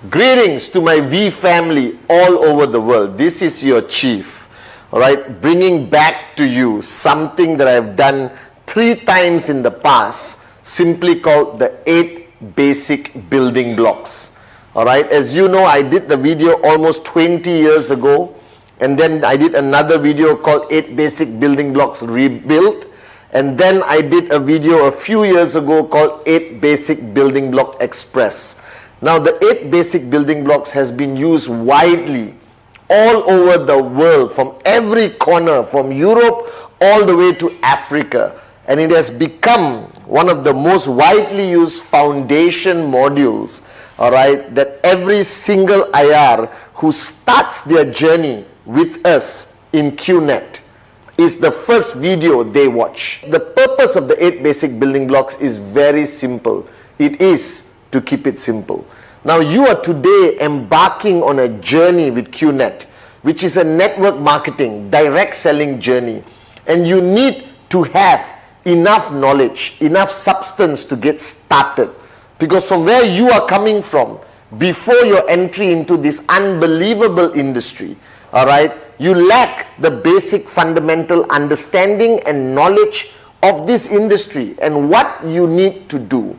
Greetings to my V family all over the world. This is your chief, all right, bringing back to you something that I've done 3 times in the past, simply called the 8 basic building blocks. All right, as you know, I did the video almost 20 years ago, and then I did another video called 8 basic building blocks rebuilt, and then I did a video a few years ago called 8 basic building block express. Now, the 8 basic building blocks has been used widely all over the world, from every corner, from Europe all the way to Africa. And it has become one of the most widely used foundation modules, all right, that every single IR who starts their journey with us in QNet is the first video they watch. The purpose of the 8 basic building blocks is very simple. It is to keep it simple. Now, you are today embarking on a journey with QNet, which is a network marketing, direct selling journey. And you need to have enough knowledge, enough substance to get started. Because from where you are coming from, before your entry into this unbelievable industry, all right, you lack the basic fundamental understanding and knowledge of this industry and what you need to do.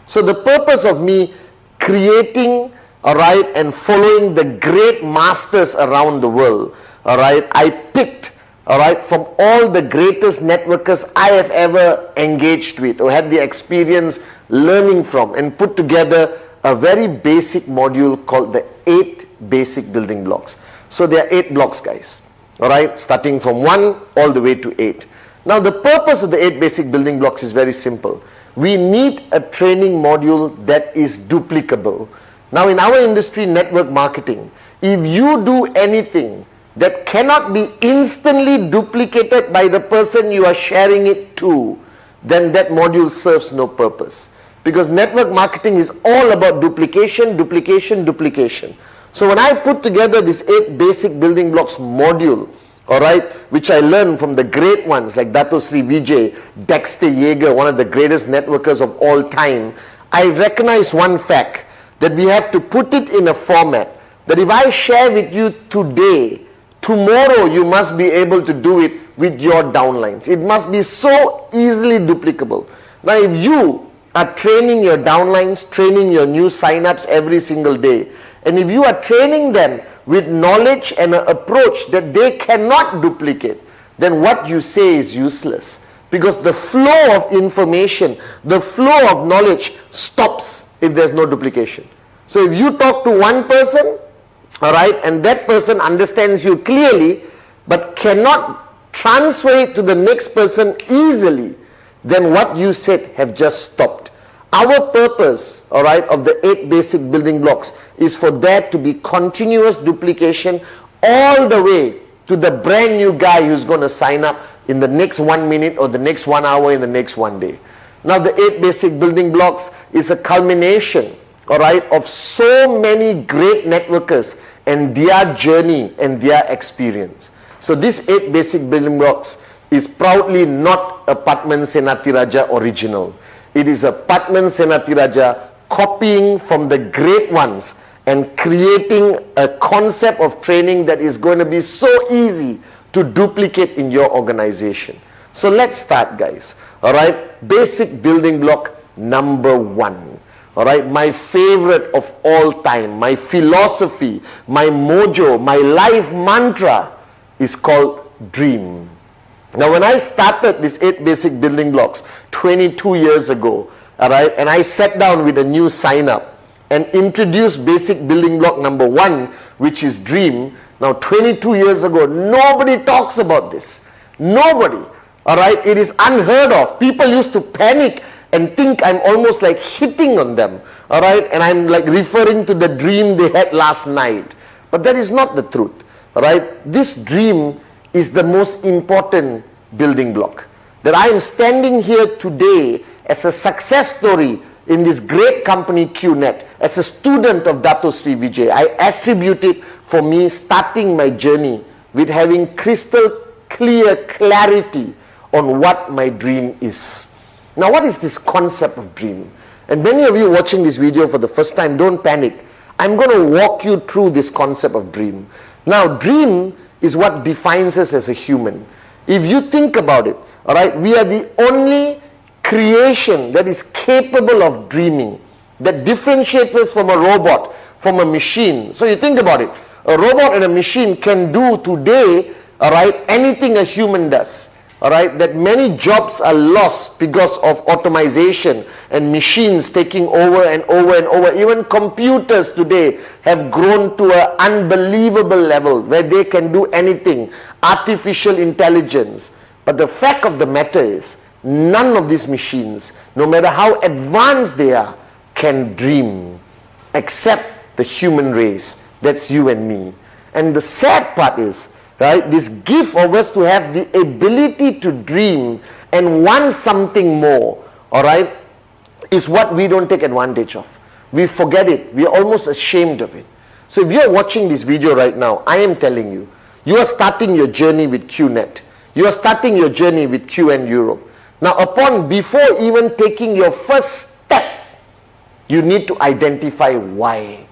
So the purpose of me creating, all right, and following the great masters around the world, all right, I picked, all right, from all the greatest networkers I have ever engaged with or had the experience learning from, and put together a very basic module called the 8 basic building blocks. So there are 8 blocks, guys, all right, starting from 1 all the way to 8. Now, the purpose of the 8 basic building blocks is very simple. We need a training module that is duplicable. Now, in our industry, network marketing, if you do anything that cannot be instantly duplicated by the person you are sharing it to, then that module serves no purpose. Because network marketing is all about duplication, duplication, duplication. So when I put together this 8 basic building blocks module, all right, which I learned from the great ones like Dato Sri Vijay, Dexter Yeager, one of the greatest networkers of all time, I recognize one fact, that we have to put it in a format that if I share with you today, tomorrow you must be able to do it with your downlines. It must be so easily duplicable. Now, if you are training your downlines, training your new signups every single day, and if you are training them with knowledge and an approach that they cannot duplicate, then what you say is useless. Because the flow of information, the flow of knowledge stops if there's no duplication. So if you talk to one person, all right, and that person understands you clearly, but cannot transfer it to the next person easily, then what you said have just stopped. Our purpose, all right, of the 8 basic building blocks is for there to be continuous duplication all the way to the brand new guy who's going to sign up in the next 1 minute or the next 1 hour in the next 1 day. Now, the 8 basic building blocks is a culmination, all right, of so many great networkers and their journey and their experience. So this 8 basic building blocks is proudly not a Pathman Senathirajah original. It is a Pathman Senathirajah copying from the great ones and creating a concept of training that is going to be so easy to duplicate in your organization. So let's start, guys. All right, basic building block number 1. All right, my favorite of all time, my philosophy, my mojo, my life mantra is called dream. Now, when I started this 8 basic building blocks 22 years ago, all right, and I sat down with a new sign up and introduced basic building block number 1, which is dream. Now, 22 years ago, nobody talks about this. Nobody. All right, it is unheard of. People used to panic and think I'm almost like hitting on them. All right, and I'm like referring to the dream they had last night. But that is not the truth. All right, this dream is the most important building block. That I am standing here today as a success story in this great company QNet, as a student of Dato Sri Vijay. I attribute it for me starting my journey with having crystal clear clarity on what my dream is. Now, what is this concept of dream? And many of you watching this video for the first time, don't panic. I'm going to walk you through this concept of dream. Now, dream is what defines us as a human. If you think about it, all right, we are the only creation that is capable of dreaming, that differentiates us from a robot, from a machine. So you think about it, a robot and a machine can do today, all right, anything a human does. All right, that many jobs are lost because of automation and machines taking over and over and over. Even computers today have grown to an unbelievable level where they can do anything. Artificial intelligence. But the fact of the matter is, none of these machines, no matter how advanced they are, can dream except the human race. That's you and me. And the sad part is, right, this gift of us to have the ability to dream and want something more, all right, is what we don't take advantage of. We forget it. We are almost ashamed of it. So if you are watching this video right now, I am telling you, you are starting your journey with QNet. You are starting your journey with QN Europe. Now, before even taking your first step, you need to identify why.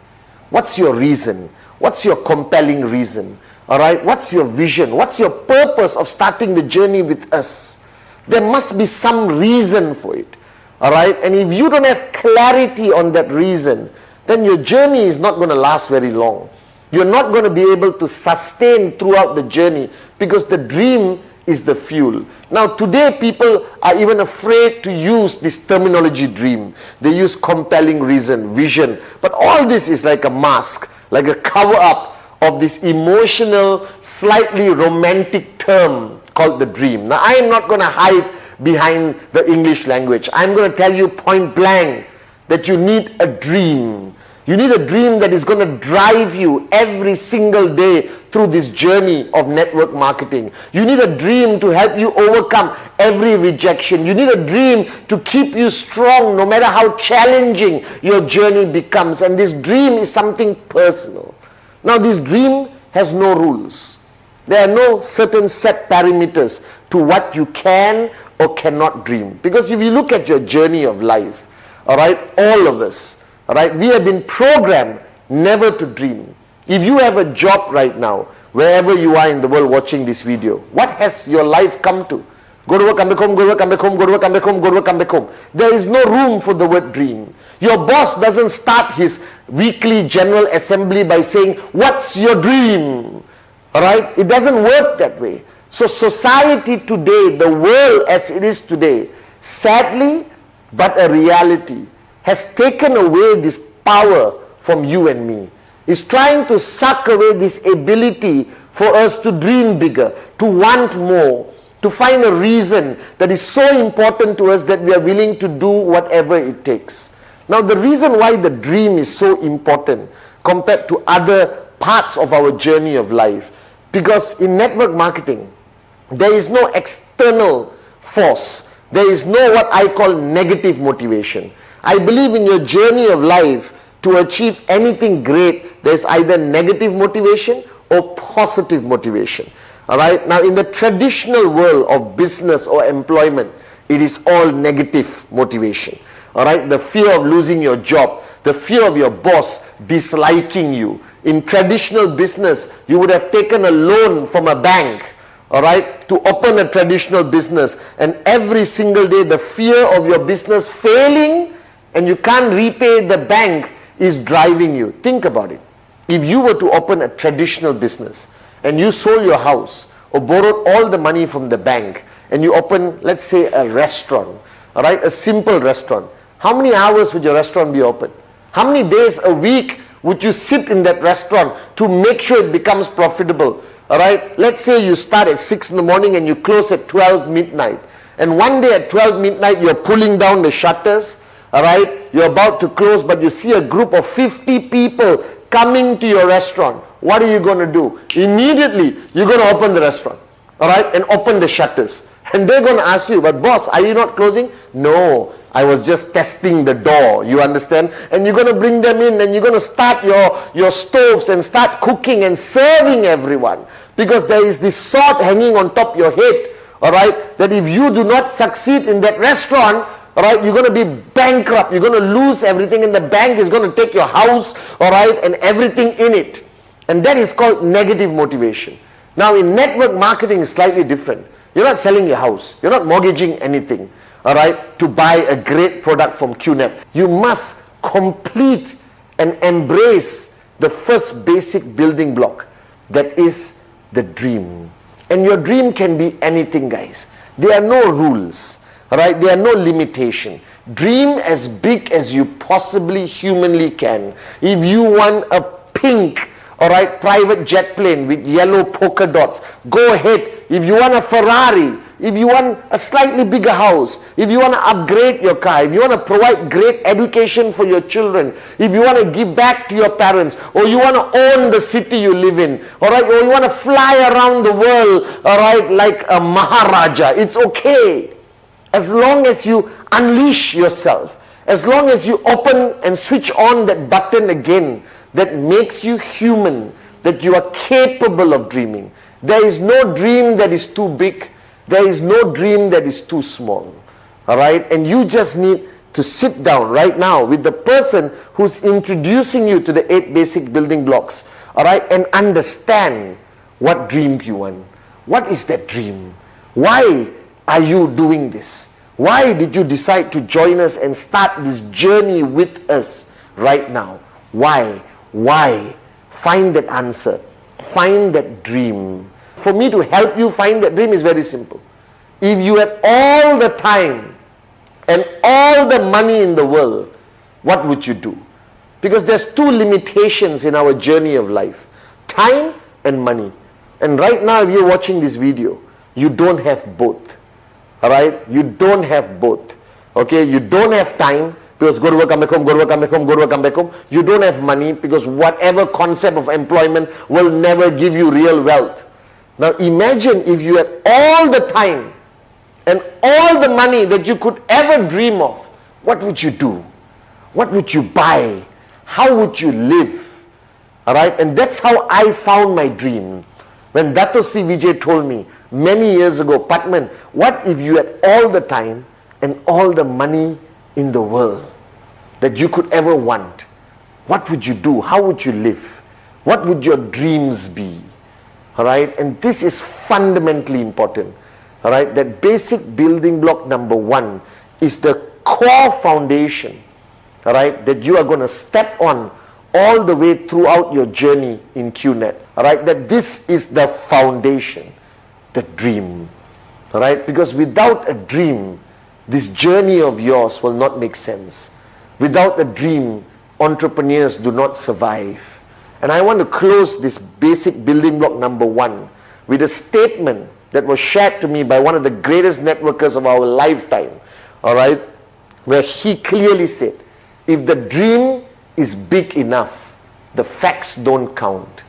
What's your reason? What's your compelling reason? All right, what's your vision? What's your purpose of starting the journey with us? There must be some reason for it. All right, and if you don't have clarity on that reason, then your journey is not going to last very long. You're not going to be able to sustain throughout the journey because the dream is the fuel. Now today people are even afraid to use this terminology dream. They use compelling reason, vision. But all this is like a mask, like a cover up of this emotional, slightly romantic term called the dream. Now I am not going to hide behind the English language. I'm going to tell you point blank that you need a dream. You need a dream that is going to drive you every single day through this journey of network marketing. You need a dream to help you overcome every rejection. You need a dream to keep you strong no matter how challenging your journey becomes. And this dream is something personal. Now this dream has no rules. There are no certain set parameters to what you can or cannot dream. Because if you look at your journey of life, all right, all of us, all right, we have been programmed never to dream. If you have a job right now, wherever you are in the world watching this video, what has your life come to? Go to work, come back home, go to work, come back home, go to work, come back home, go to work, come back home. There is no room for the word dream. Your boss doesn't start his weekly general assembly by saying, what's your dream? All right, it doesn't work that way. So society today, the world as it is today, sadly, but a reality, has taken away this power from you and me. It's trying to suck away this ability for us to dream bigger, to want more, to find a reason that is so important to us that we are willing to do whatever it takes. Now the reason why the dream is so important compared to other parts of our journey of life, because in network marketing, there is no external force. There is no what I call negative motivation. I believe in your journey of life, to achieve anything great, there is either negative motivation or positive motivation. All right. Now in the traditional world of business or employment, it is all negative motivation. All right. The fear of losing your job, the fear of your boss disliking you. In traditional business, you would have taken a loan from a bank, all right, to open a traditional business, and every single day the fear of your business failing and you can't repay the bank is driving you. Think about it. If you were to open a traditional business and you sold your house or borrowed all the money from the bank and you open, let's say, a restaurant, all right, a simple restaurant, how many hours would your restaurant be open? How many days a week would you sit in that restaurant to make sure it becomes profitable? All right, let's say you start at 6 in the morning and you close at 12 midnight. And one day at 12 midnight, you're pulling down the shutters. All right, you're about to close, but you see a group of 50 people coming to your restaurant. What are you going to do? Immediately, you're going to open the restaurant, all right, and open the shutters. And they're going to ask you, but boss, are you not closing? No, I was just testing the door, you understand? And you're going to bring them in and you're going to start your stoves and start cooking and serving everyone. Because there is this sword hanging on top of your head, all right, that if you do not succeed in that restaurant, all right, you're going to be bankrupt, you're going to lose everything, and the bank is going to take your house, all right, and everything in it. And that is called negative motivation. Now in network marketing is slightly different. You're not selling your house, you're not mortgaging anything, all right, to buy a great product from QNet. You must complete and embrace the first basic building block, that is the dream. And your dream can be anything, guys. There are no rules, all right, there are no limitation. Dream as big as you possibly humanly can. If you want a pink, all right, private jet plane with yellow polka dots, go ahead. If you want a Ferrari, if you want a slightly bigger house, if you want to upgrade your car, if you want to provide great education for your children, if you want to give back to your parents, or you want to own the city you live in, all right, or you want to fly around the world, all right, like a Maharaja, it's okay. As long as you unleash yourself, as long as you open and switch on that button again that makes you human, that you are capable of dreaming. There is no dream that is too big. There is no dream that is too small. All right? And you just need to sit down right now with the person who's introducing you to the 8 basic building blocks. All right? And understand what dream you want. What is that dream? Why are you doing this? Why did you decide to join us and start this journey with us right now? Why? Why? Find that answer. Find that dream. For me to help you find that dream is very simple. If you had all the time and all the money in the world, what would you do? Because there's 2 limitations in our journey of life. Time and money. And right now, if you're watching this video, you don't have both. All right? You don't have both. Okay? You don't have time because go to work, come back home, go to work, come back home, go to work, come back home. You don't have money because whatever concept of employment will never give you real wealth. Now imagine if you had all the time and all the money that you could ever dream of. What would you do? What would you buy? How would you live? All right? And that's how I found my dream. When Dato Sri Vijay told me many years ago, Pathman, what if you had all the time and all the money in the world that you could ever want? What would you do? How would you live? What would your dreams be? All right? And this is fundamentally important. All right? That basic building block number 1 is the core foundation, all right, that you are going to step on all the way throughout your journey in QNet. All right? That this is the foundation, the dream. All right? Because without a dream, this journey of yours will not make sense. Without a dream, entrepreneurs do not survive. And I want to close this basic building block number 1 with a statement that was shared to me by one of the greatest networkers of our lifetime. All right? Where he clearly said, if the dream is big enough, the facts don't count.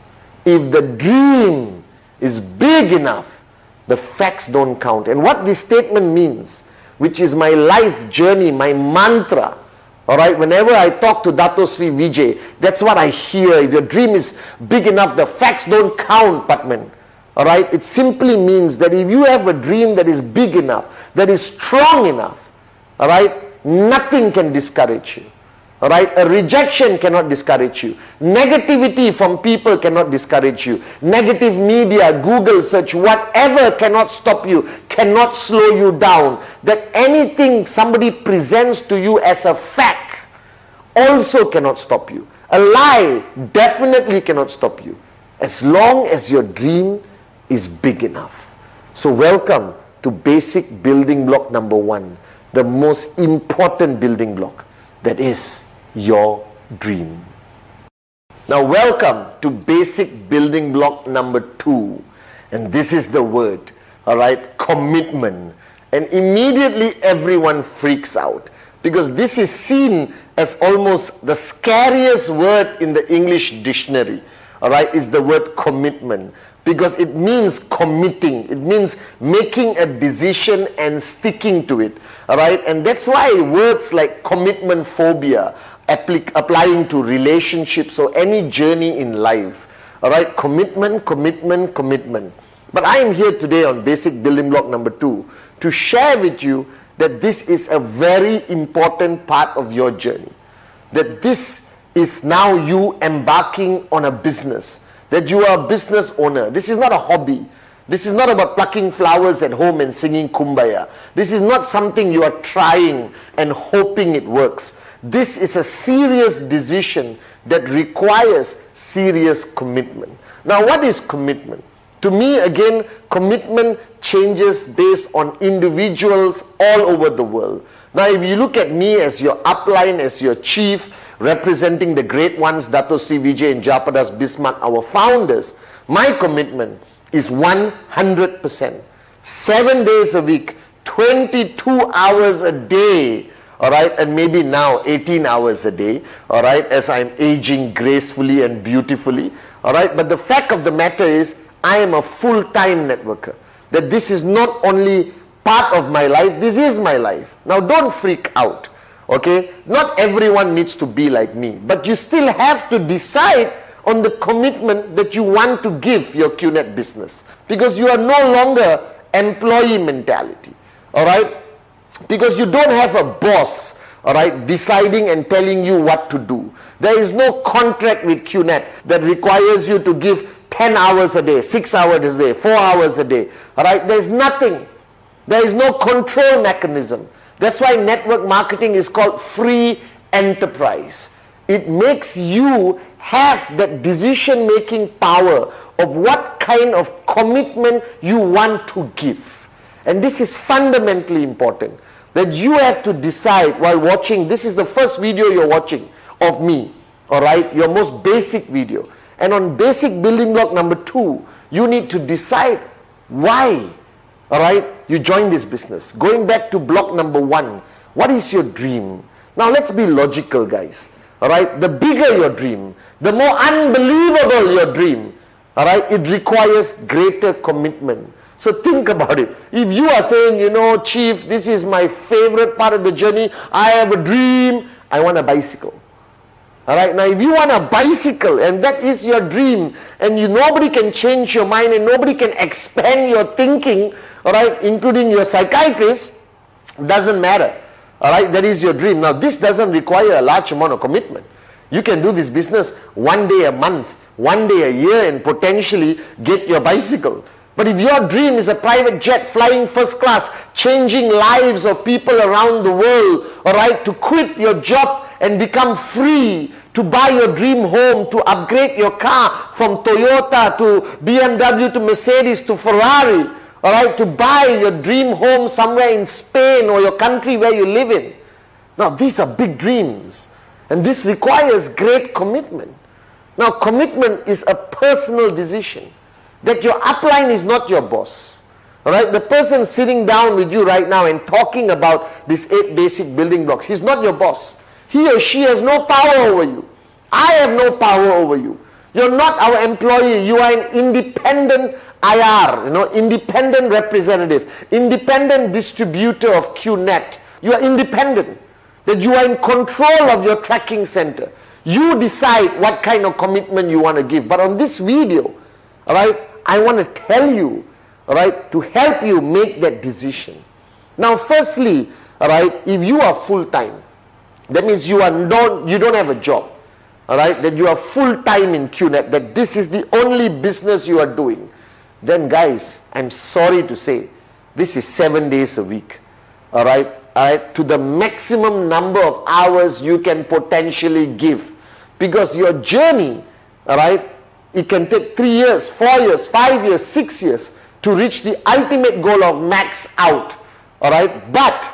If the dream is big enough, the facts don't count. And what this statement means, which is my life journey, my mantra, all right, whenever I talk to Dato Sri Vijay, that's what I hear. If your dream is big enough, the facts don't count, Pathman. All right, it simply means that if you have a dream that is big enough, that is strong enough, all right, nothing can discourage you. All right, a rejection cannot discourage you. Negativity from people cannot discourage you. Negative media, Google search, whatever cannot stop you, cannot slow you down. That anything somebody presents to you as a fact also cannot stop you. A lie definitely cannot stop you, as long as your dream is big enough. So welcome to basic building block number 1, the most important building block, that is your dream. Now welcome to basic building block number 2, and this is the word, all right, commitment. And immediately everyone freaks out because this is seen as almost the scariest word in the English dictionary. All right, is the word commitment, because it means committing. It means making a decision and sticking to it. All right, and that's why words like commitment phobia applying to relationships or any journey in life. All right, commitment, commitment, commitment. But I am here today on basic building block number 2 to share with you that this is a very important part of your journey. That this is now you embarking on a business. That you are a business owner. This is not a hobby. This is not about plucking flowers at home and singing Kumbaya. This is not something you are trying and hoping it works. This is a serious decision that requires serious commitment. Now, what is commitment? To me, again, commitment changes based on individuals all over the world. Now, if you look at me as your upline, as your chief, representing the great ones, Dato Sri Vijay and Japadas Bismarck, our founders, my commitment is 100%. 7 days a week, 22 hours a day, all right, and maybe now 18 hours a day, all right, as I'm aging gracefully and beautifully, all right. But the fact of the matter is, I am a full-time networker. That this is not only part of my life, this is my life. Now, don't freak out, okay? Not everyone needs to be like me, but you still have to decide on the commitment that you want to give your QNet business, because you are no longer employee mentality, all right? Because you don't have a boss, all right, deciding and telling you what to do. There is no contract with QNet that requires you to give 10 hours a day, 6 hours a day, 4 hours a day, all right? There is nothing. There is no control mechanism. That's why network marketing is called free enterprise. It makes you have that decision-making power of what kind of commitment you want to give. And this is fundamentally important, that you have to decide while watching. This is the first video you're watching of me, all right, your most basic video. And on basic building block number 2, you need to decide why, all right, you join this business. Going back to block number 1, what is your dream? Now let's be logical, guys, all right? The bigger your dream, the more unbelievable your dream, all right, it requires greater commitment. So think about it. If you are saying, you know, Chief, this is my favorite part of the journey, I have a dream, I want a bicycle. All right, now if you want a bicycle and that is your dream, and nobody can change your mind and nobody can expand your thinking, all right, including your psychiatrist, doesn't matter. All right, that is your dream. Now this doesn't require a large amount of commitment. You can do this business 1 day a month, 1 day a year, and potentially get your bicycle. But if your dream is a private jet flying first class, changing lives of people around the world, all right, to quit your job and become free, to buy your dream home, to upgrade your car from Toyota to BMW to Mercedes to Ferrari, all right, to buy your dream home somewhere in Spain or your country where you live in. Now, these are big dreams, and this requires great commitment. Now, commitment is a personal decision, that your upline is not your boss. All right, the person sitting down with you right now and talking about these 8 basic building blocks, he's not your boss. He or she has no power over you. I have no power over you. You're not our employee. You are an independent IR, independent representative, independent distributor of QNet. You are independent. That you are in control of your tracking center. You decide what kind of commitment you want to give. But on this video, all right, I want to tell you, all right, to help you make that decision. Now, firstly, all right, if you are full-time, that means you don't have a job, all right, that you are full-time in QNet, that this is the only business you are doing, then guys, I'm sorry to say, this is 7 days a week, all right, to the maximum number of hours you can potentially give, because your journey, all right, it can take 3 years, 4 years, 5 years, 6 years to reach the ultimate goal of max out, all right, but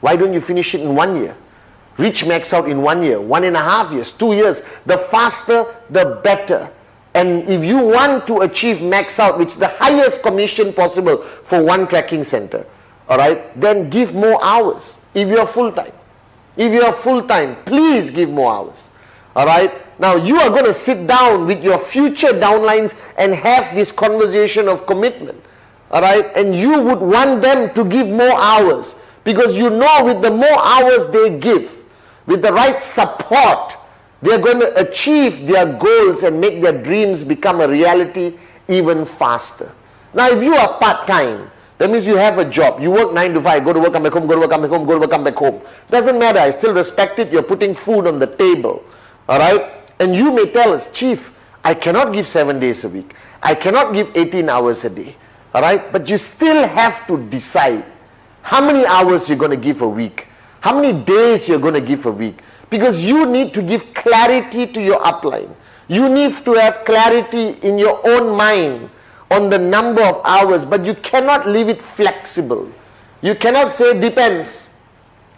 why don't you finish it in 1 year? Reach max out in 1 year, 1.5 years, 2 years. The faster, the better. And if you want to achieve max out, which is the highest commission possible for one tracking center, all right, then give more hours if you are full-time. If you are full-time, please give more hours. All right. Now, you are going to sit down with your future downlines and have this conversation of commitment. All right. And you would want them to give more hours, because you know with the more hours they give, with the right support, they are going to achieve their goals and make their dreams become a reality even faster. Now, if you are part-time, That means you have a job. You work 9 to 5, go to work, come back home, go to work, come back home, go to work, come back home. Doesn't matter. I still respect it. You're putting food on the table. All right? And you may tell us, Chief, I cannot give 7 days a week. I cannot give 18 hours a day. All right? But you still have to decide how many hours you're going to give a week. How many days you're going to give a week. Because you need to give clarity to your upline. You need to have clarity in your own mind on the number of hours, but you cannot leave it flexible. You cannot say, depends.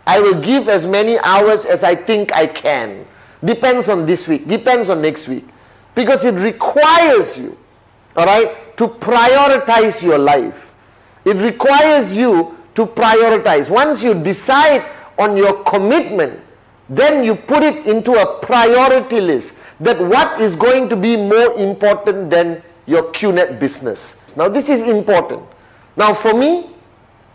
I will give as many hours as I think I can. Depends on this week, depends on next week. Because it requires you, all right, to prioritize your life. It requires you to prioritize. Once you decide on your commitment, then you put it into a priority list, that what is going to be more important than your QNet business. Now this is important. Now for me,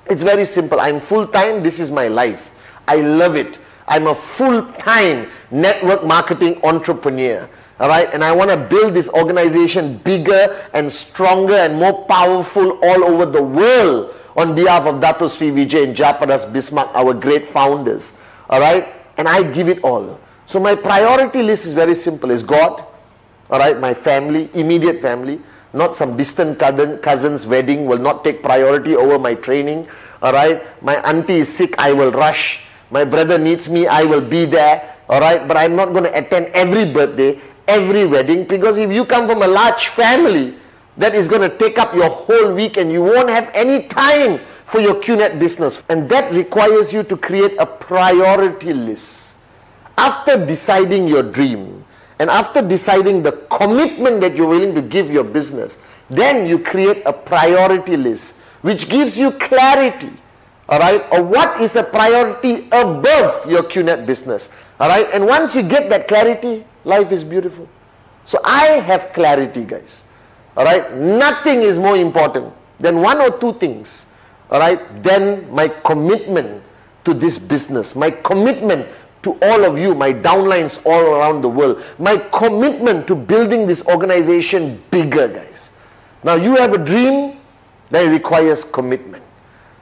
it's very simple. I'm full-time. This is my life. I love it. I'm a full-time network marketing entrepreneur. All right, and I want to build this organization bigger and stronger and more powerful all over the world on behalf of Dato Sri Vijay and Japadas Bismarck, our great founders. All right, and I give it all. So my priority list is very simple. Is God. All right, my family, immediate family, not some distant cousin's wedding will not take priority over my training. All right, my auntie is sick, I will rush. My brother needs me, I will be there. All right, but I'm not going to attend every birthday, every wedding, because if you come from a large family, that is going to take up your whole week and you won't have any time for your QNet business. And that requires you to create a priority list. After deciding your dream, and after deciding the commitment that you're willing to give your business, then you create a priority list, which gives you clarity, all right, of what is a priority above your QNet business, all right? And once you get that clarity, life is beautiful. So I have clarity, guys, all right? Nothing is more important than one or two things, all right, than my commitment to this business, my commitment to all of you, my downlines all around the world, my commitment to building this organization bigger, guys. Now you have a dream that requires commitment,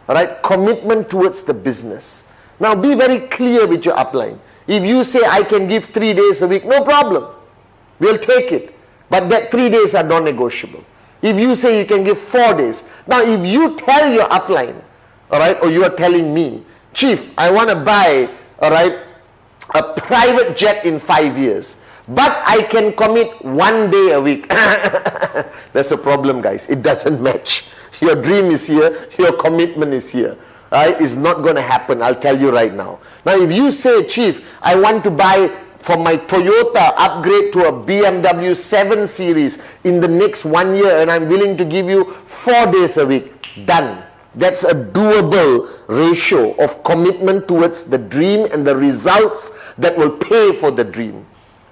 all right? Commitment towards the business. Now be very clear with your upline. If you say I can give 3 days a week, no problem. We'll take it. But that 3 days are non-negotiable. If you say you can give 4 days. Now if you tell your upline, all right, or you are telling me, Chief, I want to buy, all right, a private jet in 5 years, but I can commit 1 day a week. That's a problem, guys. It doesn't match. Your dream is here, your commitment is here. Right? It's not going to happen, I'll tell you right now. Now if you say, Chief, I want to buy from my Toyota, upgrade to a BMW 7 Series in the next 1 year, and I'm willing to give you 4 days a week, done. That's a doable ratio of commitment towards the dream and the results that will pay for the dream.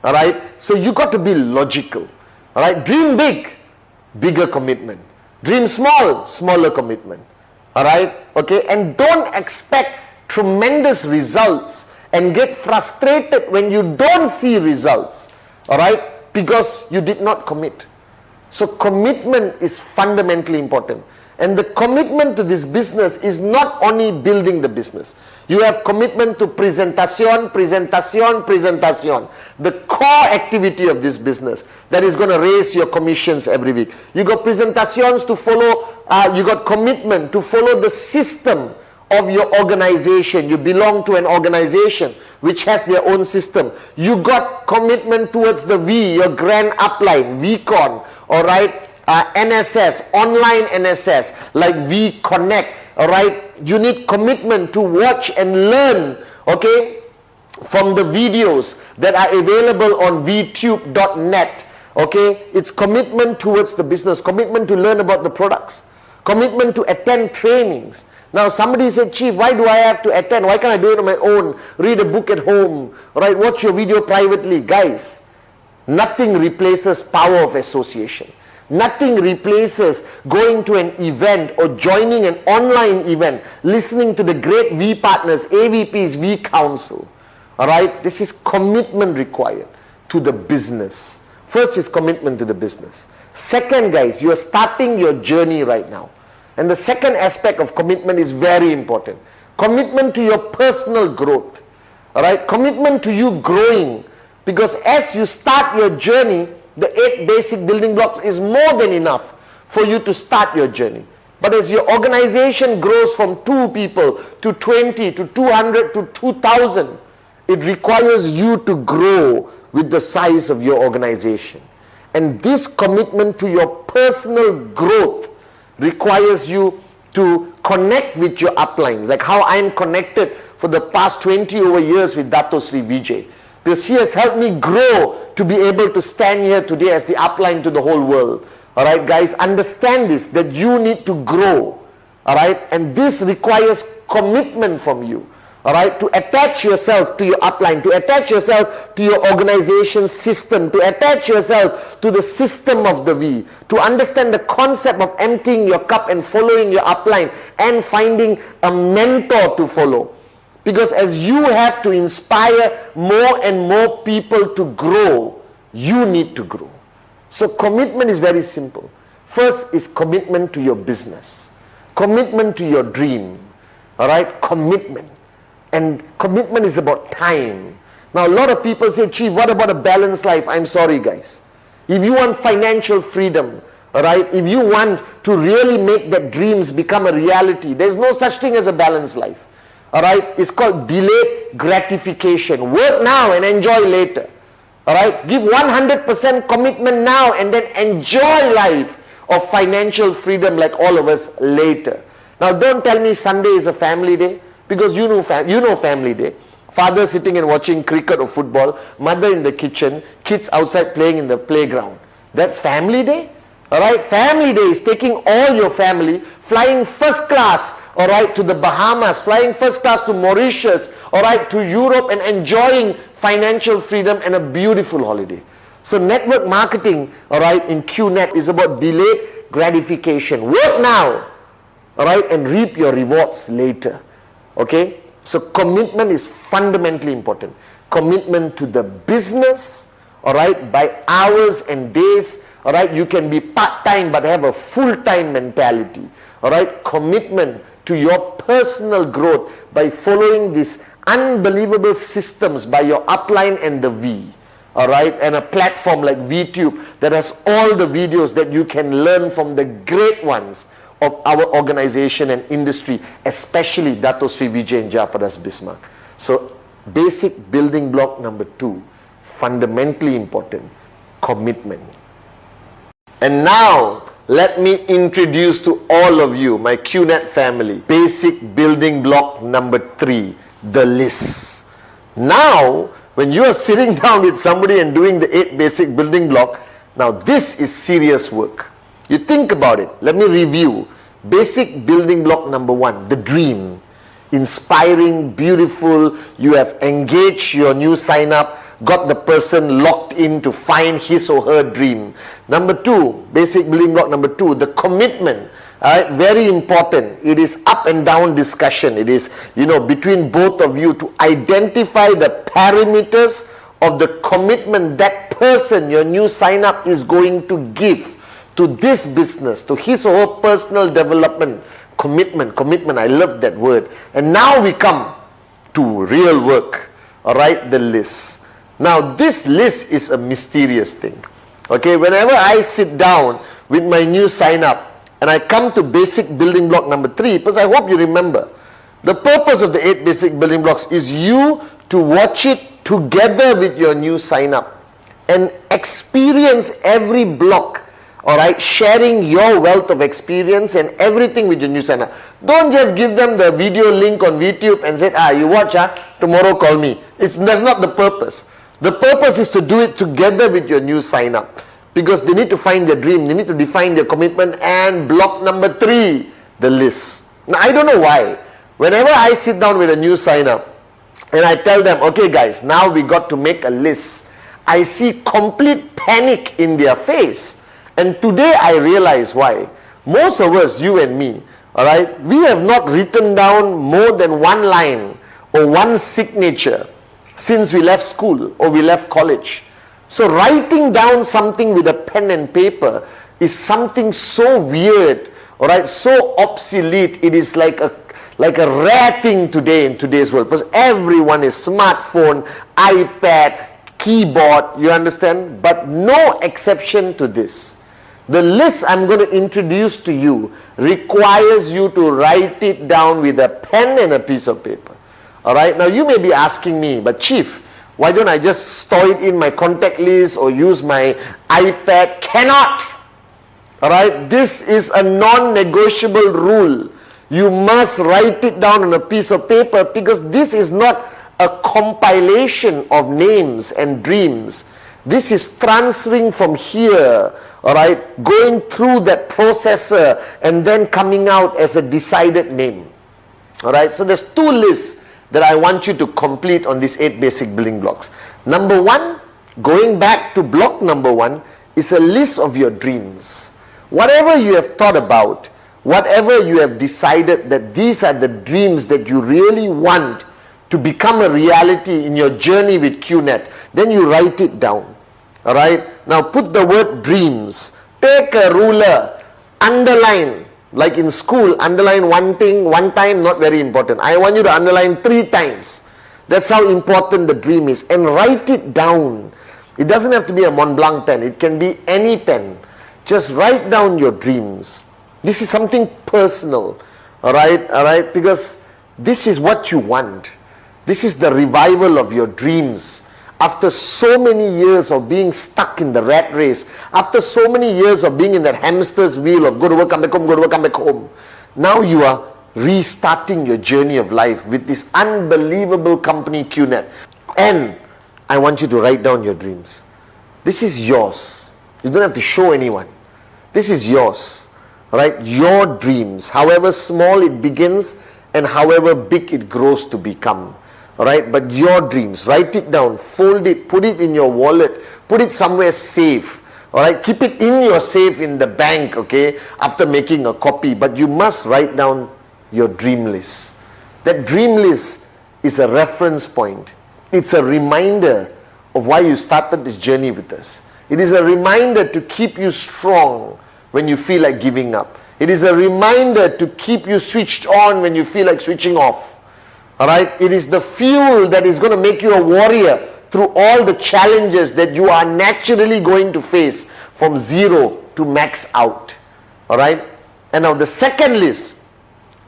All right? So you got to be logical. All right? Dream big, bigger commitment. Dream small, smaller commitment. All right? Okay? And don't expect tremendous results and get frustrated when you don't see results. All right? Because you did not commit. So commitment is fundamentally important. And the commitment to this business is not only building the business. You have commitment to presentation, presentation, presentation. The core activity of this business that is going to raise your commissions every week. You got presentations to follow, you got commitment to follow the system of your organization. You belong to an organization which has their own system. You got commitment towards the V, your grand upline, VCon, all right? NSS, online NSS, like V Connect, all right? You need commitment to watch and learn, okay, from the videos that are available on vtube.net, okay? It's commitment towards the business, commitment to learn about the products, commitment to attend trainings. Now somebody said, Chief, why do I have to attend? Why can't I do it on my own? Read a book at home, all right? Watch your video privately. Guys, nothing replaces power of association. Nothing replaces going to an event or joining an online event, listening to the great V partners, AVPs, V Council. All right? This is commitment required to the business. First is commitment to the business. Second, guys, you are starting your journey right now. And the second aspect of commitment is very important. Commitment to your personal growth. Alright, commitment to you growing. Because as you start your journey, the 8 basic building blocks is more than enough for you to start your journey. But as your organization grows from 2 people to 20 to 200 to 2,000, it requires you to grow with the size of your organization. And this commitment to your personal growth requires you to connect with your uplines, like how I'm connected for the past 20 over years with Dato Sri Vijay. Because he has helped me grow to be able to stand here today as the upline to the whole world. Alright guys, understand this, that you need to grow. Alright, and this requires commitment from you. Alright, to attach yourself to your upline, to attach yourself to your organization system, to attach yourself to the system of the V, to understand the concept of emptying your cup and following your upline and finding a mentor to follow. Because as you have to inspire more and more people to grow, you need to grow. So commitment is very simple. First is commitment to your business. Commitment to your dream. Alright, commitment. And commitment is about time. Now a lot of people say, Chief, what about a balanced life? I'm sorry guys. If you want financial freedom, alright, if you want to really make that dreams become a reality, there's no such thing as a balanced life. Alright, it's called delayed gratification. Work now and enjoy later. Alright, give 100% commitment now and then enjoy life of financial freedom like all of us later. Now don't tell me Sunday is a family day, because you know family day. Father sitting and watching cricket or football, mother in the kitchen, kids outside playing in the playground. That's family day? Alright, family day is taking all your family, flying first class, alright, to the Bahamas, flying first class to Mauritius, alright, to Europe, and enjoying financial freedom and a beautiful holiday. So network marketing, alright, in QNet is about delayed gratification. Work now, alright, and reap your rewards later. Okay? So commitment is fundamentally important. Commitment to the business, alright, by hours and days. Alright, you can be part-time but have a full-time mentality. Alright, commitment to your personal growth by following these unbelievable systems by your upline and the V. Alright, and a platform like VTube that has all the videos that you can learn from the great ones of our organization and industry, especially Dato Sri Vijay and Jayaprakash Bismarck. So, basic building block number 2, fundamentally important, commitment. And now, let me introduce to all of you, my QNet family, basic building block number 3, the list. Now, when you are sitting down with somebody and doing the 8 basic building block, now this is serious work. You think about it. Let me review. Basic building block number 1, the dream. Inspiring, beautiful. You have engaged your new sign up, got the person locked in to find his or her dream. Number 2, basic building block number 2, the commitment. Very important. It is up and down discussion. It is, between both of you to identify the parameters of the commitment that person, your new sign up, is going to give to this business, to his or her personal development. Commitment, I love that word. And now we come to real work, alright, the list. Now this list is a mysterious thing. Okay, whenever I sit down with my new sign up and I come to basic building block number 3, because I hope you remember, the purpose of the 8 basic building blocks is you to watch it together with your new sign up and experience every block. Alright, sharing your wealth of experience and everything with your new sign up. Don't just give them the video link on YouTube and say, you watch, tomorrow call me. That's not the purpose. The purpose is to do it together with your new sign up. Because they need to find their dream, they need to define their commitment. And block number 3, the list. Now I don't know why. Whenever I sit down with a new sign up and I tell them, okay guys, now we got to make a list, I see complete panic in their face. And today I realize why. Most of us, you and me, alright, we have not written down more than 1 line or 1 signature since we left school or we left college. So writing down something with a pen and paper is something so weird, Alright, so obsolete, it is like a rare thing today in today's world, because everyone is smartphone, iPad, keyboard, you understand? But no exception to this. The list I'm going to introduce to you requires you to write it down with a pen and a piece of paper. Alright, now you may be asking me, but Chief, why don't I just store it in my contact list or use my iPad? Cannot. Alright, this is a non-negotiable rule. You must write it down on a piece of paper, because this is not a compilation of names and dreams. This is transferring from here, alright, going through that processor and then coming out as a decided name. Alright, so there's two lists that I want you to complete on these 8 basic building blocks. Number 1, going back to block number 1, is a list of your dreams. Whatever you have thought about, whatever you have decided that these are the dreams that you really want to become a reality in your journey with QNet, then you write it down. Alright, now put the word dreams. Take a ruler, underline, like in school, underline one thing, one time, not very important. I want you to underline 3 times. That's how important the dream is. And write it down. It doesn't have to be a Mont Blanc pen. It can be any pen. Just write down your dreams. This is something personal. Alright, because this is what you want. This is the revival of your dreams. After so many years of being stuck in the rat race, after so many years of being in that hamster's wheel of go to work, come back home, go to work, come back home, now you are restarting your journey of life with this unbelievable company QNet. And I want you to write down your dreams. This is yours. You don't have to show anyone. This is yours. Right? Your dreams, however small it begins and however big it grows to become. Alright, but your dreams, write it down, fold it, put it in your wallet, put it somewhere safe. Alright, keep it in your safe in the bank, okay, after making a copy. But you must write down your dream list. That dream list is a reference point. It's a reminder of why you started this journey with us. It is a reminder to keep you strong when you feel like giving up. It is a reminder to keep you switched on when you feel like switching off. Alright, it is the fuel that is going to make you a warrior through all the challenges that you are naturally going to face from 0 to max out. Alright, and now the second list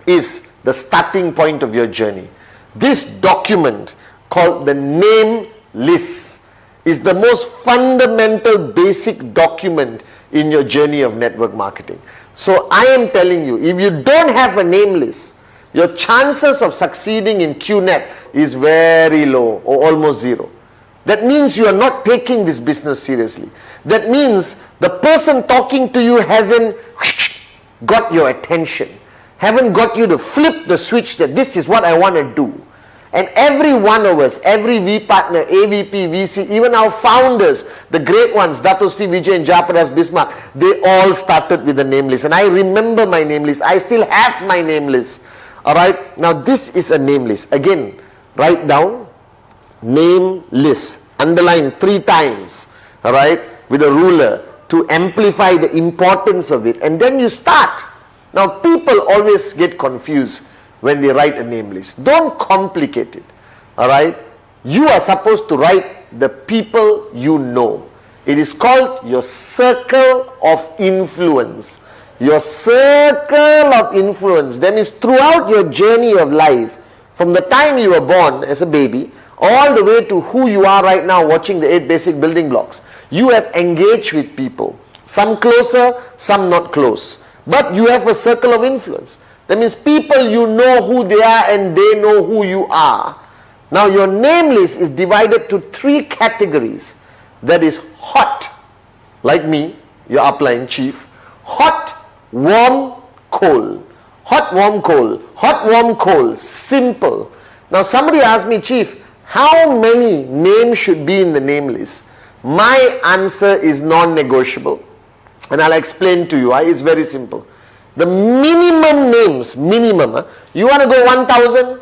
is the starting point of your journey. This document called the name list is the most fundamental basic document in your journey of network marketing. So I am telling you, if you don't have a name list, your chances of succeeding in QNet is very low or almost 0. That means you are not taking this business seriously. That means the person talking to you hasn't got your attention, haven't got you to flip the switch that this is what I want to do. And every one of us, every V partner, AVP, VC, even our founders, the great ones, Dato Sri Vijay and Japadas Bismarck, they all started with a name list. And I remember my name list. I still have my name list. Alright, now this is a name list. Again, write down name list. Underline 3 times. Alright, with a ruler to amplify the importance of it. And then you start. Now people always get confused when they write a name list. Don't complicate it. Alright, you are supposed to write the people you know. It is called your circle of influence. Your circle of influence. That means throughout your journey of life, from the time you were born as a baby, all the way to who you are right now watching the 8 basic building blocks, you have engaged with people. Some closer, some not close. But you have a circle of influence. That means people you know who they are and they know who you are. Now your name list is divided to 3 categories. That is hot, like me, your upline chief. Hot, warm, cold. Hot, warm, cold. Hot, warm, cold. Simple. Now somebody asked me, Chief, how many names should be in the name list? My answer is non-negotiable. And I'll explain to you. It's very simple. The minimum names, you want to go 1,000?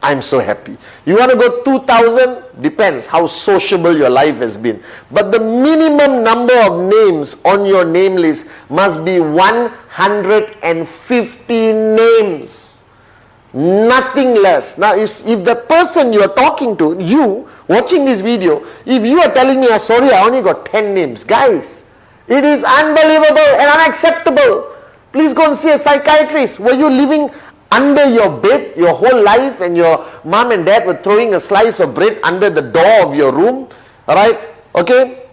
I'm so happy. You want to go 2,000? Depends how sociable your life has been. But the minimum number of names on your name list must be 150 names. Nothing less. Now, if the person you are talking to, you watching this video, if you are telling me, sorry, I only got 10 names. Guys, it is unbelievable and unacceptable. Please go and see a psychiatrist. Were you living under your bed your whole life and your mom and dad were throwing a slice of bread under the door of your room? Alright? Okay?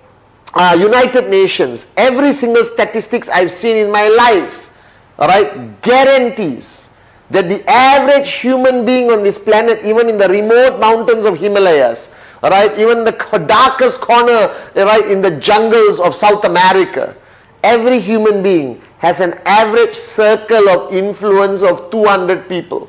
United Nations, every single statistics I've seen in my life, alright, guarantees that the average human being on this planet, even in the remote mountains of Himalayas, alright, even the darkest corner, right, in the jungles of South America, every human being has an average circle of influence of 200 people.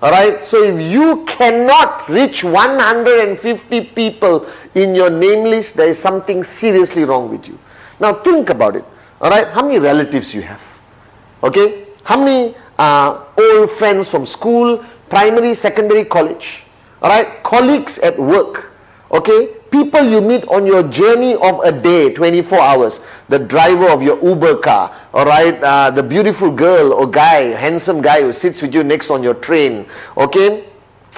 Alright, so if you cannot reach 150 people in your name list, there is something seriously wrong with you. Now think about it. Alright, how many relatives you have? Okay, how many old friends from school, primary, secondary, college? Alright, colleagues at work. Okay, people you meet on your journey of a day, 24 hours, the driver of your Uber car, alright, the beautiful girl or guy, handsome guy who sits with you next on your train, okay,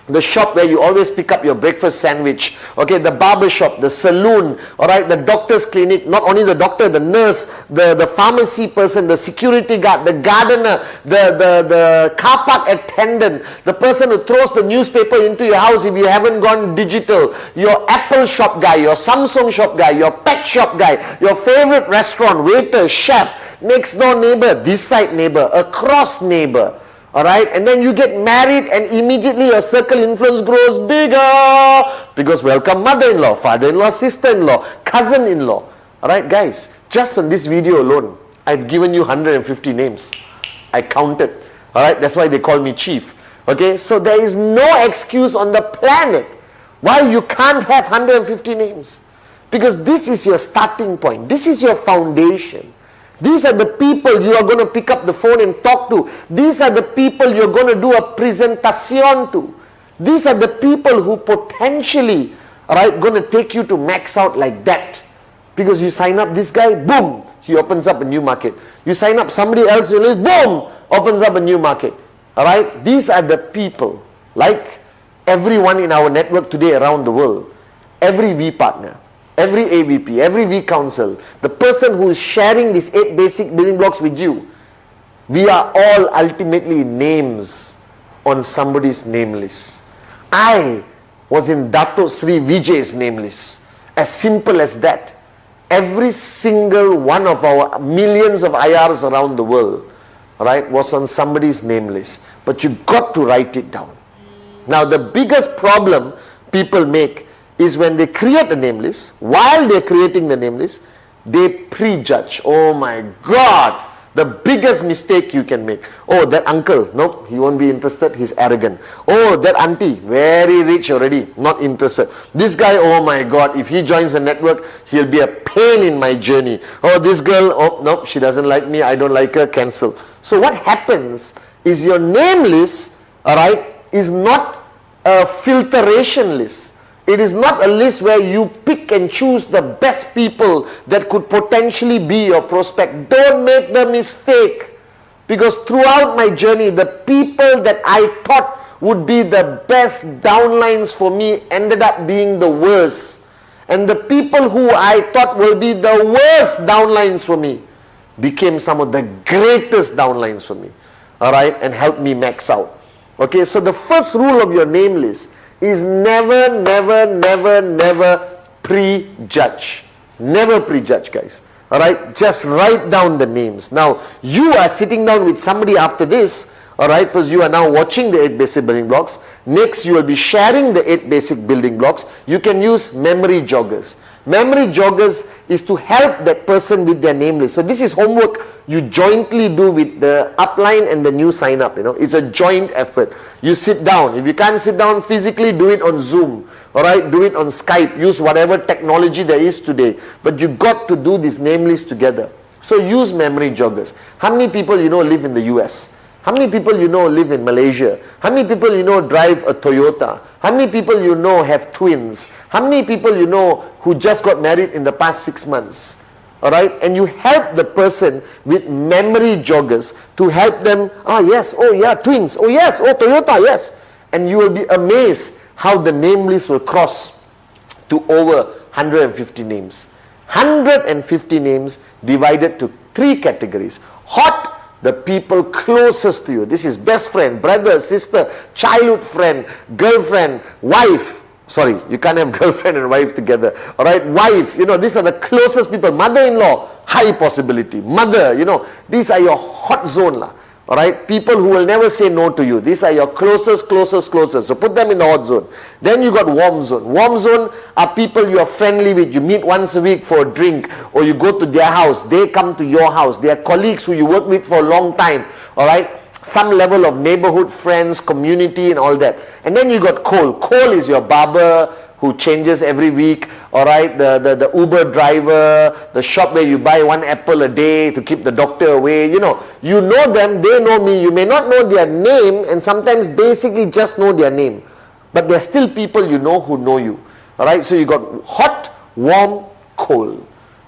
the shop where you always pick up your breakfast sandwich, okay, the barber shop, the saloon, alright, the doctor's clinic, not only the doctor, the nurse, the pharmacy person, the security guard, the gardener, the car park attendant, the person who throws the newspaper into your house if you haven't gone digital, your Apple shop guy, your Samsung shop guy, your pet shop guy, your favorite restaurant, waiter, chef, next door neighbor, this side neighbor, across neighbor. Alright, and then you get married and immediately your circle influence grows bigger because welcome mother-in-law, father-in-law, sister-in-law, cousin-in-law. Alright guys, just on this video alone, I've given you 150 names. I counted. Alright, that's why they call me chief. Okay, so there is no excuse on the planet why you can't have 150 names. Because this is your starting point. This is your foundation. These are the people you are going to pick up the phone and talk to. These are the people you're going to do a presentation to. These are the people who potentially are going to take you to max out like that. Because you sign up this guy, boom, he opens up a new market. You sign up somebody else, you list, boom, opens up a new market. Alright, these are the people, like everyone in our network today around the world, every V partner, every AVP, every V council, the person who is sharing these 8 basic building blocks with you, we are all ultimately names on somebody's name list. I was in Dato Sri Vijay's name list. As simple as that. Every single one of our millions of IRs around the world, right, was on somebody's name list. But you got to write it down. Now the biggest problem people make is when they create a name list, while they're creating the name list, they prejudge. Oh my God, the biggest mistake you can make. Oh, that uncle, nope, he won't be interested, he's arrogant. Oh, that auntie, very rich already, not interested. This guy, oh my God, if he joins the network, he'll be a pain in my journey. Oh, this girl, oh, nope, she doesn't like me, I don't like her, cancel. So what happens is your name list, alright, is not a filtration list. It is not a list where you pick and choose the best people that could potentially be your prospect. Don't make the mistake. Because throughout my journey, the people that I thought would be the best downlines for me ended up being the worst. And the people who I thought will be the worst downlines for me became some of the greatest downlines for me. Alright, and helped me max out. Okay, so the first rule of your name list is never, never, never, never prejudge. Never prejudge, guys. Alright, just write down the names. Now, you are sitting down with somebody after this, alright, because you are now watching the 8 basic building blocks. Next, you will be sharing the 8 basic building blocks. You can use memory joggers. Memory joggers is to help that person with their name list. So this is homework you jointly do with the upline and the new sign up. It's a joint effort. You sit down. If you can't sit down physically, do it on Zoom. Alright, do it on Skype. Use whatever technology there is today. But you got to do this name list together. So use memory joggers. How many people live in the US? How many people you know live in Malaysia? How many people you know drive a Toyota? How many people you know have twins? How many people you know who just got married in the past 6 months? Alright, and you help the person with memory joggers to help them, yes, oh yeah, twins, oh yes, oh Toyota, yes. And you will be amazed how the name list will cross to over 150 names. 150 names divided to 3 categories. Hot, the people closest to you. This is best friend, brother, sister, childhood friend, girlfriend, wife. Sorry, you can't have girlfriend and wife together. Alright, wife, these are the closest people. Mother-in-law, high possibility. Mother, these are your hot zone. Alright, people who will never say no to you. These are your closest. So put them in the hot zone. Then you got warm zone. Warm zone are people you are friendly with. You meet once a week for a drink, or you go to their house. They come to your house. They are colleagues who you work with for a long time. Alright, some level of neighborhood friends, community and all that. And then you got cold. Cold is your barber who changes every week. Alright, the Uber driver, the shop where you buy 1 apple a day to keep the doctor away. You know them, they know me. You may not know their name, and sometimes basically just know their name. But they're still people you know who know you. Alright, so you got hot, warm, cold.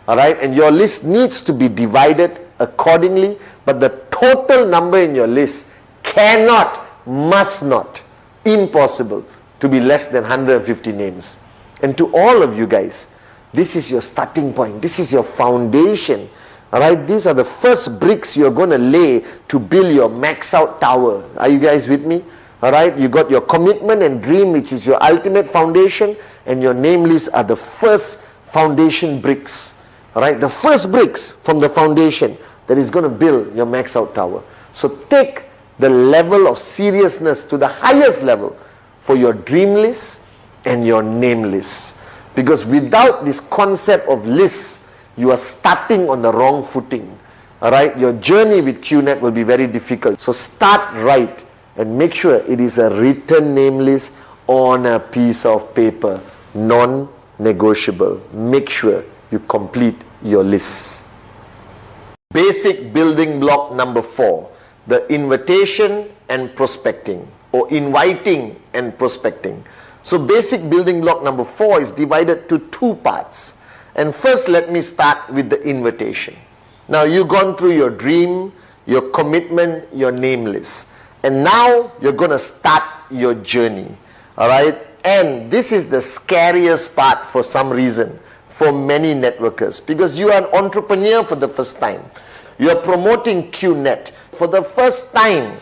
Alright, and your list needs to be divided accordingly, but the total number in your list cannot, must not, impossible to be less than 150 names. And to all of you guys, this is your starting point. This is your foundation. Alright, these are the first bricks you're going to lay to build your max out tower. Are you guys with me? Alright, you got your commitment and dream, which is your ultimate foundation, and your name list are the first foundation bricks. Alright, the first bricks from the foundation that is going to build your max out tower. So take the level of seriousness to the highest level for your dream list and your name list. Because without this concept of lists, you are starting on the wrong footing. Alright, your journey with QNet will be very difficult. So start right and make sure it is a written name list on a piece of paper, non-negotiable. Make sure you complete your list. Basic building block number 4, the invitation and prospecting, or inviting and prospecting. So basic building block number 4 is divided to 2 parts. And first let me start with the invitation. Now you've gone through your dream, your commitment, your name list. And now you're going to start your journey. Alright? And this is the scariest part for some reason for many networkers, because you are an entrepreneur for the first time. You are promoting QNet for the first time,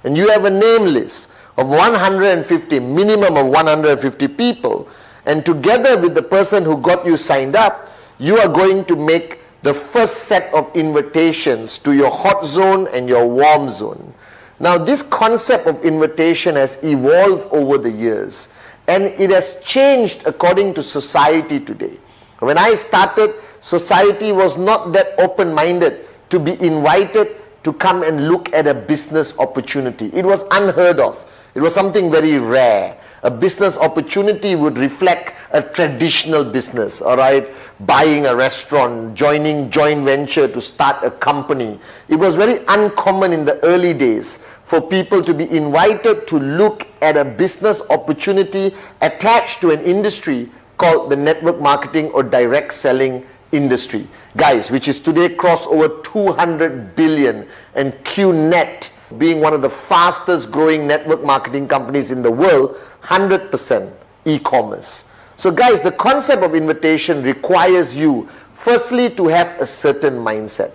and you have a name list of 150, minimum of 150 people, and together with the person who got you signed up, you are going to make the first set of invitations to your hot zone and your warm zone. Now this concept of invitation has evolved over the years, and it has changed according to society today. When I started, society was not that open-minded to be invited to come and look at a business opportunity. It was unheard of. It was something very rare. A business opportunity would reflect a traditional business, alright? Buying a restaurant, joining joint venture to start a company. It was very uncommon in the early days for people to be invited to look at a business opportunity attached to an industry called the network marketing or direct selling industry. Guys, which is today crossed over 200 billion, and QNet being one of the fastest growing network marketing companies in the world, 100% e-commerce. So guys, the concept of invitation requires you firstly to have a certain mindset.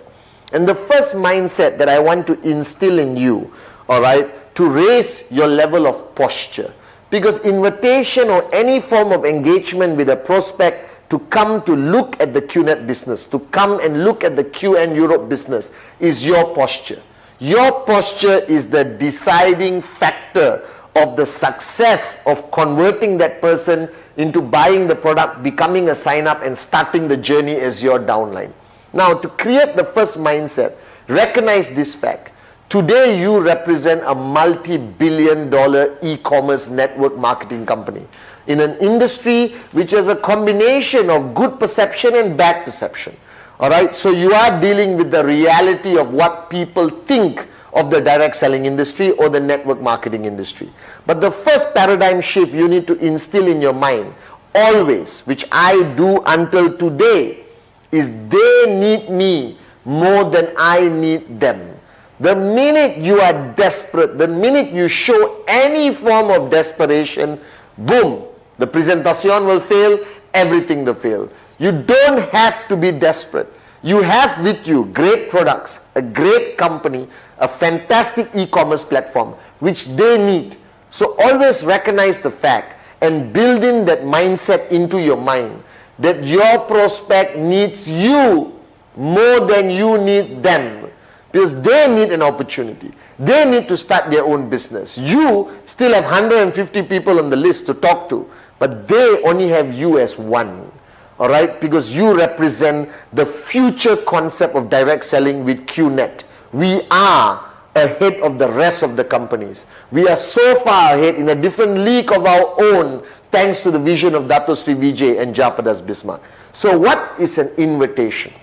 And the first mindset that I want to instill in you, alright, to raise your level of posture. Because invitation or any form of engagement with a prospect to come to look at the QNet business, to come and look at the QN Europe business, is your posture. Your posture is the deciding factor of the success of converting that person into buying the product, becoming a sign-up and starting the journey as your downline. Now, to create the first mindset, recognize this fact. Today, you represent a multi-billion-dollar e-commerce network marketing company in an industry which has a combination of good perception and bad perception. Alright, so you are dealing with the reality of what people think of the direct selling industry or the network marketing industry. But the first paradigm shift you need to instill in your mind, always, which I do until today, is they need me more than I need them. The minute you are desperate, the minute you show any form of desperation, boom, the presentation will fail, everything will fail. You don't have to be desperate. You have with you great products, a great company, a fantastic e-commerce platform, which they need. So always recognize the fact and build in that mindset into your mind that your prospect needs you more than you need them. Because they need an opportunity. They need to start their own business. You still have 150 people on the list to talk to, but they only have you as one. Alright? Because you represent the future concept of direct selling with QNet. We are ahead of the rest of the companies. We are so far ahead in a different league of our own, thanks to the vision of Dato Sri Vijay and Japadas Bismarck. So what is an invitation?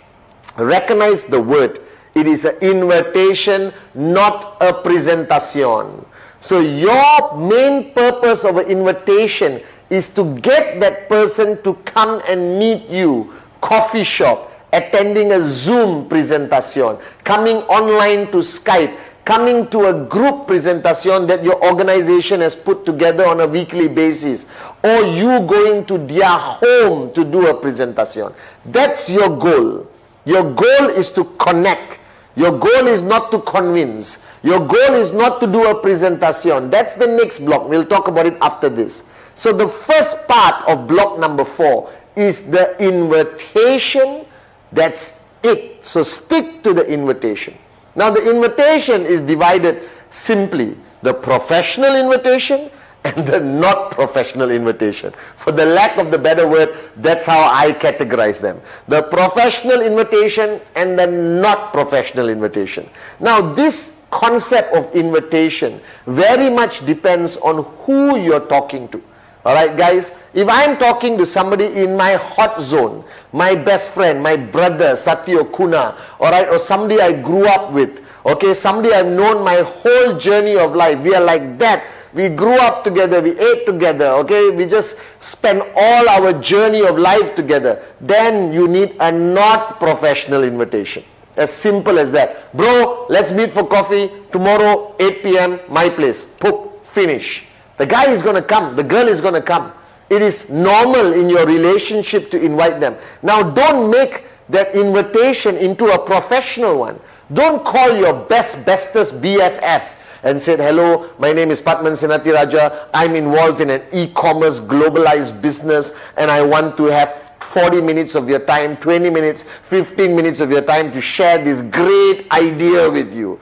Recognize the word. It is an invitation, not a presentation. So your main purpose of an invitation is to get that person to come and meet you, coffee shop, attending a Zoom presentation, coming online to Skype, coming to a group presentation that your organization has put together on a weekly basis, or you going to their home to do a presentation. That's your goal. Your goal is to connect. Your goal is not to convince. Your goal is not to do a presentation. That's the next block. We'll talk about it after this. So the first part of block number 4 is the invitation. That's it. So stick to the invitation. Now the invitation is divided simply. The professional invitation and the not professional invitation. For the lack of the better word, that's how I categorize them. The professional invitation and the not professional invitation. Now this concept of invitation very much depends on who you're talking to. Alright guys, if I'm talking to somebody in my hot zone, my best friend, my brother, Satyo Kuna, alright, or somebody I grew up with, okay, somebody I've known my whole journey of life, we are like that. We grew up together, we ate together, okay, we just spent all our journey of life together. Then you need a not professional invitation. As simple as that. Bro, let's meet for coffee tomorrow, 8 p.m, my place. Poop, finish. The guy is going to come, the girl is going to come. It is normal in your relationship to invite them. Now don't make that invitation into a professional one. Don't call your bestest BFF and said, hello, my name is Pathman Senathirajah. I'm involved in an e-commerce globalized business and I want to have 40 minutes of your time, 20 minutes, 15 minutes of your time to share this great idea with you.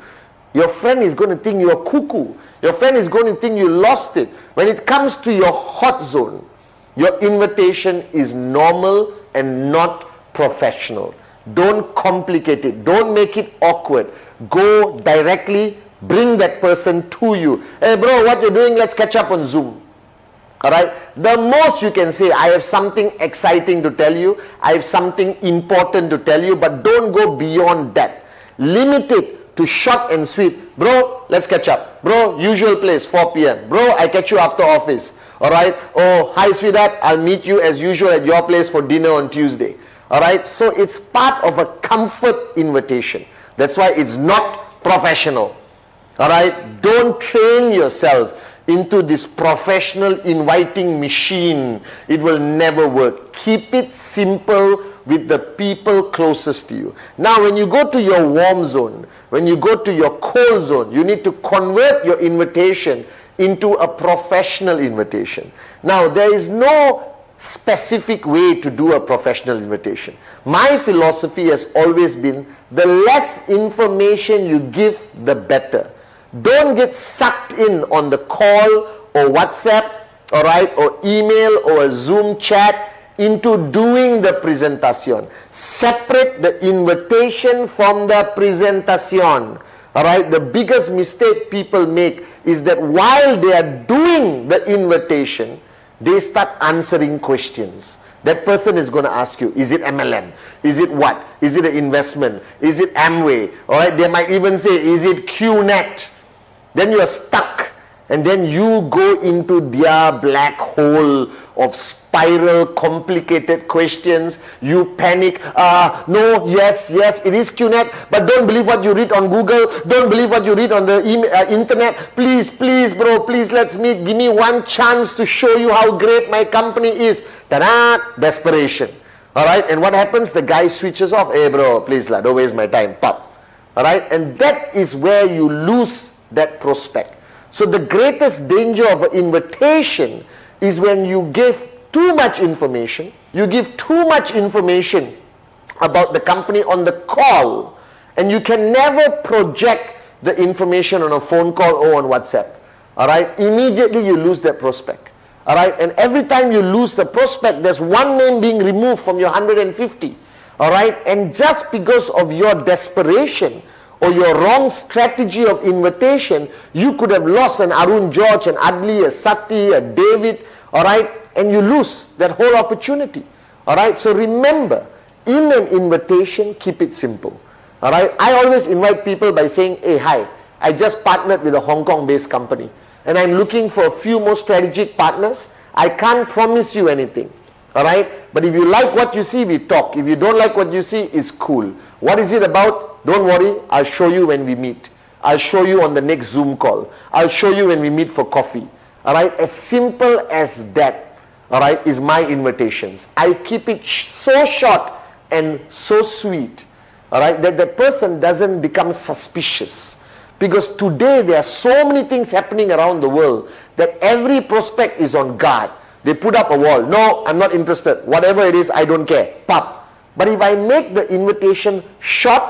Your friend is going to think you're cuckoo. Your friend is going to think you lost it. When it comes to your hot zone, your invitation is normal and not professional. Don't complicate it. Don't make it awkward. Go directly. Bring that person to you. Hey bro, what you're doing? Let's catch up on Zoom. Alright? The most you can say, I have something exciting to tell you. I have something important to tell you. But don't go beyond that. Limit it to short and sweet. Bro, let's catch up. Bro, usual place, 4 p.m. Bro, I catch you after office. Alright? Oh, hi sweetheart. I'll meet you as usual at your place for dinner on Tuesday. Alright? So it's part of a comfort invitation. That's why it's not professional. Alright, don't train yourself into this professional inviting machine. It will never work. Keep it simple with the people closest to you. Now when you go to your warm zone, when you go to your cold zone, you need to convert your invitation into a professional invitation. Now there is no specific way to do a professional invitation. My philosophy has always been the less information you give, the better. Don't get sucked in on the call or WhatsApp, alright, or email or a Zoom chat into doing the presentation. Separate the invitation from the presentation. Alright, the biggest mistake people make is that while they are doing the invitation, they start answering questions. That person is going to ask you, is it MLM? Is it what? Is it an investment? Is it Amway? All right, they might even say, is it QNet? Then you are stuck. And then you go into their black hole of spiral, complicated questions. You panic. No, yes, it is QNet. But don't believe what you read on Google. Don't believe what you read on the internet. Please, bro, please, let's meet. Give me one chance to show you how great my company is. Ta-da! Desperation. Alright, and what happens? The guy switches off. Hey bro, please don't waste my time. Pop. Alright, and that is where you lose that prospect. So the greatest danger of an invitation is when you give too much information. You give too much information about the company on the call, and you can never project the information on a phone call or on WhatsApp. Alright, immediately you lose that prospect. Alright, and every time you lose the prospect, there's one name being removed from your 150. Alright, and just because of your desperation or your wrong strategy of invitation, you could have lost an Arun George, an Adli, a Sati, a David, alright, and you lose that whole opportunity. Alright, so remember, in an invitation, keep it simple. Alright, I always invite people by saying, hey, hi, I just partnered with a Hong Kong-based company, and I'm looking for a few more strategic partners. I can't promise you anything. Alright, but if you like what you see, we talk. If you don't like what you see, it's cool. What is it about? Don't worry, I'll show you when we meet. I'll show you on the next Zoom call. I'll show you when we meet for coffee. Alright, as simple as that, alright, is my invitations. I keep it so short and so sweet, alright, that the person doesn't become suspicious. Because today there are so many things happening around the world that every prospect is on guard. They put up a wall. No, I'm not interested. Whatever it is, I don't care. Pop. But if I make the invitation short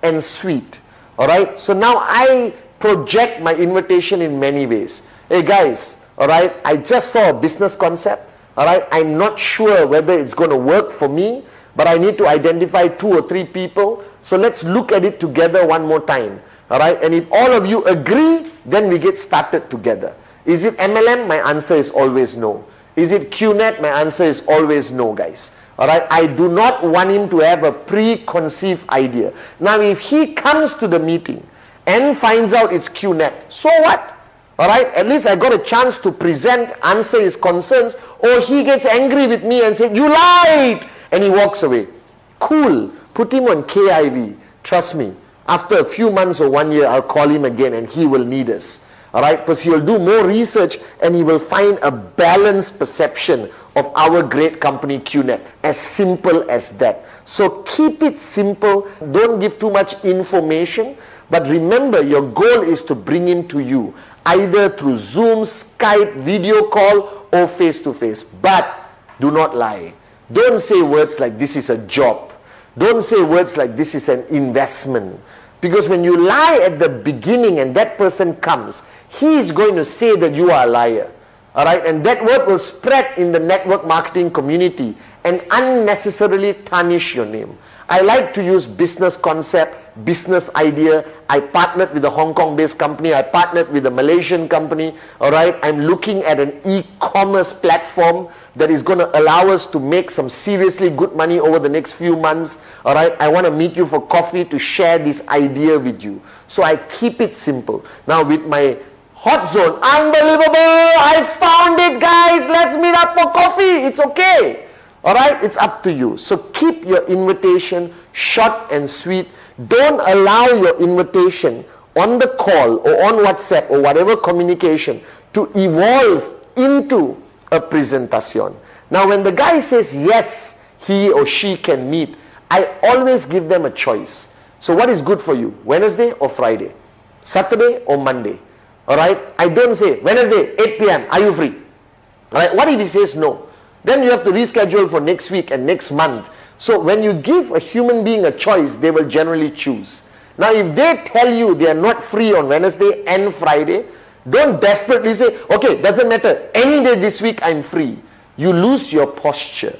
and sweet, alright, so now I project my invitation in many ways. Hey guys, alright, I just saw a business concept, alright, I'm not sure whether it's going to work for me, but I need to identify 2 or 3 people, so let's look at it together one more time, alright, and if all of you agree, then we get started together. Is it MLM? My answer is always no. Is it QNet? My answer is always no, guys. Alright, I do not want him to have a preconceived idea. Now, if he comes to the meeting and finds out it's QNet, so what? Alright, at least I got a chance to present, answer his concerns, or he gets angry with me and says, you lied! And he walks away. Cool. Put him on KIV. Trust me. After a few months or 1 year, I'll call him again and he will need us. Alright, because he will do more research and he will find a balanced perception of our great company QNet. As simple as that. So keep it simple. Don't give too much information. But remember, your goal is to bring him to you, either through Zoom, Skype, video call, or face-to-face. But do not lie. Don't say words like this is a job. Don't say words like this is an investment. Because when you lie at the beginning and that person comes, he is going to say that you are a liar. Alright, and that word will spread in the network marketing community and unnecessarily tarnish your name. I like to use business concept, business idea. I partnered with a Hong Kong-based company. I partnered with a Malaysian company. Alright, I'm looking at an e-commerce platform that is going to allow us to make some seriously good money over the next few months. Alright, I want to meet you for coffee to share this idea with you. So I keep it simple. Now with my hot zone, unbelievable! I found it, guys! Let's meet up for coffee. It's okay. Alright, it's up to you. So keep your invitation short and sweet. Don't allow your invitation on the call or on WhatsApp or whatever communication to evolve into a presentation. Now when the guy says yes, he or she can meet, I always give them a choice. So what is good for you? Wednesday or Friday? Saturday or Monday? Alright, I don't say Wednesday 8 p.m. are you free? Alright, what if he says no? Then you have to reschedule for next week and next month. So when you give a human being a choice, they will generally choose. Now if they tell you they are not free on Wednesday and Friday, don't desperately say, okay, doesn't matter, any day this week I'm free. You lose your posture.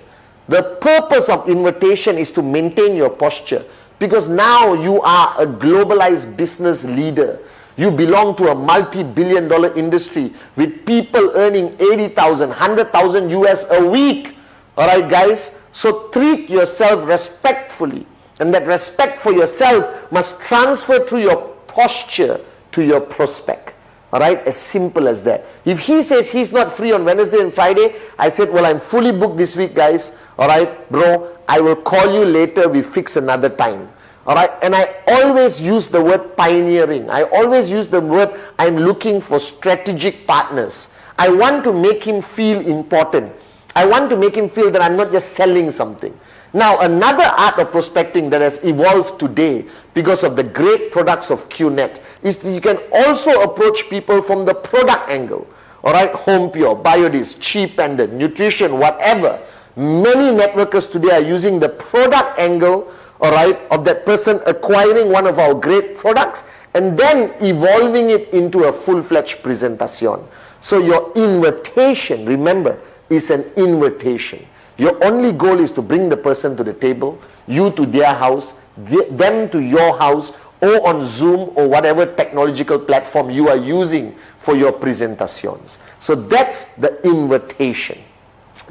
The purpose of invitation is to maintain your posture, because now you are a globalized business leader. You belong to a multi-billion-dollar industry with people earning 80,000, 100,000 US a week. Alright guys, so treat yourself respectfully, and that respect for yourself must transfer through your posture to your prospect. Alright, as simple as that. If he says he's not free on Wednesday and Friday, I said, well, I'm fully booked this week, guys. Alright, bro, I will call you later, we fix another time. Alright, and I always use the word pioneering. I always use the word, I'm looking for strategic partners. I want to make him feel important. I want to make him feel that I'm not just selling something. Now, another art of prospecting that has evolved today because of the great products of QNet is that you can also approach people from the product angle. Alright, Home Pure, Biodis, Cheap Pendant, Nutrition, whatever. Many networkers today are using the product angle, alright, of that person acquiring one of our great products and then evolving it into a full-fledged presentation. So your invitation, remember, is an invitation. Your only goal is to bring the person to the table, you to their house, them to your house, or on Zoom or whatever technological platform you are using for your presentations. So that's the invitation.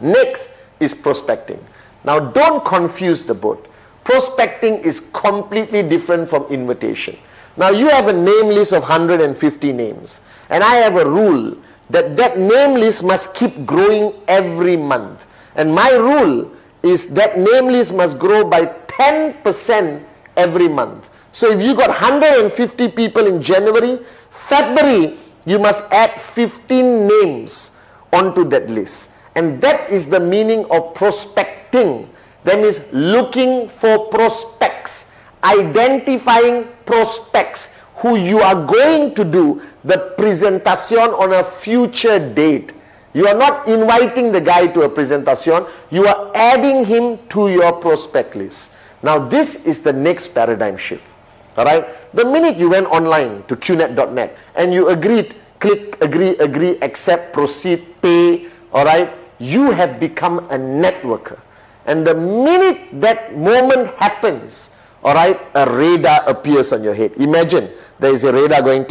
Next is prospecting. Now don't confuse the both. Prospecting is completely different from invitation. Now you have a name list of 150 names, and I have a rule that that name list must keep growing every month. And my rule is that name list must grow by 10% every month. So if you got 150 people in January, February, you must add 15 names onto that list. And that is the meaning of prospecting. That means looking for prospects, identifying prospects who you are going to do the presentation on a future date. You are not inviting the guy to a presentation, you are adding him to your prospect list. Now this is the next paradigm shift. Alright, the minute you went online to qnet.net and you agreed, click, agree, accept, proceed, pay, alright, you have become a networker. And the minute that moment happens, alright, a radar appears on your head. Imagine there is a radar going,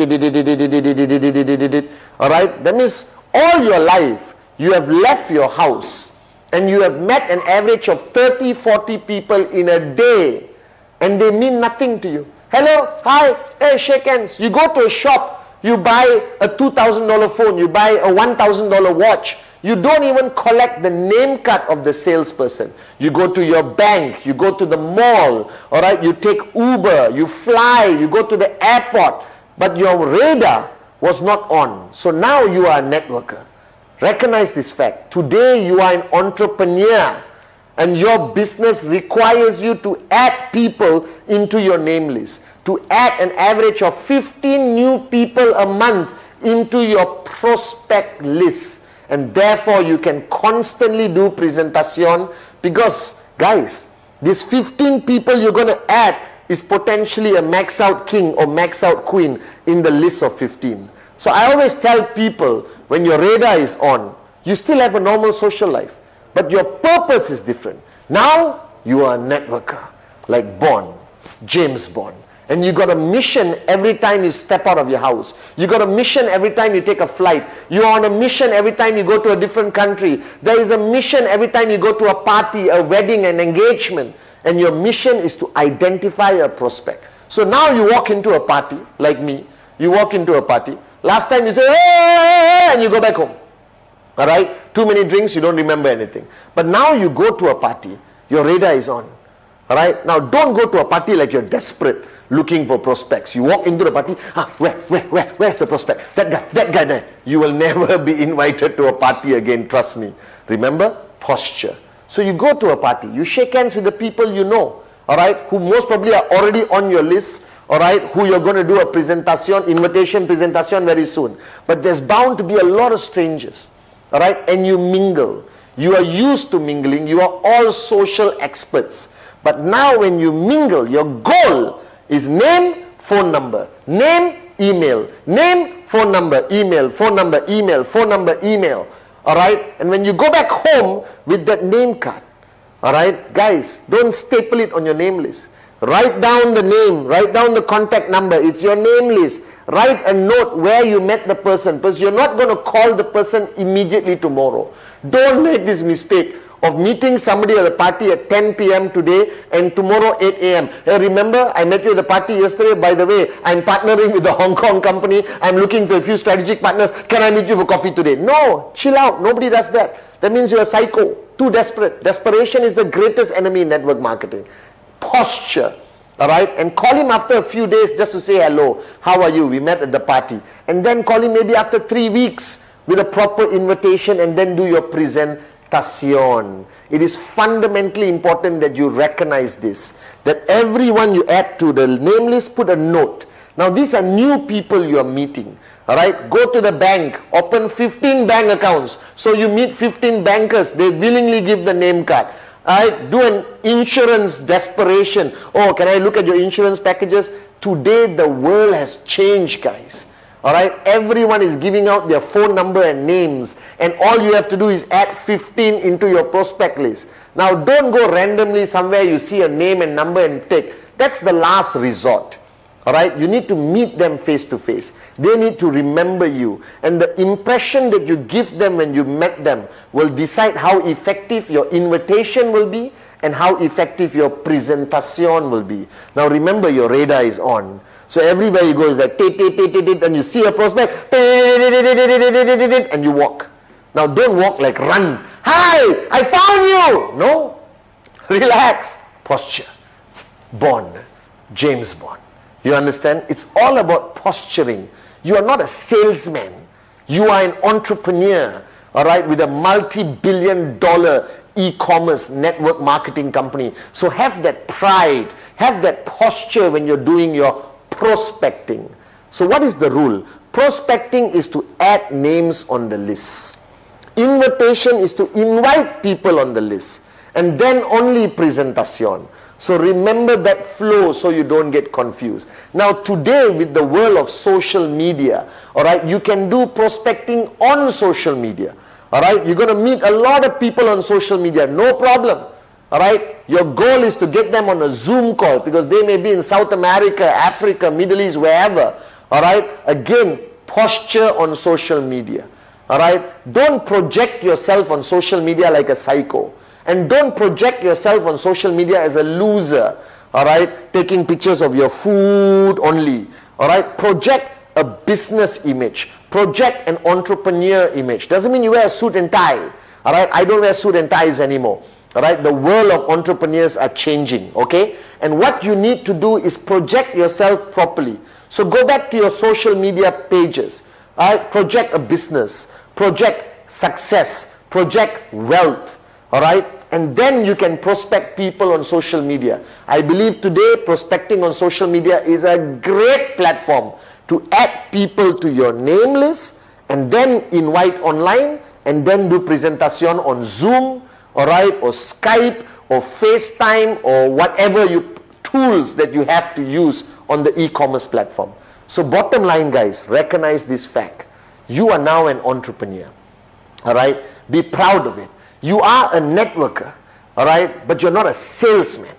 alright, that means all your life you have left your house and you have met an average of 30-40 people in a day and they mean nothing to you. Hello, hi, hey, shake hands. You go to a shop, you buy a $2,000 phone, you buy a $1,000 watch. You don't even collect the name card of the salesperson. You go to your bank, you go to the mall, all right, you take Uber, you fly, you go to the airport, but your radar was not on. So now you are a networker. Recognize this fact. Today you are an entrepreneur and your business requires you to add people into your name list, to add an average of 15 new people a month into your prospect list. And therefore you can constantly do presentation because, guys, these 15 people you're going to add is potentially a max out king or max out queen in the list of 15. So I always tell people, when your radar is on, you still have a normal social life, but your purpose is different. Now you are a networker, like Bond, James Bond. And you got a mission every time you step out of your house. You got a mission every time you take a flight. You're on a mission every time you go to a different country. There is a mission every time you go to a party, a wedding, an engagement. And your mission is to identify a prospect. So now you walk into a party, like me. You walk into a party. Last time you say, hey, and you go back home. Alright? Too many drinks, you don't remember anything. But now you go to a party, your radar is on. Alright? Now don't go to a party like you're desperate, looking for prospects. You walk into the party, where's the prospect? That guy there. You will never be invited to a party again, trust me. Remember? Posture. So you go to a party, you shake hands with the people you know, alright, who most probably are already on your list, alright, who you're going to do a presentation, invitation presentation very soon. But there's bound to be a lot of strangers, alright, and you mingle. You are used to mingling, you are all social experts. But now when you mingle, your goal is name, phone number, name, email, name, phone number, email, phone number, email, phone number, email. Alright, and when you go back home with that name card, alright, guys, don't staple it on your name list. Write down the name, write down the contact number, it's your name list. Write a note where you met the person, because you're not going to call the person immediately tomorrow. Don't make this mistake of meeting somebody at the party at 10 p.m. today and tomorrow 8 a.m. Hey, remember, I met you at the party yesterday. By the way, I'm partnering with the Hong Kong company. I'm looking for a few strategic partners. Can I meet you for coffee today? No, chill out. Nobody does that. That means you're a psycho. Too desperate. Desperation is the greatest enemy in network marketing. Posture. Alright, and call him after a few days just to say hello. How are you? We met at the party. And then call him maybe after 3 weeks with a proper invitation, and then do your presentation. It is fundamentally important that you recognize this. That everyone you add to the name list, put a note. Now these are new people you are meeting. Alright, go to the bank, open 15 bank accounts. So you meet 15 bankers, they willingly give the name card. Alright, do an insurance desperation. Oh, can I look at your insurance packages? Today the world has changed, guys. Alright, everyone is giving out their phone number and names, and all you have to do is add 15 into your prospect list. Now don't go randomly somewhere you see a name and number and take. That's the last resort. Alright, you need to meet them face to face. They need to remember you. And the impression that you give them when you met them will decide how effective your invitation will be and how effective your presentation will be. Now remember, your radar is on. So everywhere you go is like, and you see a prospect, and you walk. Now don't walk like run. Hi, I found you. No, relax. Posture. Bond. James Bond. You understand? It's all about posturing. You are not a salesman. You are an entrepreneur, all right, with a multi-billion-dollar e-commerce network marketing company. So have that pride, have that posture when you're doing your prospecting. So what is the rule? Prospecting is to add names on the list. Invitation is to invite people on the list. And then only presentation. So remember that flow so you don't get confused. Now today, with the world of social media, alright, you can do prospecting on social media. Alright, you're going to meet a lot of people on social media, no problem. Alright, your goal is to get them on a Zoom call because they may be in South America, Africa, Middle East, wherever. Alright, again, posture on social media. Alright, don't project yourself on social media like a psycho. And don't project yourself on social media as a loser, alright, taking pictures of your food only, alright. Project a business image, project an entrepreneur image. Doesn't mean you wear a suit and tie, alright. I don't wear suit and ties anymore, alright. The world of entrepreneurs are changing, okay. And what you need to do is project yourself properly. So go back to your social media pages, alright. Project a business, project success, project wealth, alright. And then you can prospect people on social media. I believe today prospecting on social media is a great platform to add people to your name list and then invite online and then do presentation on Zoom, alright, or Skype or FaceTime or whatever tools that you have to use on the e-commerce platform. So bottom line, guys, recognize this fact. You are now an entrepreneur, alright. Be proud of it. You are a networker, all right, but you're not a salesman,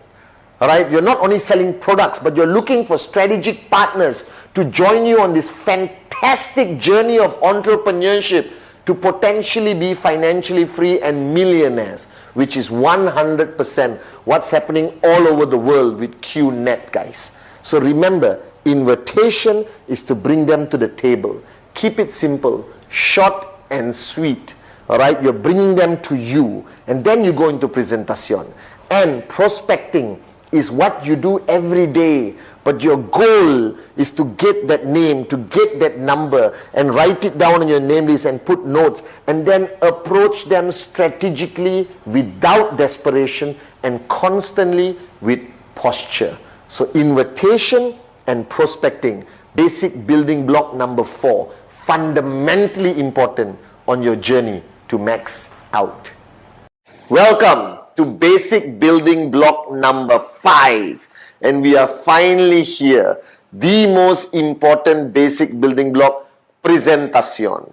all right. You're not only selling products, but you're looking for strategic partners to join you on this fantastic journey of entrepreneurship to potentially be financially free and millionaires, which is 100% what's happening all over the world with QNet, guys. So remember, invitation is to bring them to the table. Keep it simple, short and sweet. Alright, you're bringing them to you, and then you go into presentation. And prospecting is what you do every day, but your goal is to get that name, to get that number, and write it down on your name list and put notes, and then approach them strategically without desperation and constantly with posture. So invitation and prospecting, basic building block number 4, fundamentally important on your journey to max out. Welcome to basic building block number 5, and we are finally here. The most important basic building block, presentation.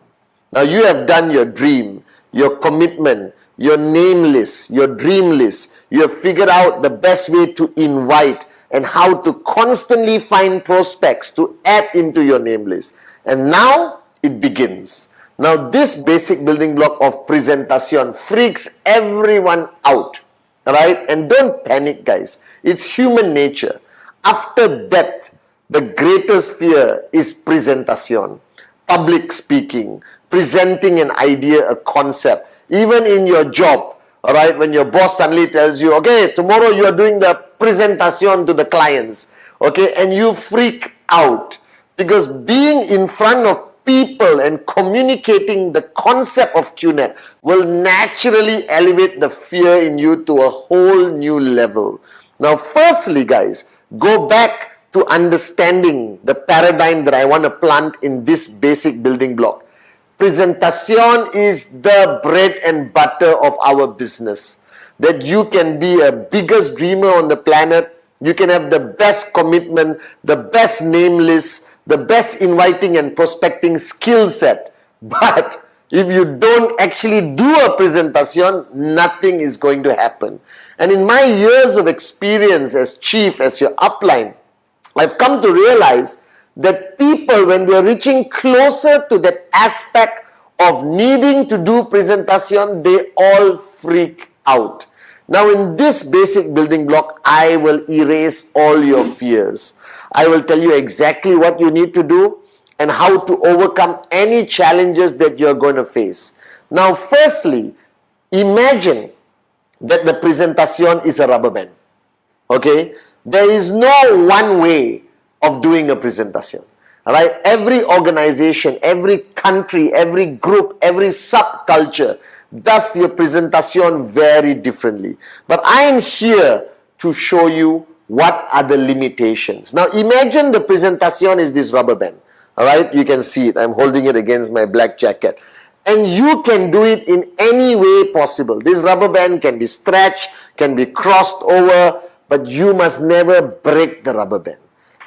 Now you have done your dream, your commitment, your name list, your dream list. You have figured out the best way to invite and how to constantly find prospects to add into your name list. And now it begins. Now this basic building block of presentation freaks everyone out, right? And don't panic, guys. It's human nature. After death, the greatest fear is presentation, public speaking, presenting an idea, a concept. Even in your job, all right, when your boss suddenly tells you, okay, tomorrow you are doing the presentation to the clients, okay, and you freak out because being in front of people and communicating the concept of QNet will naturally elevate the fear in you to a whole new level. Now, firstly, guys, go back to understanding the paradigm that I want to plant in this basic building block. Presentation is the bread and butter of our business. That you can be a biggest dreamer on the planet, you can have the best commitment, the best name list, the best inviting and prospecting skill set. But if you don't actually do a presentation, nothing is going to happen. And in my years of experience as chief, as your upline, I've come to realize that people, when they're reaching closer to that aspect of needing to do presentation, they all freak out. Now in this basic building block, I will erase all your fears. I will tell you exactly what you need to do and how to overcome any challenges that you're going to face. Now firstly, imagine that the presentation is a rubber band. Okay? There is no one way of doing a presentation. Alright? Every organization, every country, every group, every subculture does your presentation very differently. But I am here to show you what are the limitations. Now imagine the presentation is this rubber band. Alright? You can see it. I'm holding it against my black jacket. And you can do it in any way possible. This rubber band can be stretched, can be crossed over, but you must never break the rubber band.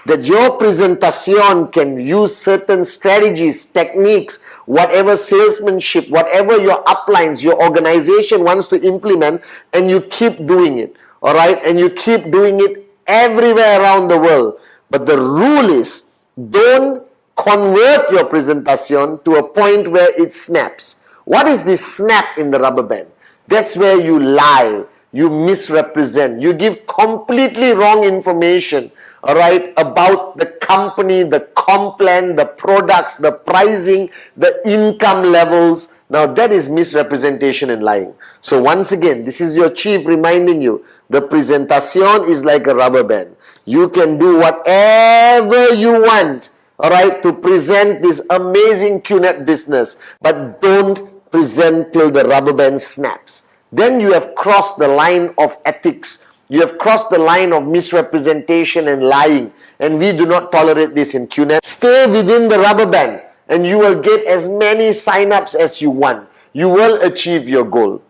That your presentation can use certain strategies, techniques, whatever salesmanship, whatever your uplines, your organization wants to implement, and you keep doing it. Alright? And you keep doing it everywhere around the world. But the rule is, don't convert your presentation to a point where it snaps. What is this snap in the rubber band? That's where you lie, you misrepresent, you give completely wrong information, alright, about the company, the comp plan, the products, the pricing, the income levels. Now that is misrepresentation and lying. So once again, this is your chief reminding you, the presentation is like a rubber band. You can do whatever you want, alright, to present this amazing QNet business, but don't present till the rubber band snaps. Then you have crossed the line of ethics. You have crossed the line of misrepresentation and lying. And we do not tolerate this in QNet. Stay within the rubber band and you will get as many sign-ups as you want. You will achieve your goal.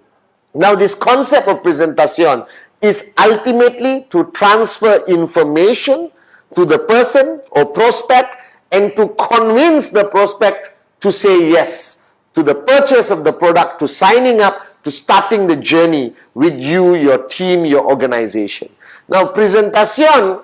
Now this concept of presentation is ultimately to transfer information to the person or prospect and to convince the prospect to say yes to the purchase of the product, to signing up, to starting the journey with you, your team, your organization. Now, presentation,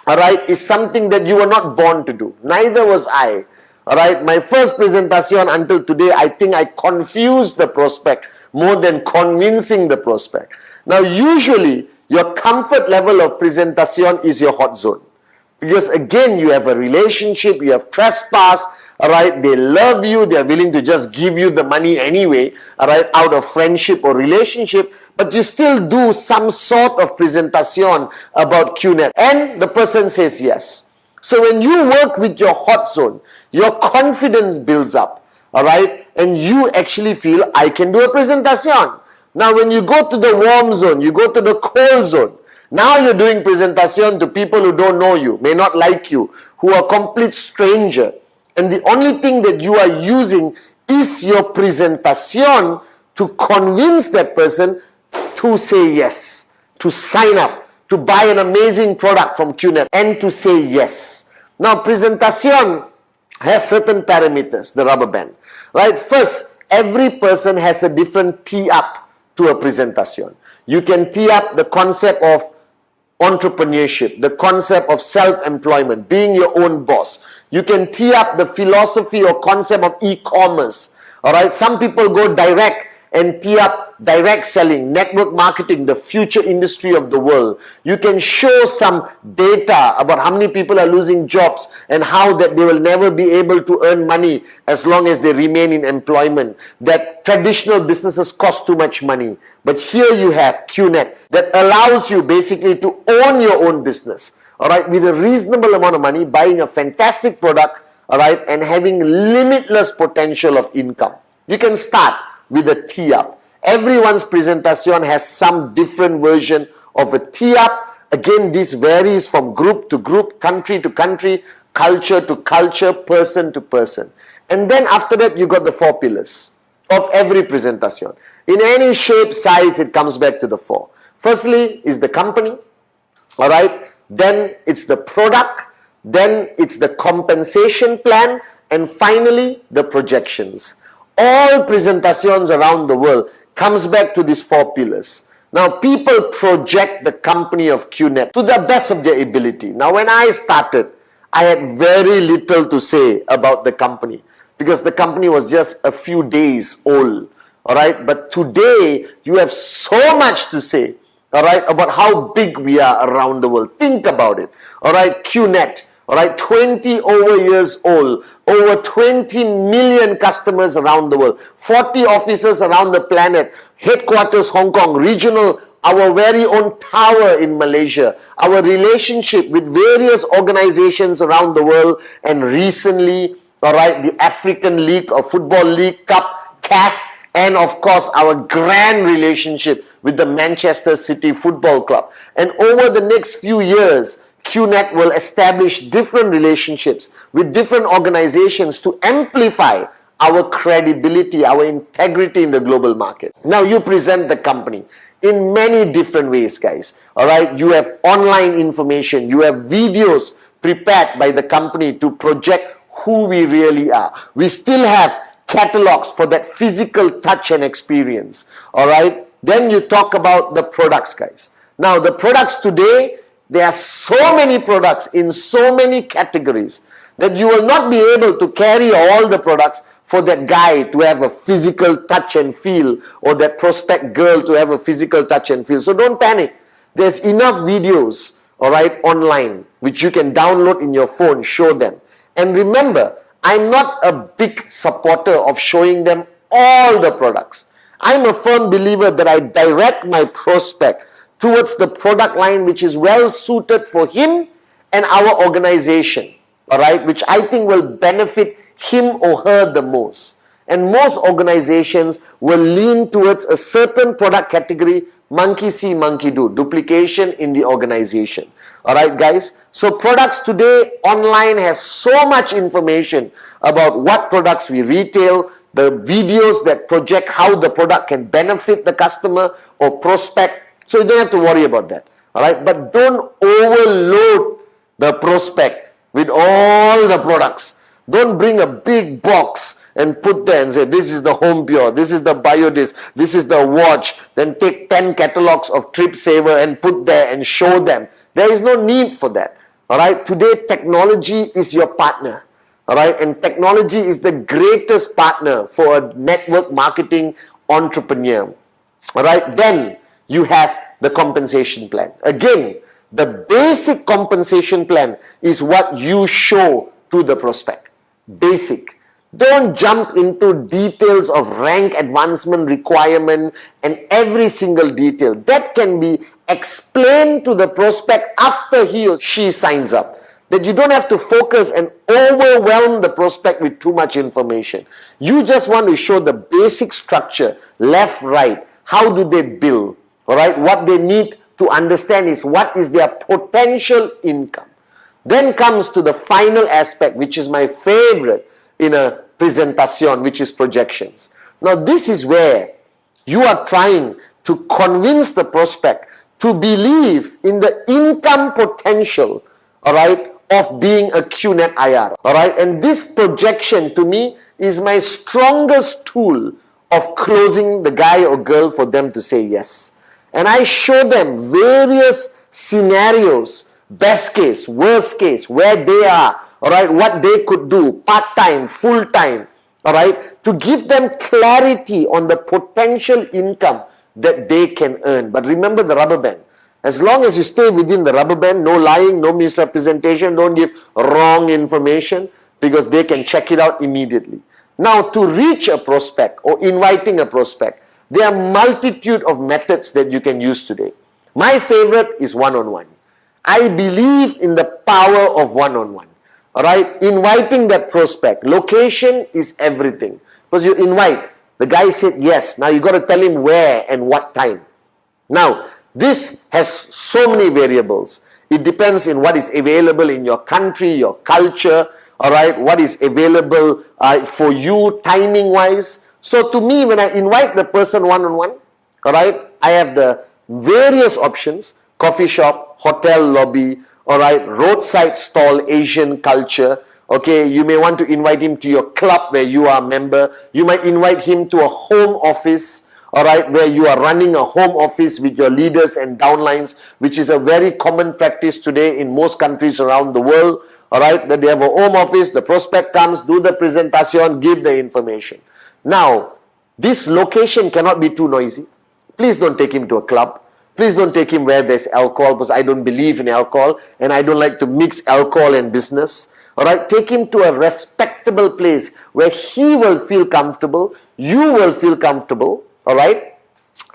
alright, is something that you were not born to do. Neither was I. Alright, my first presentation until today, I think I confused the prospect more than convincing the prospect. Now, usually, your comfort level of presentation is your hot zone. Because again, you have a relationship, you have trespass, alright, they love you, they are willing to just give you the money anyway, alright, out of friendship or relationship, but you still do some sort of presentation about QNet, and the person says yes. So when you work with your hot zone, your confidence builds up, alright, and you actually feel, I can do a presentation. Now when you go to the warm zone, you go to the cold zone, now you're doing presentation to people who don't know you, may not like you, who are complete stranger. And the only thing that you are using is your presentation to convince that person to say yes, to sign up, to buy an amazing product from QNet, and to say yes. Now, presentation has certain parameters, the rubber band. Right? First, every person has a different tee up to a presentation. You can tee up the concept of entrepreneurship, the concept of self-employment, being your own boss. You can tee up the philosophy or concept of e-commerce. All right, some people go direct and tee up direct selling, network marketing, the future industry of the world. You can show some data about how many people are losing jobs and how that they will never be able to earn money as long as they remain in employment. That traditional businesses cost too much money. But here you have QNet that allows you basically to own your own business. All right, with a reasonable amount of money, buying a fantastic product, all right, and having limitless potential of income. You can start with a tee-up. Everyone's presentation has some different version of a tee-up. Again, this varies from group to group, country to country, culture to culture, person to person. And then after that, you got the 4 pillars of every presentation. In any shape, size, it comes back to the 4. Firstly is the company, all right? Then it's the product, then it's the compensation plan, and finally the projections. All presentations around the world comes back to these 4 pillars. Now people project the company of QNet to the best of their ability. Now when I started, I had very little to say about the company because the company was just a few days old. All right, but today you have so much to say, all right, about how big we are around the world. Think about it. All right, QNet. All right, 20 over years old, over 20 million customers around the world, 40 offices around the planet, headquarters Hong Kong, regional, our very own tower in Malaysia, our relationship with various organizations around the world, and recently, all right, the African League or Football League Cup, CAF, and of course our grand relationship with the Manchester City Football Club. And over the next few years, QNet will establish different relationships with different organizations to amplify our credibility, our integrity in the global market. Now you present the company in many different ways, guys. All right, you have online information, you have videos prepared by the company to project who we really are. We still have catalogs for that physical touch and experience. All right, then you talk about the products, guys. Now the products today, there are so many products in so many categories that you will not be able to carry all the products for that guy to have a physical touch and feel, or that prospect girl to have a physical touch and feel. So don't panic. There's enough videos, all right, online, which you can download in your phone, show them. And remember, I'm not a big supporter of showing them all the products. I'm a firm believer that I direct my prospect towards the product line which is well suited for him and our organization, all right, which I think will benefit him or her the most. And most organizations will lean towards a certain product category, monkey see, monkey do, duplication in the organization. All right, guys. So products today online has so much information about what products we retail, the videos that project how the product can benefit the customer or prospect. So you don't have to worry about that. All right, but don't overload the prospect with all the products. Don't bring a big box and put there and say, this is the Home Pure, this is the Biodisc, this is the watch. Then take 10 catalogs of Trip Saver and put there and show them. There is no need for that. All right, today technology is your partner. All right, and technology is the greatest partner for a network marketing entrepreneur. All right, then you have the compensation plan. Again, the basic compensation plan is what you show to the prospect. Basic. Don't jump into details of rank advancement requirement and every single detail. That can be explained to the prospect after he or she signs up. That you don't have to focus and overwhelm the prospect with too much information. You just want to show the basic structure, left, right. How do they bill? All right, what they need to understand is what is their potential income. Then comes to the final aspect, which is my favorite in a presentation, which is projections. Now this is where you are trying to convince the prospect to believe in the income potential, all right, of being a QNet IR. All right, and this projection to me is my strongest tool of closing the guy or girl for them to say yes. And I show them various scenarios, best case, worst case, where they are, all right, what they could do, part-time, full-time, Alright, to give them clarity on the potential income that they can earn. But remember the rubber band. As long as you stay within the rubber band, no lying, no misrepresentation, don't give wrong information, because they can check it out immediately. Now, to reach a prospect or inviting a prospect, there are multitude of methods that you can use today. My favorite is one-on-one. I believe in the power of one-on-one. Alright, inviting that prospect. Location is everything. Because you invite, the guy said yes. Now you got to tell him where and what time. Now, this has so many variables. It depends on what is available in your country, your culture, alright, what is available for you timing-wise. So to me, when I invite the person one-on-one, alright, I have the various options: coffee shop, hotel lobby, alright, roadside stall, Asian culture. Okay, you may want to invite him to your club where you are a member. You might invite him to a home office, alright, where you are running a home office with your leaders and downlines, which is a very common practice today in most countries around the world. Alright, that they have a home office, the prospect comes, do the presentation, give the information. Now, this location cannot be too noisy. Please don't take him to a club. Please don't take him where there's alcohol, because I don't believe in alcohol and I don't like to mix alcohol and business. Alright, take him to a respectable place where he will feel comfortable, you will feel comfortable, alright,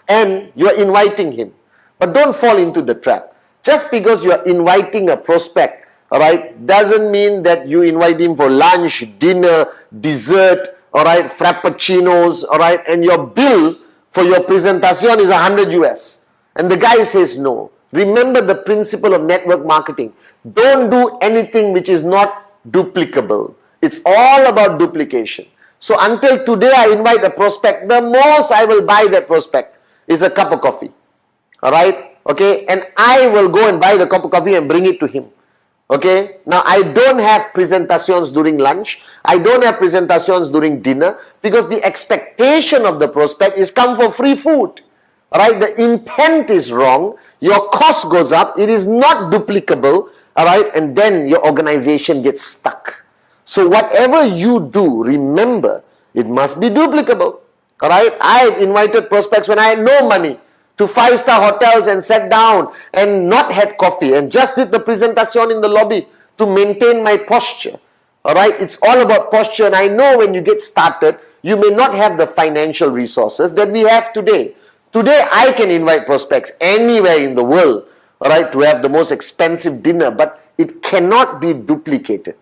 and you're inviting him. But don't fall into the trap. Just because you're inviting a prospect, alright, doesn't mean that you invite him for lunch, dinner, dessert, alright, frappuccinos, alright, and your bill for your presentation is 100 US. And the guy says no. Remember the principle of network marketing. Don't do anything which is not duplicable. It's all about duplication. So until today I invite a prospect, the most I will buy that prospect is a cup of coffee. Alright? Okay? And I will go and buy the cup of coffee and bring it to him. Okay? Now I don't have presentations during lunch. I don't have presentations during dinner, because the expectation of the prospect is come for free food. Alright, the intent is wrong, your cost goes up, it is not duplicable, alright, and then your organization gets stuck. So whatever you do, remember, it must be duplicable. Alright, I have invited prospects when I had no money to 5-star hotels and sat down and not had coffee and just did the presentation in the lobby to maintain my posture. Alright, it's all about posture, and I know when you get started, you may not have the financial resources that we have today. Today, I can invite prospects anywhere in the world, alright, to have the most expensive dinner, but it cannot be duplicated.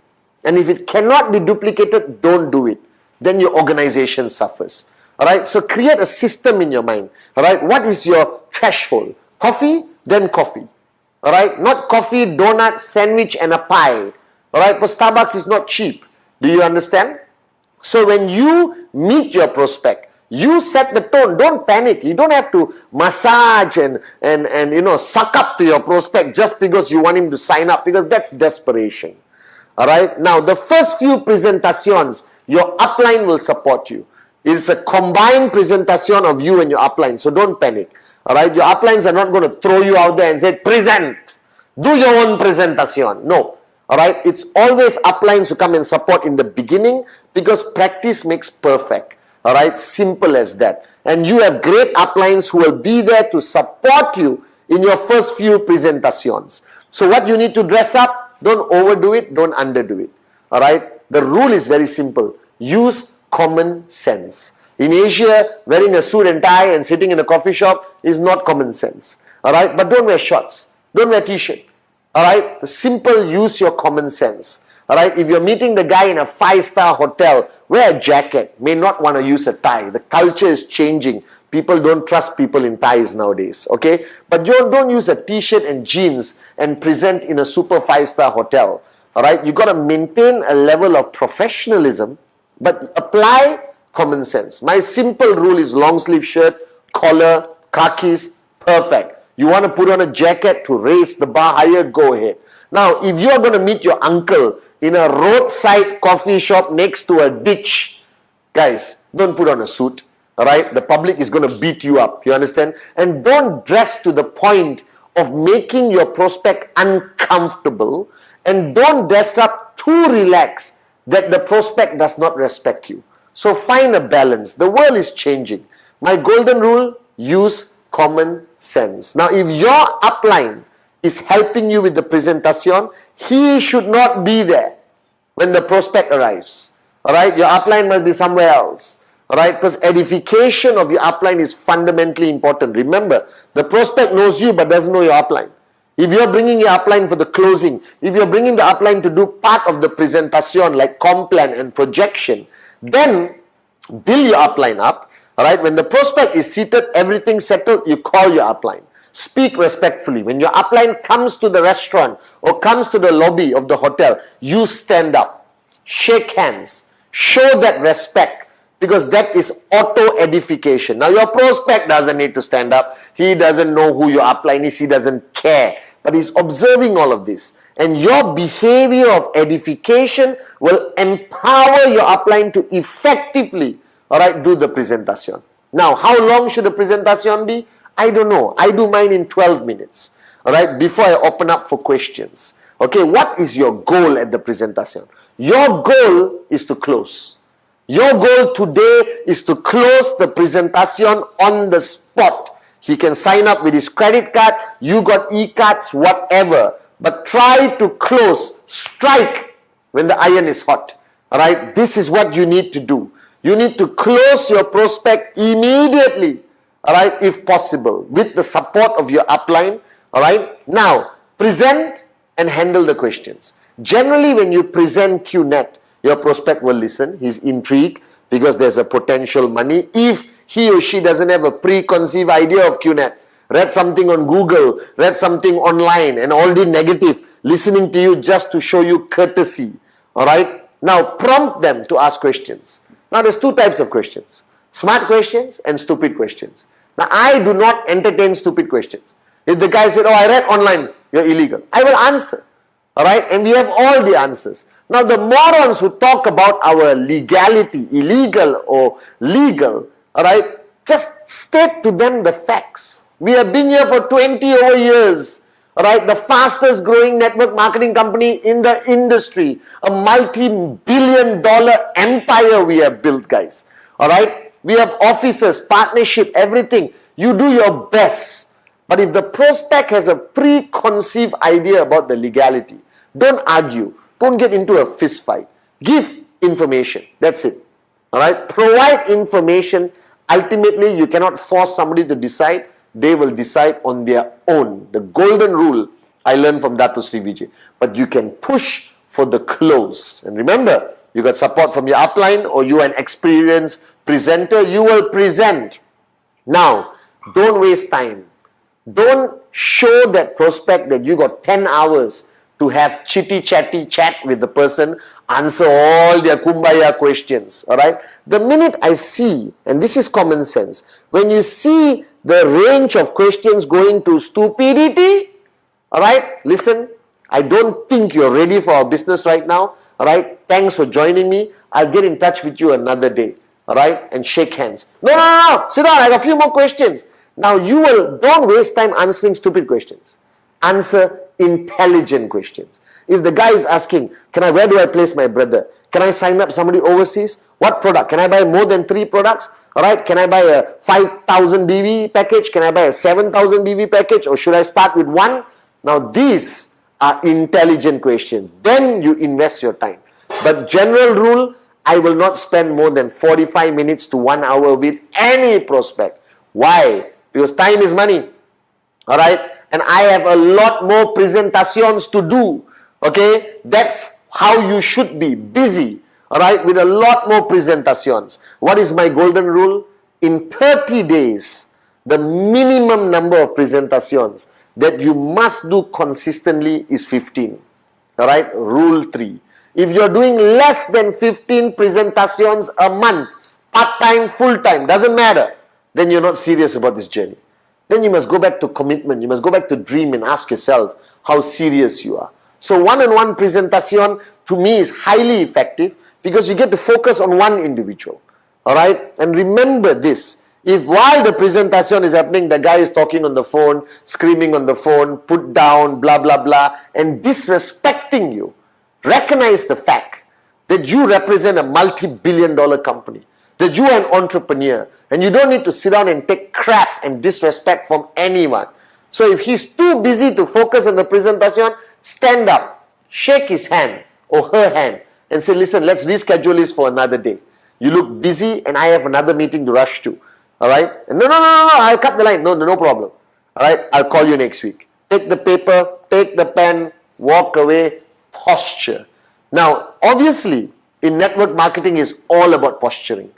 And if it cannot be duplicated, don't do it. Then your organization suffers. Alright, so create a system in your mind. Alright, what is your threshold? Coffee, then coffee. Alright, not coffee, donut, sandwich, and a pie. Alright, but Starbucks is not cheap. Do you understand? So when you meet your prospect, you set the tone. Don't panic. You don't have to massage and you know, suck up to your prospect just because you want him to sign up, because that's desperation. Alright, now the first few presentations, your upline will support you. It's a combined presentation of you and your upline, so don't panic. Alright, your uplines are not going to throw you out there and say, present, do your own presentation. No. Alright, it's always uplines who come and support in the beginning, because practice makes perfect. Alright, simple as that. And you have great uplines who will be there to support you in your first few presentations. So what you need to dress up, don't overdo it, don't underdo it. Alright, the rule is very simple. Use common sense. In Asia, wearing a suit and tie and sitting in a coffee shop is not common sense. Alright, but don't wear shorts, don't wear t-shirt. Alright, simple, use your common sense. Alright, if you're meeting the guy in a 5-star hotel, wear a jacket. May not want to use a tie. The culture is changing. People don't trust people in ties nowadays. Okay, but don't use a t-shirt and jeans and present in a super 5-star hotel. Alright, you got to maintain a level of professionalism, but apply common sense. My simple rule is long sleeve shirt, collar, khakis, perfect. You want to put on a jacket to raise the bar higher, go ahead. Now, if you are going to meet your uncle in a roadside coffee shop next to a ditch, guys, don't put on a suit. Alright, the public is going to beat you up. You understand? And don't dress to the point of making your prospect uncomfortable, and don't dress up too relaxed that the prospect does not respect you. So find a balance. The world is changing. My golden rule, use common sense. Now if your upline is helping you with the presentation, he should not be there when the prospect arrives. Alright, your upline must be somewhere else. Alright, because edification of your upline is fundamentally important. Remember, the prospect knows you but doesn't know your upline. If you're bringing your upline for the closing, if you're bringing the upline to do part of the presentation like comp plan and projection, then build your upline up. Alright, when the prospect is seated, everything settled, you call your upline. Speak respectfully. When your upline comes to the restaurant or comes to the lobby of the hotel, you stand up, shake hands, show that respect, because that is auto-edification. Now your prospect doesn't need to stand up. He doesn't know who your upline is. He doesn't care. But he's observing all of this. And your behavior of edification will empower your upline to effectively, do the presentation. Now, how long should the presentation be? I don't know. I do mine in 12 minutes. Before I open up for questions. Okay, what is your goal at the presentation? Your goal is to close. Your goal today is to close the presentation on the spot. He can sign up with his credit card, you got e-cards, whatever. But try to close, strike when the iron is hot. Alright, this is what you need to do. You need to close your prospect immediately. Alright, if possible, with the support of your upline. Alright, now present and handle the questions. Generally, when you present QNet, your prospect will listen. He's intrigued because there's a potential money. If he or she doesn't have a preconceived idea of QNet, read something on Google, read something online and already negative, listening to you just to show you courtesy. Alright? Now prompt them to ask questions. Now there's two types of questions. Smart questions and stupid questions. Now I do not entertain stupid questions. If the guy said, oh, I read online, you're illegal, I will answer. Alright? And we have all the answers. Now the morons who talk about our legality, illegal or legal, alright, just state to them the facts. We have been here for 20 over years. Alright, the fastest growing network marketing company in the industry. A multi-billion-dollar empire we have built, guys. Alright, we have offices, partnership, everything. You do your best. But if the prospect has a preconceived idea about the legality, don't argue. Don't get into a fist fight. Give information. That's it. Alright? Provide information. Ultimately, you cannot force somebody to decide. They will decide on their own. The golden rule I learned from Dato Sri Vijay. But you can push for the close. And remember, you got support from your upline or you are an experienced presenter. You will present. Now, don't waste time. Don't show that prospect that you got 10 hours to have chitty-chatty chat with the person, answer all their kumbaya questions, alright? The minute I see, and this is common sense, when you see the range of questions going to stupidity, alright, listen, I don't think you're ready for our business right now, alright? Thanks for joining me. I'll get in touch with you another day, alright? And shake hands. No, sit down, I got a few more questions. Now don't waste time answering stupid questions. Answer intelligent questions. If the guy is asking, where do I place my brother? Can I sign up somebody overseas? What product? Can I buy more than 3 products? Alright, can I buy a 5,000 BV package? Can I buy a 7,000 BV package? Or should I start with one? Now these are intelligent questions. Then you invest your time. But general rule, I will not spend more than 45 minutes to 1 hour with any prospect. Why? Because time is money. Alright? And I have a lot more presentations to do. Okay? That's how you should be. Busy. Alright? With a lot more presentations. What is my golden rule? In 30 days, the minimum number of presentations that you must do consistently is 15. Alright? Rule 3. If you're doing less than 15 presentations a month, part-time, full-time, doesn't matter, then you're not serious about this journey. Then you must go back to commitment. You must go back to dream and ask yourself how serious you are. So one-on-one presentation to me is highly effective because you get to focus on one individual. Alright? And remember this. If while the presentation is happening, the guy is talking on the phone, screaming on the phone, put down, blah, blah, blah, and disrespecting you, recognize the fact that you represent a multi-billion-dollar company, that you are an entrepreneur, and you don't need to sit down and take crap and disrespect from anyone. So if he's too busy to focus on the presentation, stand up, shake his hand or her hand and say, listen, let's reschedule this for another day. You look busy and I have another meeting to rush to. Alright? No, I'll cut the line. No problem. Alright? I'll call you next week. Take the paper, take the pen, walk away, posture. Now, obviously, in network marketing is all about posturing.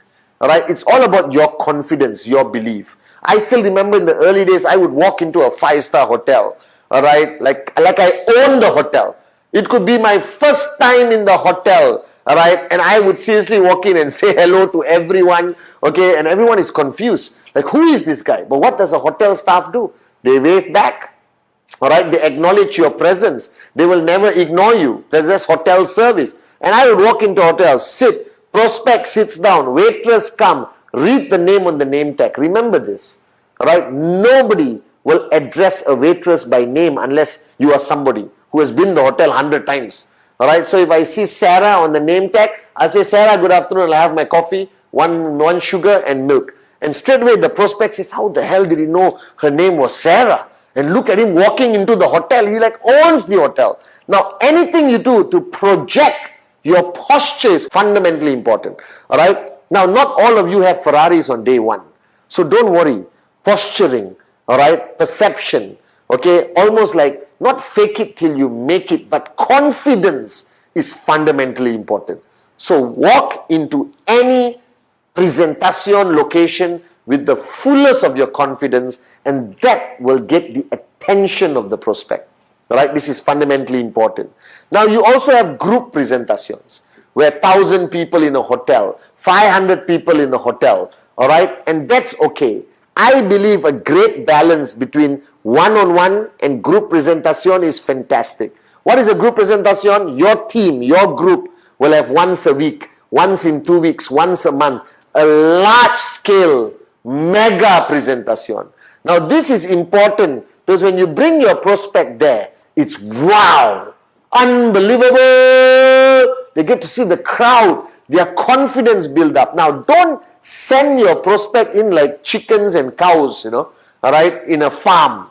Alright? It's all about your confidence, your belief. I still remember in the early days, I would walk into a 5-star hotel. Alright? Like I own the hotel. It could be my first time in the hotel. Alright? And I would seriously walk in and say hello to everyone. Okay? And everyone is confused. Like, who is this guy? But what does a hotel staff do? They wave back. Alright? They acknowledge your presence. They will never ignore you. There's just hotel service. And I would walk into hotels, sit, prospect sits down, waitress come, read the name on the name tag. Remember this. Alright? Nobody will address a waitress by name unless you are somebody who has been in the hotel 100 times. Alright? So if I see Sarah on the name tag, I say, Sarah, good afternoon, I'll have my coffee, one sugar and milk. And straight away the prospect says, how the hell did he know her name was Sarah? And look at him walking into the hotel. He like owns the hotel. Now, anything you do to project your posture is fundamentally important. Alright? Now, not all of you have Ferraris on day one. So don't worry. Posturing, alright? Perception, okay? Almost like not fake it till you make it, but confidence is fundamentally important. So walk into any presentation location with the fullest of your confidence, and that will get the attention of the prospect. Alright, this is fundamentally important. Now you also have group presentations where 1,000 people in a hotel, 500 people in a hotel, alright, and that's okay. I believe a great balance between one-on-one and group presentation is fantastic. What is a group presentation? Your team, your group will have once a week, once in 2 weeks, once a month, a large scale mega presentation. Now this is important because when you bring your prospect there, it's wow, unbelievable. They get to see the crowd, their confidence build up. Now don't send your prospect in like chickens and cows, alright, in a farm.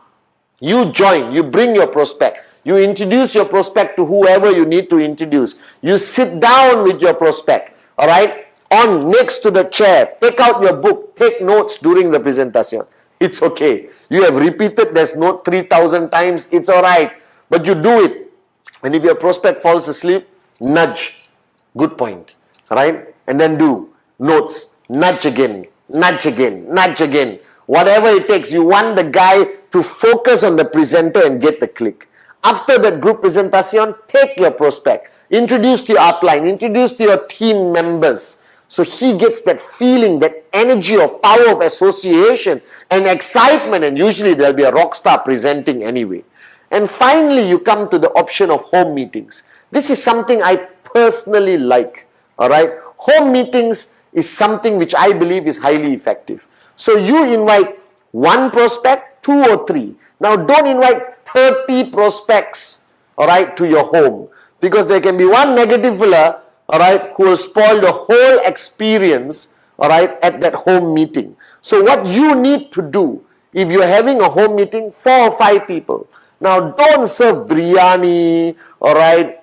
You join, you bring your prospect. You introduce your prospect to whoever you need to introduce. You sit down with your prospect, alright, on next to the chair. Take out your book, take notes during the presentation. It's okay. You have repeated this note 3,000 times, it's alright. But you do it. And if your prospect falls asleep, nudge. Good point. Right? And then do notes. Nudge again. Nudge again. Nudge again. Whatever it takes. You want the guy to focus on the presenter and get the click. After that group presentation, take your prospect. Introduce to your upline. Introduce to your team members. So he gets that feeling, that energy or power of association and excitement. And usually there will be a rock star presenting anyway. And finally, you come to the option of home meetings. This is something I personally like. Alright? Home meetings is something which I believe is highly effective. So you invite one prospect, 2 or 3. Now don't invite 30 prospects, alright, to your home. Because there can be one negative fella, alright, who will spoil the whole experience, alright, at that home meeting. So what you need to do, if you're having a home meeting, 4 or 5 people. Now don't serve biryani, alright,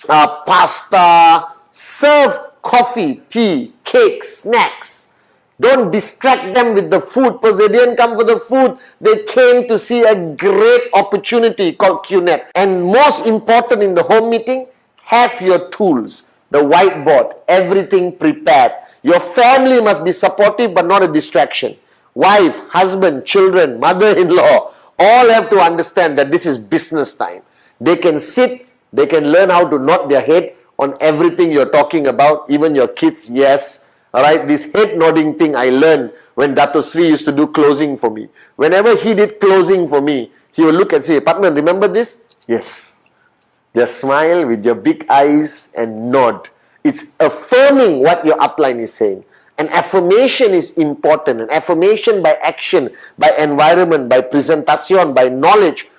pasta, serve coffee, tea, cake, snacks. Don't distract them with the food because they didn't come for the food. They came to see a great opportunity called QNet. And most important in the home meeting, have your tools, the whiteboard, everything prepared. Your family must be supportive but not a distraction. Wife, husband, children, mother-in-law, all have to understand that this is business time. They can sit, they can learn how to nod their head on everything you're talking about, even your kids, yes. Alright, this head nodding thing I learned when Dato Sri used to do closing for me. Whenever he did closing for me, he would look and say, Pathman, remember this? Yes. Just smile with your big eyes and nod. It's affirming what your upline is saying. An affirmation is important. An affirmation by action, by environment, by presentation, by knowledge.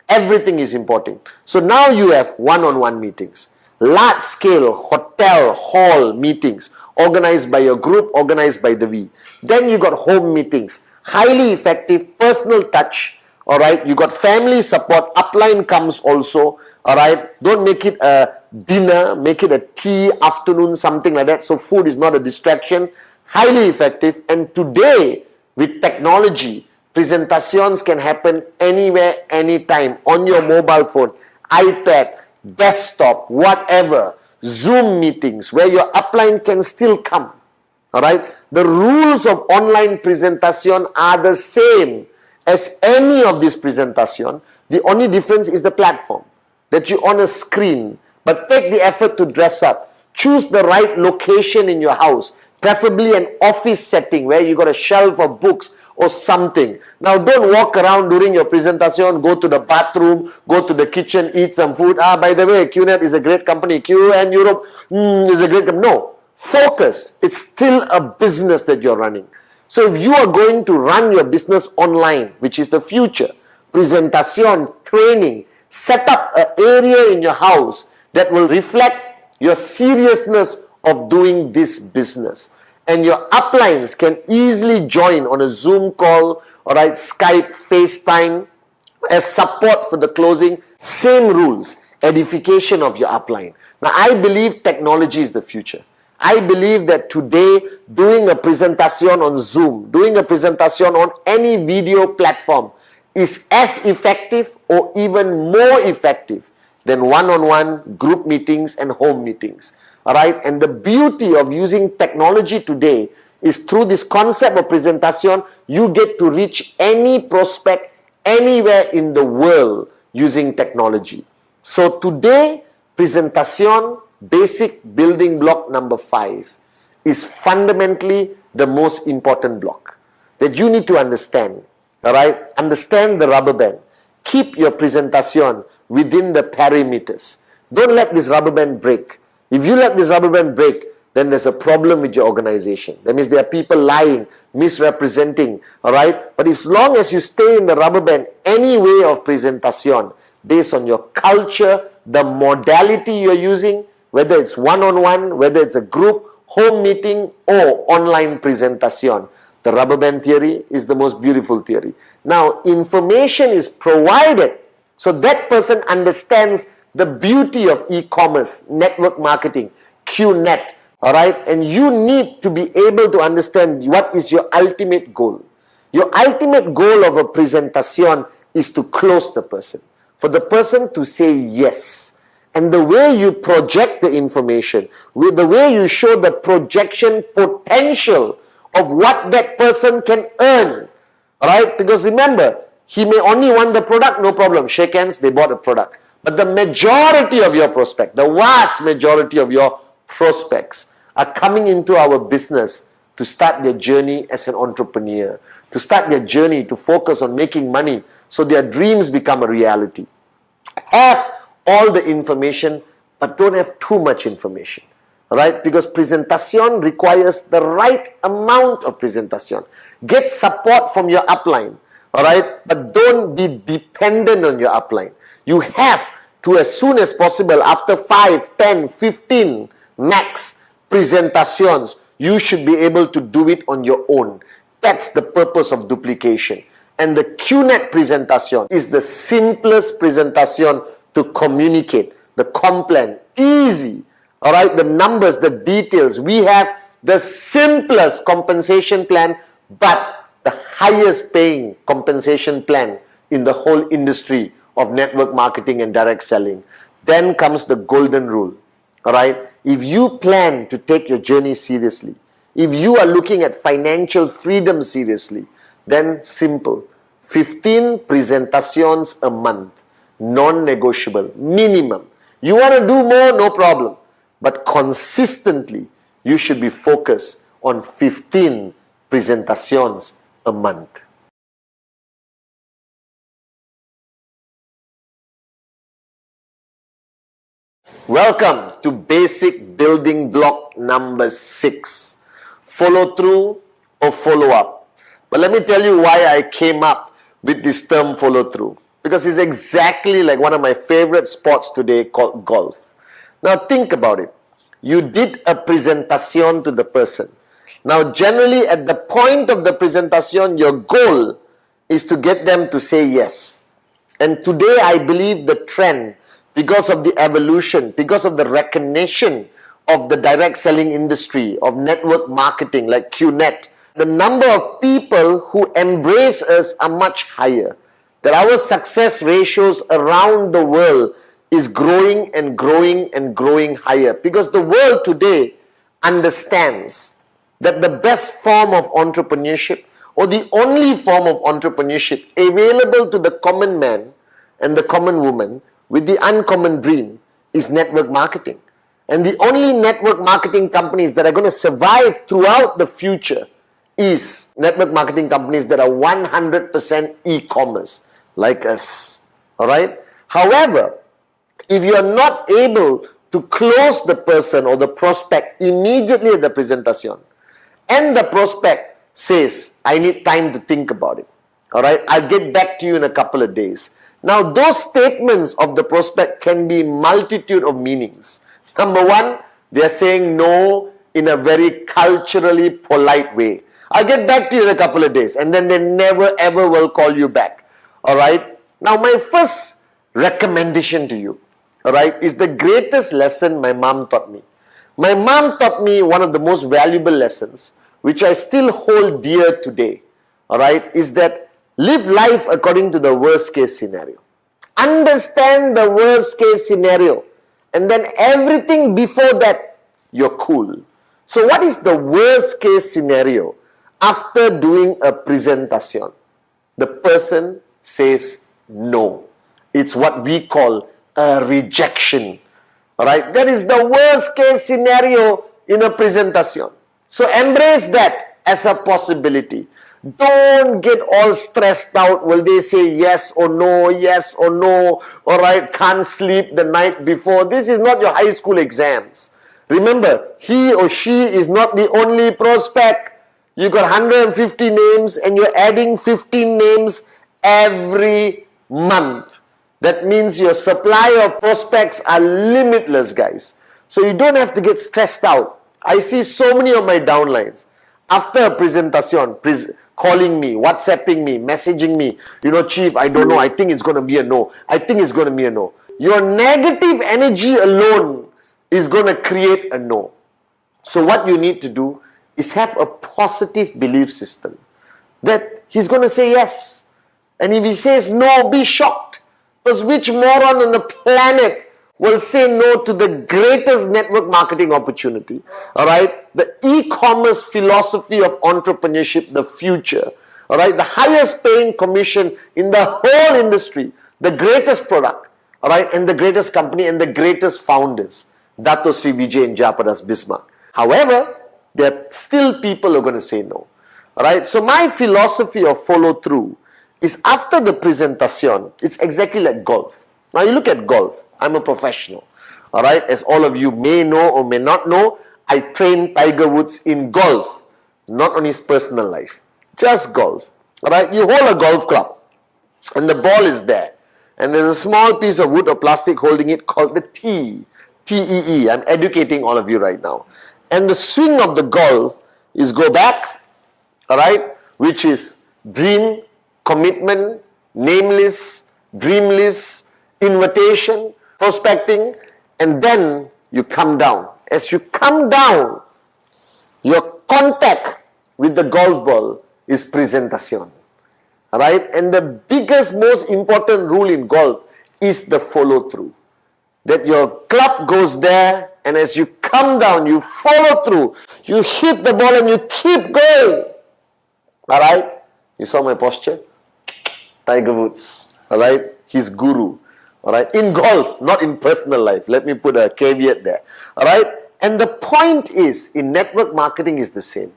Everything is important. So now you have one-on-one meetings. Large-scale hotel hotel hall meetings organized by your group, organized by the we. Then you got home meetings, highly effective, personal touch. All right, you got family support, upline comes also. All right, don't make it a dinner, make it a tea, afternoon, something like that. So food is not a distraction, highly effective. And today, with technology, presentations can happen anywhere, anytime, on your mobile phone, iPad, desktop, whatever. Zoom meetings where your upline can still come. All right, the rules of online presentation are the same as any of this presentation. The only difference is the platform, that you're on a screen. But take the effort to dress up. Choose the right location in your house, preferably an office setting where you got a shelf of books or something. Now don't walk around during your presentation, go to the bathroom, go to the kitchen, eat some food. By the way, QNet is a great company. Q and Europe is a great company. No, focus. It's still a business that you're running. So if you are going to run your business online, which is the future, presentation, training, set up an area in your house that will reflect your seriousness of doing this business. And your uplines can easily join on a Zoom call, all right, Skype, FaceTime, as support for the closing. Same rules, edification of your upline. Now, I believe technology is the future. I believe that today, doing a presentation on Zoom, doing a presentation on any video platform is as effective or even more effective than one-on-one group meetings and home meetings. All right, and the beauty of using technology today is through this concept of presentation, you get to reach any prospect anywhere in the world using technology. So today, presentation, basic building block number 5, is fundamentally the most important block that you need to understand. All right, understand the rubber band. Keep your presentation within the perimeters. Don't let this rubber band break. If you let this rubber band break, then there's a problem with your organization. That means there are people lying, misrepresenting, all right? But as long as you stay in the rubber band, any way of presentation, based on your culture, the modality you're using, whether it's one-on-one, whether it's a group, home meeting, or online presentation, the rubber band theory is the most beautiful theory. Now, information is provided so that person understands the beauty of e-commerce, network marketing, QNet, all right? And you need to be able to understand what is your ultimate goal. Your ultimate goal of a presentation is to close the person, for the person to say yes. And the way you project the information, with the way you show the projection potential of what that person can earn, all right? Because remember, he may only want the product, no problem. Shake hands, they bought a product. But the majority of your prospect, the vast majority of your prospects are coming into our business to start their journey as an entrepreneur, to start their journey to focus on making money so their dreams become a reality. Have all the information, but don't have too much information. Right? Because presentation requires the right amount of presentation. Get support from your upline. All right? But don't be dependent on your upline. You have to, as soon as possible, after 5, 10, 15 max presentations, you should be able to do it on your own. That's the purpose of duplication. And the QNet presentation is the simplest presentation to communicate. The complan, easy. All right, the numbers, the details. We have the simplest compensation plan, but the highest paying compensation plan in the whole industry of network marketing and direct selling. Then comes the golden rule. All right, if you plan to take your journey seriously, if you are looking at financial freedom seriously, then simple. 15 presentations a month, non-negotiable, minimum. You want to do more, no problem. But consistently, you should be focused on 15 presentations a month. Welcome to basic building block number 6. Follow through or follow up. But let me tell you why I came up with this term follow through. Because it's exactly like one of my favorite sports today called golf. Now think about it. you did a presentation to the person. Now, generally at the point of the presentation, your goal is to get them to say yes. And today I believe the trend, because of the evolution, because of the recognition of the direct selling industry, of network marketing like QNet, the number of people who embrace us are much higher. That our success ratios around the world is growing and growing and growing higher. Because the world today understands that the best form of entrepreneurship, or the only form of entrepreneurship available to the common man and the common woman with the uncommon dream, is network marketing. And the only network marketing companies that are going to survive throughout the future is network marketing companies that are 100% e-commerce, like us. Alright? However, if you are not able to close the person or the prospect immediately at the presentation, and the prospect says, I need time to think about it. Alright? I'll get back to you in a couple of days. Now, those statements of the prospect can be multitude of meanings. Number one, they are saying no in a very culturally polite way. I'll get back to you in a couple of days, and then they never ever will call you back. Alright? Now, my first recommendation to you, alright, is the greatest lesson my mom taught me. My mom taught me one of the most valuable lessons, which I still hold dear today, alright, is that live life according to the worst case scenario. Understand the worst case scenario, and then everything before that, you're cool. So what is the worst case scenario after doing a presentation? The person says no. It's what we call a rejection. Alright, that is the worst case scenario in a presentation. So embrace that as a possibility. Don't get all stressed out. Will they say yes or no, yes or no? Alright, can't sleep the night before. This is not your high school exams. Remember, he or she is not the only prospect. You got 150 names and you're adding 15 names every month. That means your supply of prospects are limitless, guys. So you don't have to get stressed out. I see so many of my downlines after a presentation, calling me, WhatsApping me, messaging me, you know, Chief, I don't know, I think it's going to be a no. I think it's going to be a no. Your negative energy alone is going to create a no. So what you need to do is have a positive belief system that he's going to say yes. And if he says no, be shocked. Because which moron on the planet will say no to the greatest network marketing opportunity? Alright? The e-commerce philosophy of entrepreneurship, the future. Alright? The highest paying commission in the whole industry. The greatest product. Alright? And the greatest company and the greatest founders. Dato Sri Vijay and Japadas Bismarck. However, there are still people who are going to say no. Alright? So my philosophy of follow through is after the presentation, it's exactly like golf. Now you look at golf. I'm a professional. Alright, as all of you may know or may not know, I train Tiger Woods in golf, not on his personal life. Just golf. Alright, you hold a golf club and the ball is there. And there's a small piece of wood or plastic holding it called the tee. T-E-E. I'm educating all of you right now. And the swing of the golf is go back, alright, which is dream, commitment, nameless, dreamless, invitation, prospecting, and then you come down. As you come down, your contact with the golf ball is presentation. Alright? And the biggest, most important rule in golf is the follow through. That your club goes there, and as you come down, you follow through. You hit the ball and you keep going. Alright? You saw my posture? Tiger Woods. Alright? His guru. Alright? In golf, not in personal life. Let me put a caveat there. Alright? And the point is, in network marketing is the same.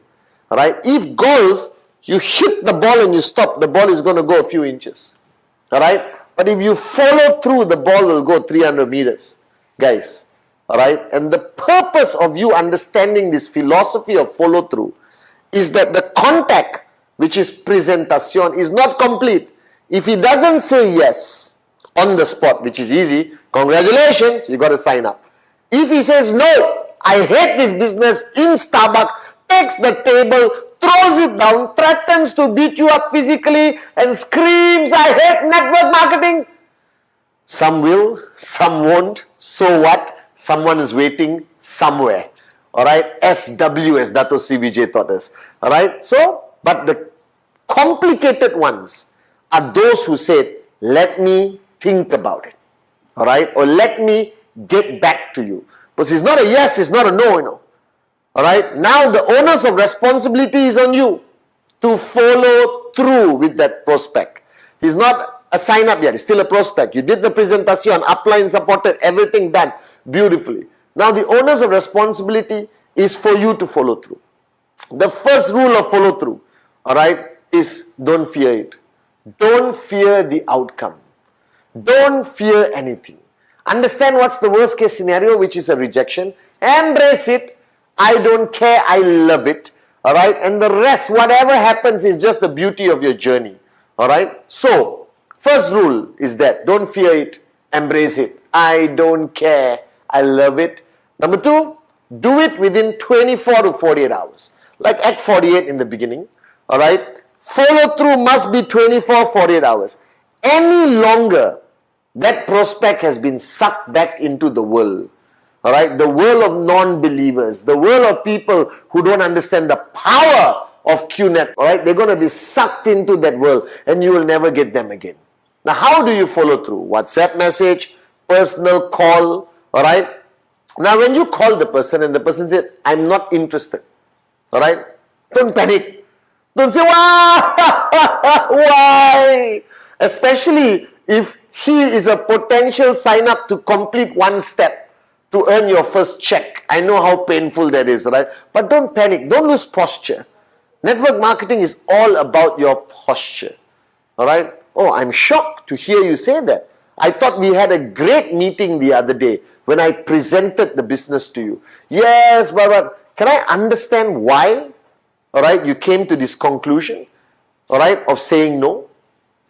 Alright? If golf, you hit the ball and you stop, the ball is going to go a few inches. Alright? But if you follow through, the ball will go 300 meters. Guys. Alright? And the purpose of you understanding this philosophy of follow through is that the contact, which is presentation, is not complete. If he doesn't say yes on the spot, which is easy, congratulations, you got to sign up. If he says no, I hate this business in Starbucks, takes the table, throws it down, threatens to beat you up physically and screams, I hate network marketing. Some will, some won't. So what? Someone is waiting somewhere. Alright, SW as Dato Sri Vijay taught us. Alright, so, but the complicated ones are those who said, let me think about it. Alright, or let me get back to you. Because it's not a yes, it's not a no, you know. Alright, now the onus of responsibility is on you to follow through with that prospect. He's not a sign up yet, it's still a prospect. You did the presentation, upline supported, everything done beautifully. Now the onus of responsibility is for you to follow through. The first rule of follow through, alright, is don't fear it. Don't fear the outcome. Don't fear anything. Understand what's the worst case scenario, which is a rejection. Embrace it. I don't care, I love it. Alright, and the rest, whatever happens, is just the beauty of your journey. Alright, so first rule is that don't fear it, embrace it. I don't care, I love it. Number two, do it within 24 to 48 hours. Like Act 48 in the beginning. Alright, follow through must be 24, 48 hours. Any longer, that prospect has been sucked back into the world. Alright, the world of non-believers, the world of people who don't understand the power of QNet. Alright, they're going to be sucked into that world and you will never get them again. Now, how do you follow through? WhatsApp message, personal call. Alright, now when you call the person and the person said, I'm not interested. Alright, don't panic. Don't say, why? Why? Especially if he is a potential sign up to complete one step to earn your first check. I know how painful that is, right? But don't panic. Don't lose posture. Network marketing is all about your posture. Alright? Oh, I'm shocked to hear you say that. I thought we had a great meeting the other day when I presented the business to you. Yes, but can I understand why? Alright, you came to this conclusion, alright, of saying no?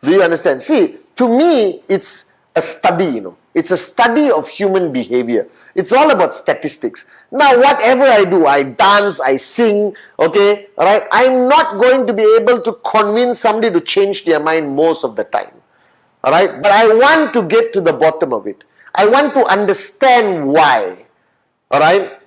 Do you understand? See, to me, it's a study, you know. It's a study of human behavior. It's all about statistics. Now, whatever I do, I dance, I sing, okay, alright, I'm not going to be able to convince somebody to change their mind most of the time. Alright, but I want to get to the bottom of it. I want to understand why. Alright,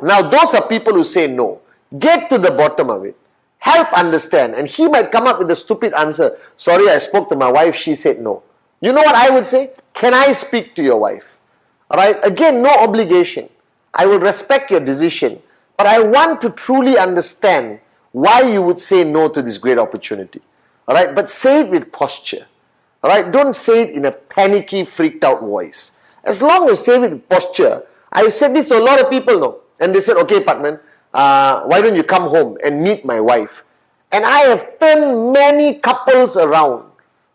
now those are people who say no. Get to the bottom of it. Help understand. And he might come up with a stupid answer. Sorry, I spoke to my wife, she said no. You know what I would say? Can I speak to your wife? Alright, again, no obligation. I will respect your decision. But I want to truly understand why you would say no to this great opportunity. Alright, but say it with posture. Alright, don't say it in a panicky, freaked out voice. As long as you say it with posture. I've said this to a lot of people now. And they said, okay, Pathman, why don't you come home and meet my wife? And I have turned many couples around.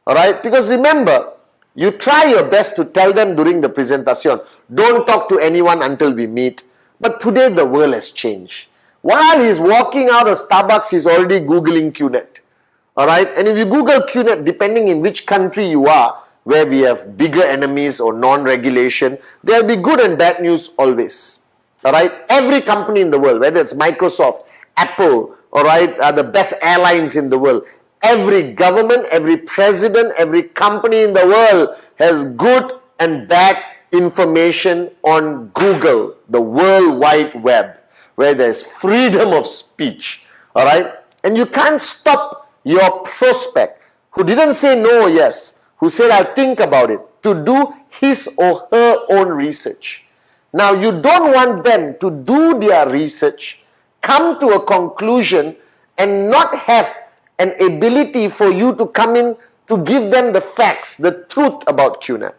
Alright, because remember, you try your best to tell them during the presentation, don't talk to anyone until we meet. But today the world has changed. While he's walking out of Starbucks, he's already Googling QNet. Alright, and if you Google QNet, depending in which country you are, where we have bigger enemies or non-regulation, there will be good and bad news always. Alright, every company in the world, whether it's Microsoft, Apple, alright, are the best airlines in the world. Every government, every president, every company in the world has good and bad information on Google, the World Wide Web, where there's freedom of speech. Alright, and you can't stop your prospect who didn't say no or yes, who said I'll think about it, to do his or her own research. Now you don't want them to do their research, come to a conclusion and not have an ability for you to come in to give them the facts, the truth about QNet.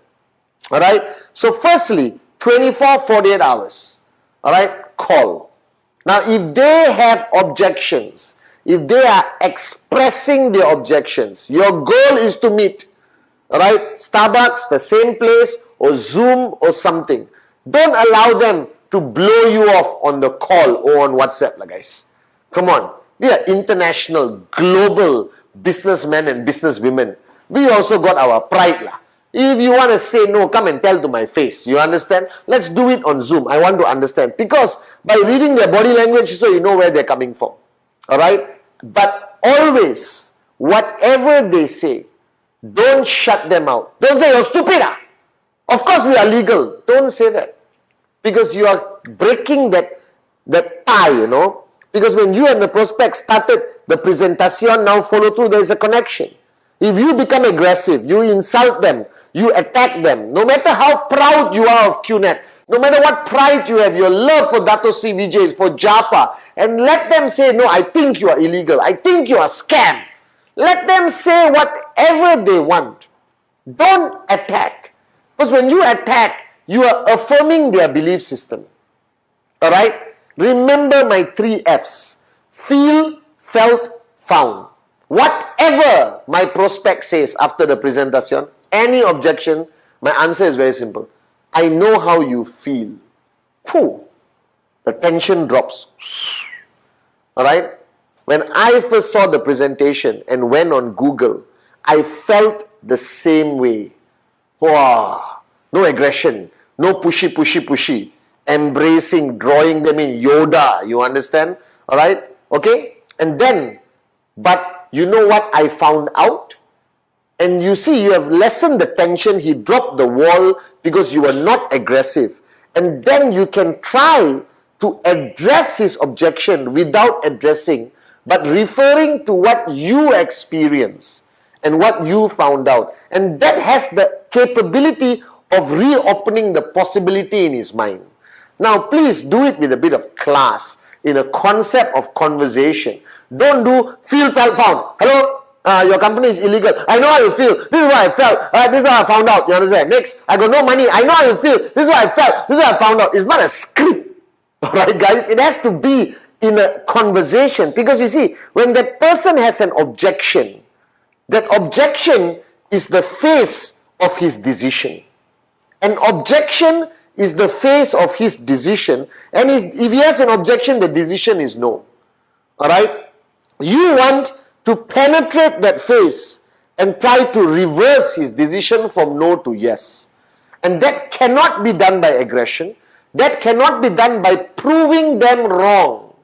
Alright, so firstly, 24-48 hours, alright, call. Now if they have objections, if they are expressing their objections, your goal is to meet. Alright, Starbucks, the same place, or Zoom or something. Don't allow them to blow you off on the call or on WhatsApp, guys. Come on. We are international, global businessmen and businesswomen. We also got our pride. If you want to say no, come and tell to my face. You understand? Let's do it on Zoom. I want to understand. Because by reading their body language, so you know where they're coming from. Alright? But always, whatever they say, don't shut them out. Don't say, you're stupid. Of course we are legal. Don't say that. Because you are breaking that tie, you know. Because when you and the prospect started the presentation, now follow through, there is a connection. If you become aggressive, you insult them, you attack them, no matter how proud you are of QNet, no matter what pride you have, your love for Dato Sri Vijay, for Japa, and let them say, no, I think you are illegal, I think you are scam. Let them say whatever they want. Don't attack. Because when you attack, you are affirming their belief system. Alright? Remember my 3 F's. Feel, felt, found. Whatever my prospect says after the presentation, any objection, my answer is very simple. I know how you feel. Phew, the tension drops. Alright? When I first saw the presentation and went on Google, I felt the same way. Wow, no aggression, no pushy. Embracing, drawing them in Yoda, you understand? Alright? Okay? And then, but you know what I found out? And you see, you have lessened the tension. He dropped the wall because you were not aggressive. And then you can try to address his objection without addressing, but referring to what you experienced and what you found out. And that has the capability of reopening the possibility in his mind. Now, please do it with a bit of class, in a concept of conversation. Don't do feel, felt, found. Hello, your company is illegal. I know how you feel. This is what I felt. This is how I found out. You understand? Next, I got no money. I know how you feel. This is what I felt. This is what I found out. It's not a script. Alright, guys? It has to be in a conversation. Because you see, when that person has an objection, that objection is the face of his decision. An objection is the face of his decision, and if he has an objection, the decision is no. Alright? You want to penetrate that face and try to reverse his decision from no to yes. And that cannot be done by aggression. That cannot be done by proving them wrong.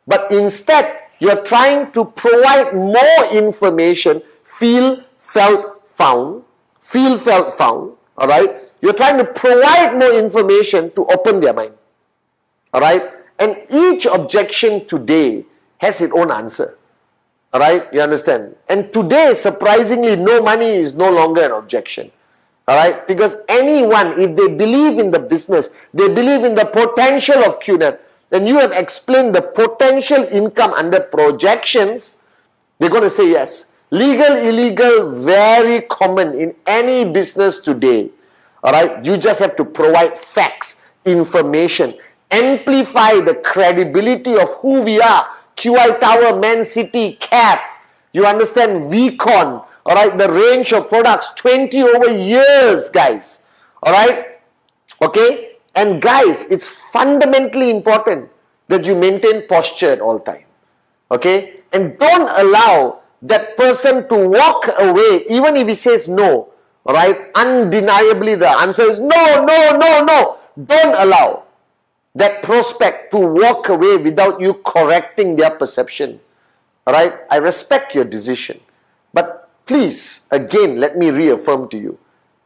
But instead, you're trying to provide more information. Feel, felt, found. Feel, felt, found. Alright? You're trying to provide more information to open their mind. Alright? And each objection today has its own answer. Alright? You understand? And today, surprisingly, no money is no longer an objection. Alright? Because anyone, if they believe in the business, they believe in the potential of QNet, and you have explained the potential income under projections, they're going to say yes. Legal, illegal, very common in any business today. Alright, you just have to provide facts, information, amplify the credibility of who we are. QI Tower, Man City, CAF, you understand, VCon, alright, the range of products, 20 over years, guys. Alright, okay, and guys, it's fundamentally important that you maintain posture at all time. Okay, and don't allow that person to walk away, even if he says no. Alright, undeniably the answer is no. Don't allow that prospect to walk away without you correcting their perception. Alright, I respect your decision. But please, again, let me reaffirm to you.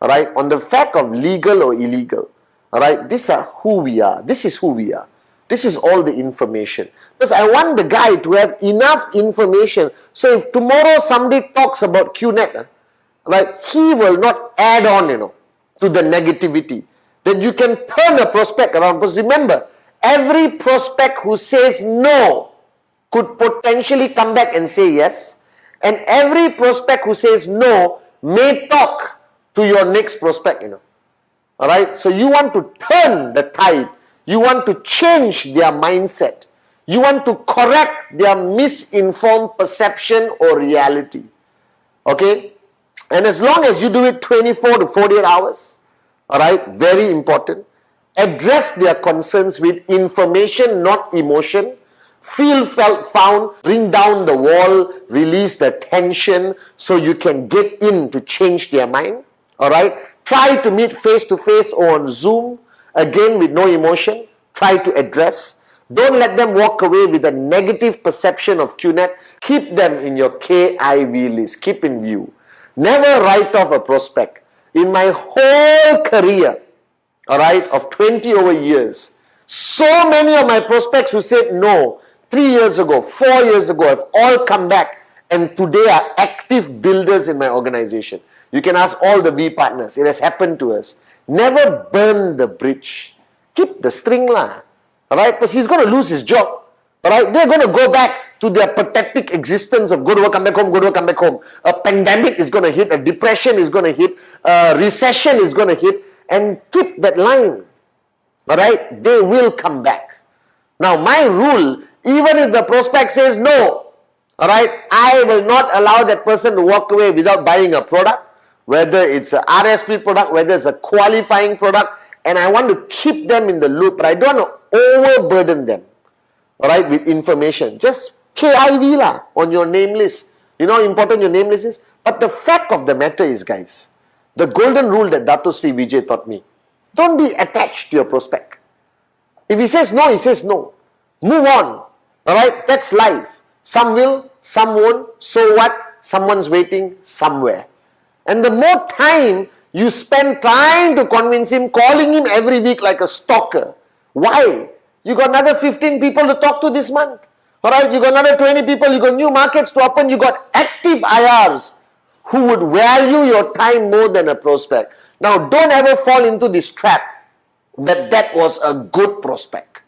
Alright, on the fact of legal or illegal. Alright, these are who we are. This is who we are. This is all the information. Because I want the guy to have enough information. So if tomorrow somebody talks about QNet, right, he will not add on, to the negativity. That you can turn a prospect around. Because remember, every prospect who says no could potentially come back and say yes. And every prospect who says no may talk to your next prospect, Alright, so you want to turn the tide. You want to change their mindset. You want to correct their misinformed perception or reality. Okay? And as long as you do it 24 to 48 hours, alright, very important, address their concerns with information, not emotion. Feel, felt, found, bring down the wall, release the tension so you can get in to change their mind. Alright? Try to meet face to face or on Zoom, again with no emotion. Try to address. Don't let them walk away with a negative perception of QNet. Keep them in your KIV list. Keep in view. Never write off a prospect. In my whole career, alright, of 20 over years, so many of my prospects who said no 3 years ago, 4 years ago have all come back and today are active builders in my organization. You can ask all the V partners. It has happened to us. Never burn the bridge. Keep the string lah. Alright, because he's going to lose his job. Alright, they're going to go back to their pathetic existence of go to work, come back home, go to work, come back home. A pandemic is going to hit, a depression is going to hit, a recession is going to hit, and keep that line. Alright, they will come back. Now, my rule, even if the prospect says no, alright, I will not allow that person to walk away without buying a product, whether it's an RSP product, whether it's a qualifying product, and I want to keep them in the loop, but I don't want to overburden them, alright, with information. Just KIV lah on your name list. You know how important your name list is? But the fact of the matter is, guys, the golden rule that Dato Sri Vijay taught me, don't be attached to your prospect. If he says no, he says no. Move on, alright, that's life. Some will, some won't, so what? Someone's waiting somewhere. And the more time you spend trying to convince him, calling him every week like a stalker. Why? You got another 15 people to talk to this month. Alright, you got another 20 people, you got new markets to open, you got active IRs who would value your time more than a prospect. Now, don't ever fall into this trap that was a good prospect,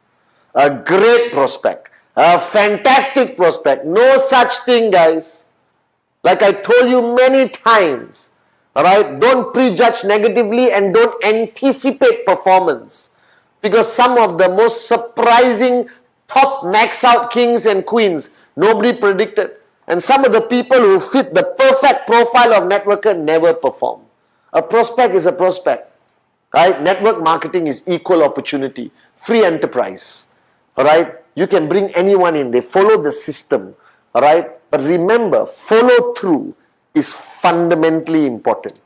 a great prospect, a fantastic prospect. No such thing, guys. Like I told you many times, alright, don't prejudge negatively and don't anticipate performance. Because some of the most surprising top max out kings and queens, nobody predicted. And some of the people who fit the perfect profile of networker never perform. A prospect is a prospect. Right? Network marketing is equal opportunity, free enterprise. Alright? You can bring anyone in. They follow the system. Alright? But remember, follow through is fundamentally important.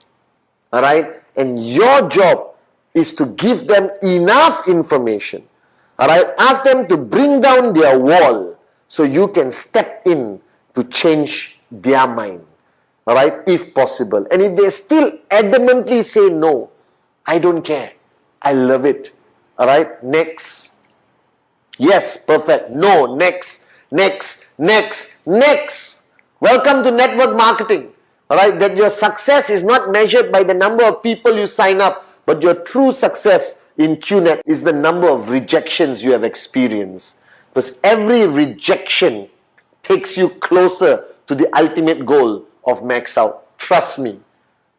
Alright? And your job is to give them enough information. Alright? Ask them to bring down their wall so you can step in to change their mind. Alright? If possible. And if they still adamantly say no, I don't care. I love it. Alright? Next. Yes, perfect. No, next, next, next, next. Welcome to network marketing. Alright? That your success is not measured by the number of people you sign up, but your true success in QNet is the number of rejections you have experienced. Because every rejection takes you closer to the ultimate goal of max out. Trust me.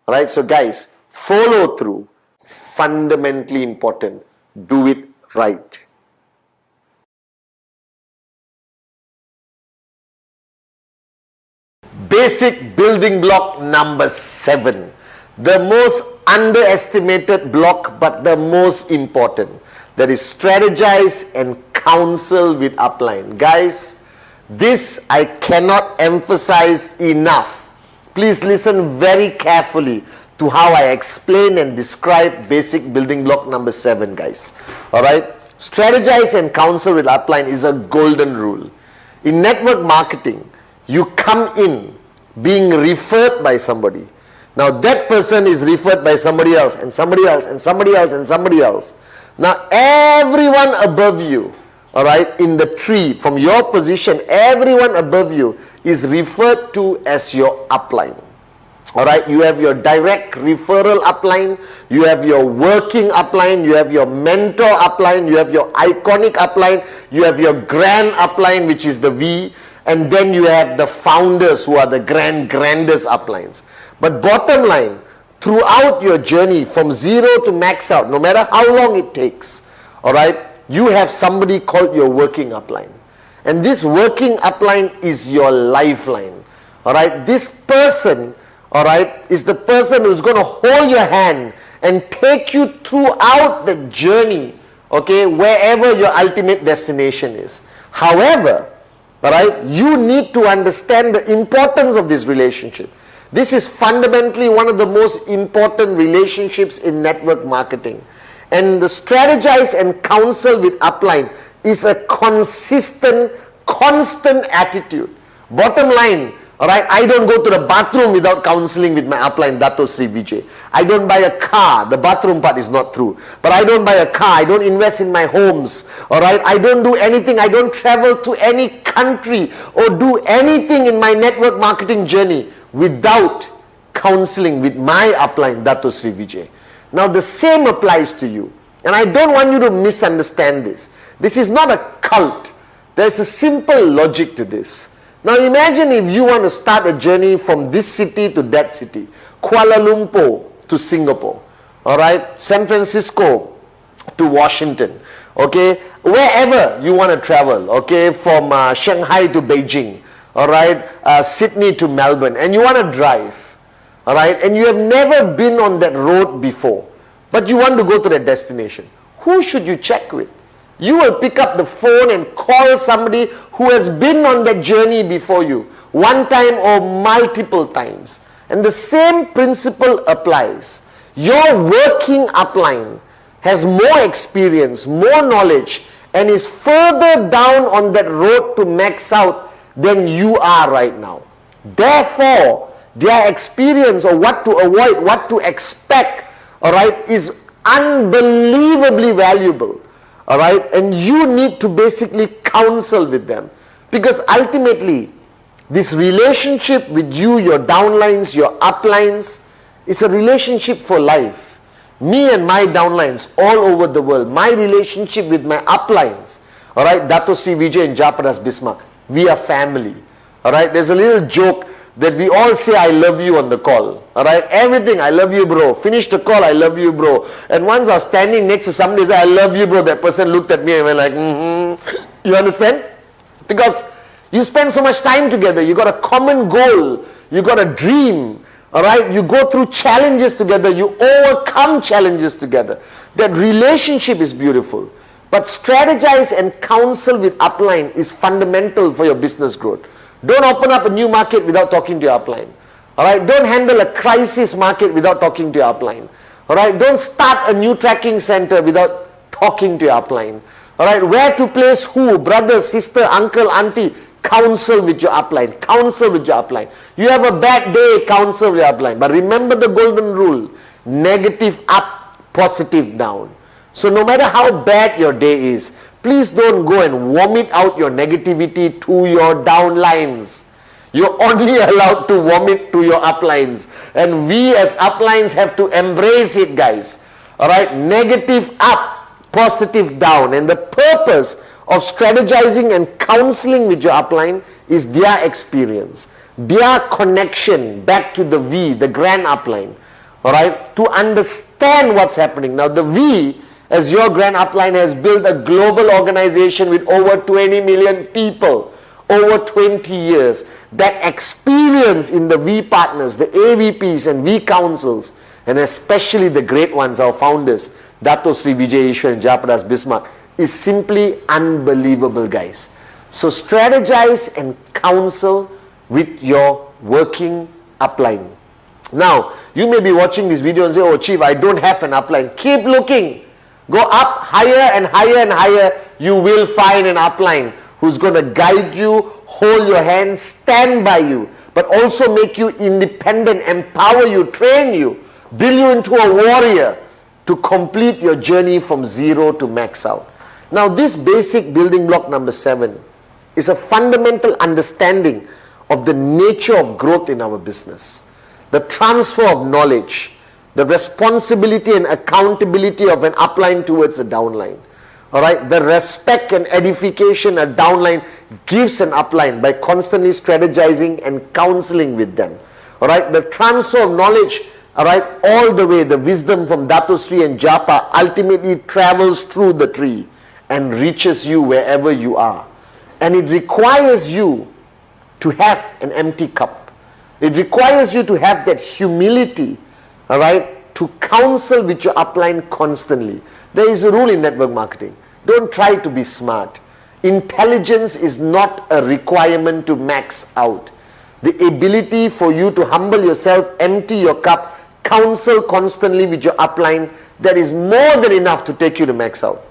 Alright? So guys, follow through. Fundamentally important. Do it right. Basic building block number 7. The most underestimated block, but the most important. That is strategize and counsel with upline. Guys, this I cannot emphasize enough. Please listen very carefully to how I explain and describe basic building block number 7, guys. Alright? Strategize and counsel with upline is a golden rule. In network marketing, you come in being referred by somebody. Now that person is referred by somebody else and somebody else and somebody else and somebody else. Now everyone above you, alright, in the tree, from your position, everyone above you is referred to as your upline. Alright, you have your direct referral upline, you have your working upline, you have your mentor upline, you have your iconic upline, you have your grand upline, which is the V, and then you have the founders who are the grandest uplines. But bottom line, throughout your journey from 0 to max out, no matter how long it takes, alright, you have somebody called your working upline. And this working upline is your lifeline. Alright, this person, alright, is the person who's going to hold your hand and take you throughout the journey, okay, wherever your ultimate destination is. However, alright, you need to understand the importance of this relationship. This is fundamentally one of the most important relationships in network marketing. And the strategize and counsel with upline is a consistent, constant attitude. Bottom line, alright, I don't go to the bathroom without counseling with my upline, Dato Sri Vijay. I don't buy a car, the bathroom part is not true. But I don't buy a car, I don't invest in my homes, alright, I don't do anything, I don't travel to any country or do anything in my network marketing journey without counseling with my upline, Dato Sri Vijay. Now the same applies to you. And I don't want you to misunderstand this. This is not a cult. There's a simple logic to this. Now imagine if you want to start a journey from this city to that city, Kuala Lumpur to Singapore, alright, San Francisco to Washington, okay, wherever you want to travel, okay, from Shanghai to Beijing, alright, Sydney to Melbourne, and you want to drive, alright, and you have never been on that road before, but you want to go to that destination. Who should you check with? You will pick up the phone and call somebody who has been on that journey before you, one time or multiple times. And the same principle applies. Your working upline has more experience, more knowledge, and is further down on that road to max out than you are right now. Therefore, their experience of what to avoid, what to expect, alright, is unbelievably valuable. Alright, and you need to basically counsel with them, because ultimately this relationship with you, your downlines, your uplines, is a relationship for life. Me and my downlines all over the world, my relationship with my uplines, alright, Dato Sri Vijay and Japadas Bismarck, we are family. Alright, there's a little joke that we all say I love you on the call. Alright, everything, I love you bro. Finish the call, I love you bro. And once I was standing next to somebody say I love you bro, that person looked at me and went like, You understand? Because you spend so much time together, you got a common goal, you got a dream, alright, you go through challenges together, you overcome challenges together. That relationship is beautiful. But strategize and counsel with upline is fundamental for your business growth. Don't open up a new market without talking to your upline. Alright, don't handle a crisis market without talking to your upline. Alright, don't start a new tracking center without talking to your upline. Alright, where to place who, brother, sister, uncle, auntie, counsel with your upline. Counsel with your upline. You have a bad day, counsel with your upline. But remember the golden rule, negative up, positive down. So no matter how bad your day is, please don't go and vomit out your negativity to your downlines. You're only allowed to vomit to your uplines. And we as uplines have to embrace it, guys. Alright, negative up, positive down. And the purpose of strategizing and counseling with your upline is their experience, their connection back to the V, the grand upline. Alright, to understand what's happening. Now the V, as your grand upline, has built a global organization with over 20 million people over 20 years. That experience in the V partners, the AVPs and V councils, and especially the great ones, our founders, Dato Sri Vijay Ishwar and Japadas Bismarck, is simply unbelievable, guys. So strategize and counsel with your working upline. Now, you may be watching this video and say, oh Chief, I don't have an upline. Keep looking. Go up higher and higher and higher. You will find an upline who's going to guide you, hold your hand, stand by you, but also make you independent, empower you, train you, build you into a warrior to complete your journey from zero to max out. Now this basic building block number 7 is a fundamental understanding of the nature of growth in our business, the transfer of knowledge, the responsibility and accountability of an upline towards a downline. Alright, the respect and edification a downline gives an upline by constantly strategizing and counseling with them. Alright, the transfer of knowledge, alright, all the way, the wisdom from Dato Sri and Japa ultimately travels through the tree and reaches you wherever you are. And it requires you to have an empty cup. It requires you to have that humility, alright, to counsel with your upline constantly. There is a rule in network marketing. Don't try to be smart. Intelligence is not a requirement to max out. the ability for you to humble yourself, empty your cup, counsel constantly with your upline, that is more than enough to take you to max out.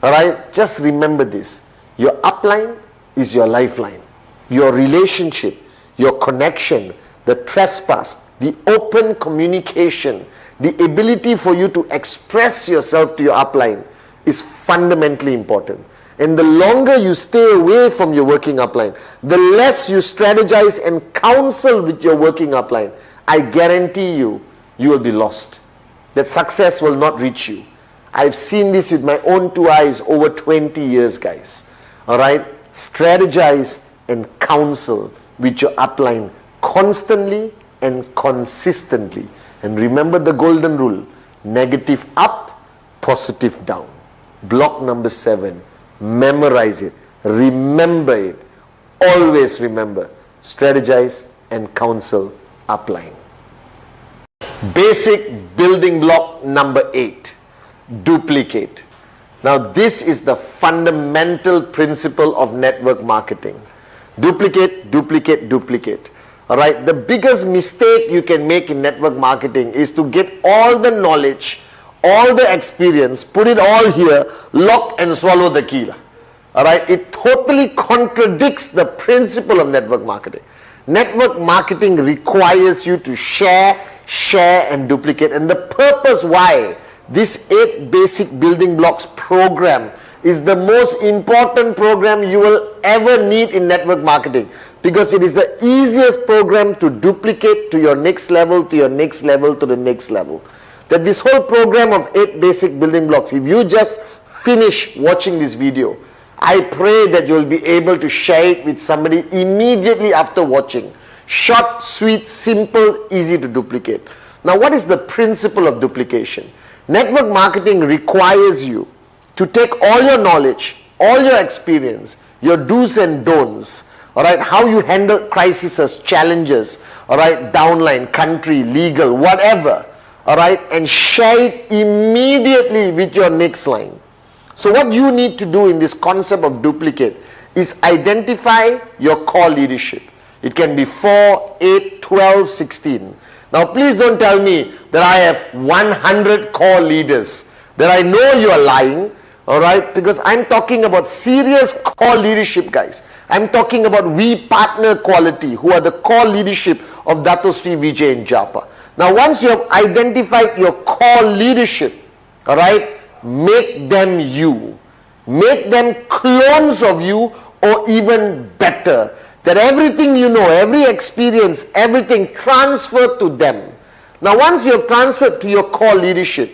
Alright, just remember this. Your upline is your lifeline. Your relationship, your connection, the trespass, the open communication, the ability for you to express yourself to your upline is fundamentally important. And the longer you stay away from your working upline, the less you strategize and counsel with your working upline, I guarantee you, you will be lost. That success will not reach you. I've seen this with my own two eyes over 20 years, guys. Alright? Strategize and counsel with your upline constantly and consistently. And remember the golden rule: negative up, positive down. Block number 7. Memorize it. Remember it. Always remember. Strategize and counsel upline. Basic building block number 8. Duplicate. Now this is the fundamental principle of network marketing. Duplicate, duplicate, duplicate. Alright, the biggest mistake you can make in network marketing is to get all the knowledge, all the experience, put it all here, lock and swallow the key. Alright, it totally contradicts the principle of network marketing. Network marketing requires you to share and duplicate. And the purpose why this 8 basic building blocks program is the most important program you will ever need in network marketing, because it is the easiest program to duplicate to your next level, to your next level, to the next level. That this whole program of 8 basic building blocks, if you just finish watching this video, I pray that you will be able to share it with somebody immediately after watching. Short, sweet, simple, easy to duplicate. Now what is the principle of duplication? Network marketing requires you to take all your knowledge, all your experience, your do's and don'ts, alright, how you handle crises, challenges, alright, downline, country, legal, whatever, alright, and share it immediately with your next line. So what you need to do in this concept of duplicate is identify your core leadership. It can be 4, 8, 12, 16. Now please don't tell me that I have 100 core leaders, that I know you are lying, alright, because I'm talking about serious core leadership, guys. I'm talking about we partner quality, who are the core leadership of Dato Sri Vijay and Japa. Now once you have identified your core leadership, alright, make them you. Make them clones of you, or even better. That everything you know, every experience, everything transfer to them. Now once you have transferred to your core leadership,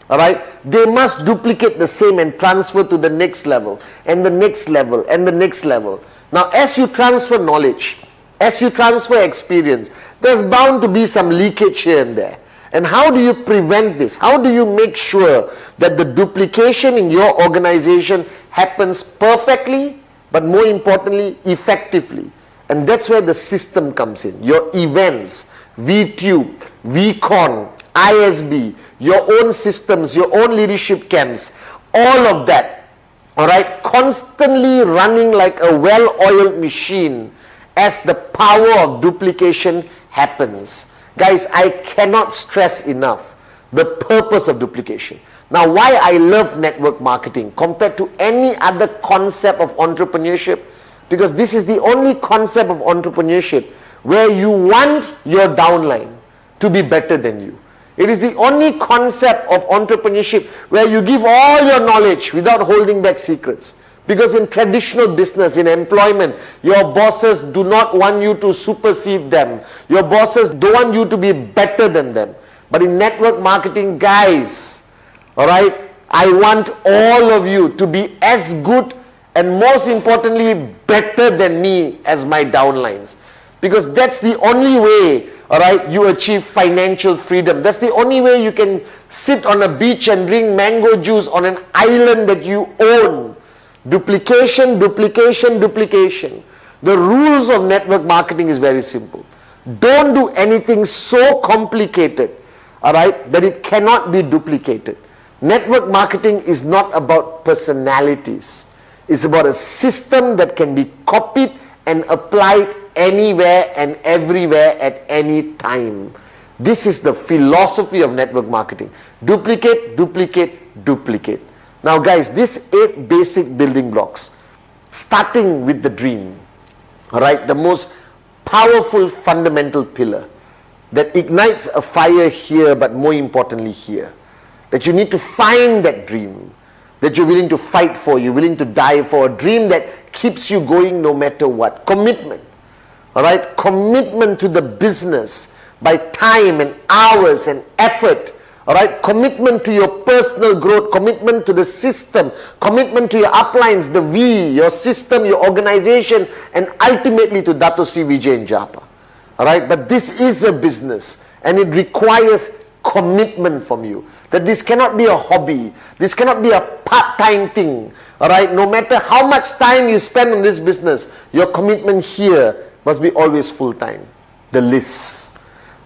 alright, they must duplicate the same and transfer to the next level, and the next level, and the next level. Now as you transfer knowledge, as you transfer experience, there's bound to be some leakage here and there. And how do you prevent this? How do you make sure that the duplication in your organization happens perfectly, but more importantly, effectively? And that's where the system comes in. Your events, VTube, VCon, ISB, your own systems, your own leadership camps, all of that, alright, constantly running like a well-oiled machine as the power of duplication happens. Guys, I cannot stress enough the purpose of duplication. Now, why I love network marketing compared to any other concept of entrepreneurship, because this is the only concept of entrepreneurship where you want your downline to be better than you. It is the only concept of entrepreneurship where you give all your knowledge without holding back secrets. Because in traditional business, in employment, your bosses do not want you to supersede them. Your bosses don't want you to be better than them. But in network marketing, guys, alright, I want all of you to be as good and most importantly, better than me as my downlines. Because that's the only way, alright, you achieve financial freedom. That's the only way you can sit on a beach and drink mango juice on an island that you own. Duplication, duplication, duplication. The rules of network marketing is very simple. Don't do anything so complicated, alright, that it cannot be duplicated. Network marketing is not about personalities. It's about a system that can be copied and applied anywhere and everywhere at any time. This is the philosophy of network marketing. Duplicate, duplicate, duplicate. Now guys, these 8 basic building blocks, starting with the dream, alright, the most powerful fundamental pillar that ignites a fire here, but more importantly here, that you need to find that dream, that you're willing to fight for, you're willing to die for, a dream that keeps you going no matter what. Commitment, alright, commitment to the business by time and hours and effort. Alright, commitment to your personal growth, commitment to the system, commitment to your uplines, the V, your system, your organization, and ultimately to Dato Sri Vijay Japa. Alright, but this is a business and it requires commitment from you. That this cannot be a hobby, this cannot be a part-time thing. Alright, no matter how much time you spend on this business, your commitment here must be always full-time. The list,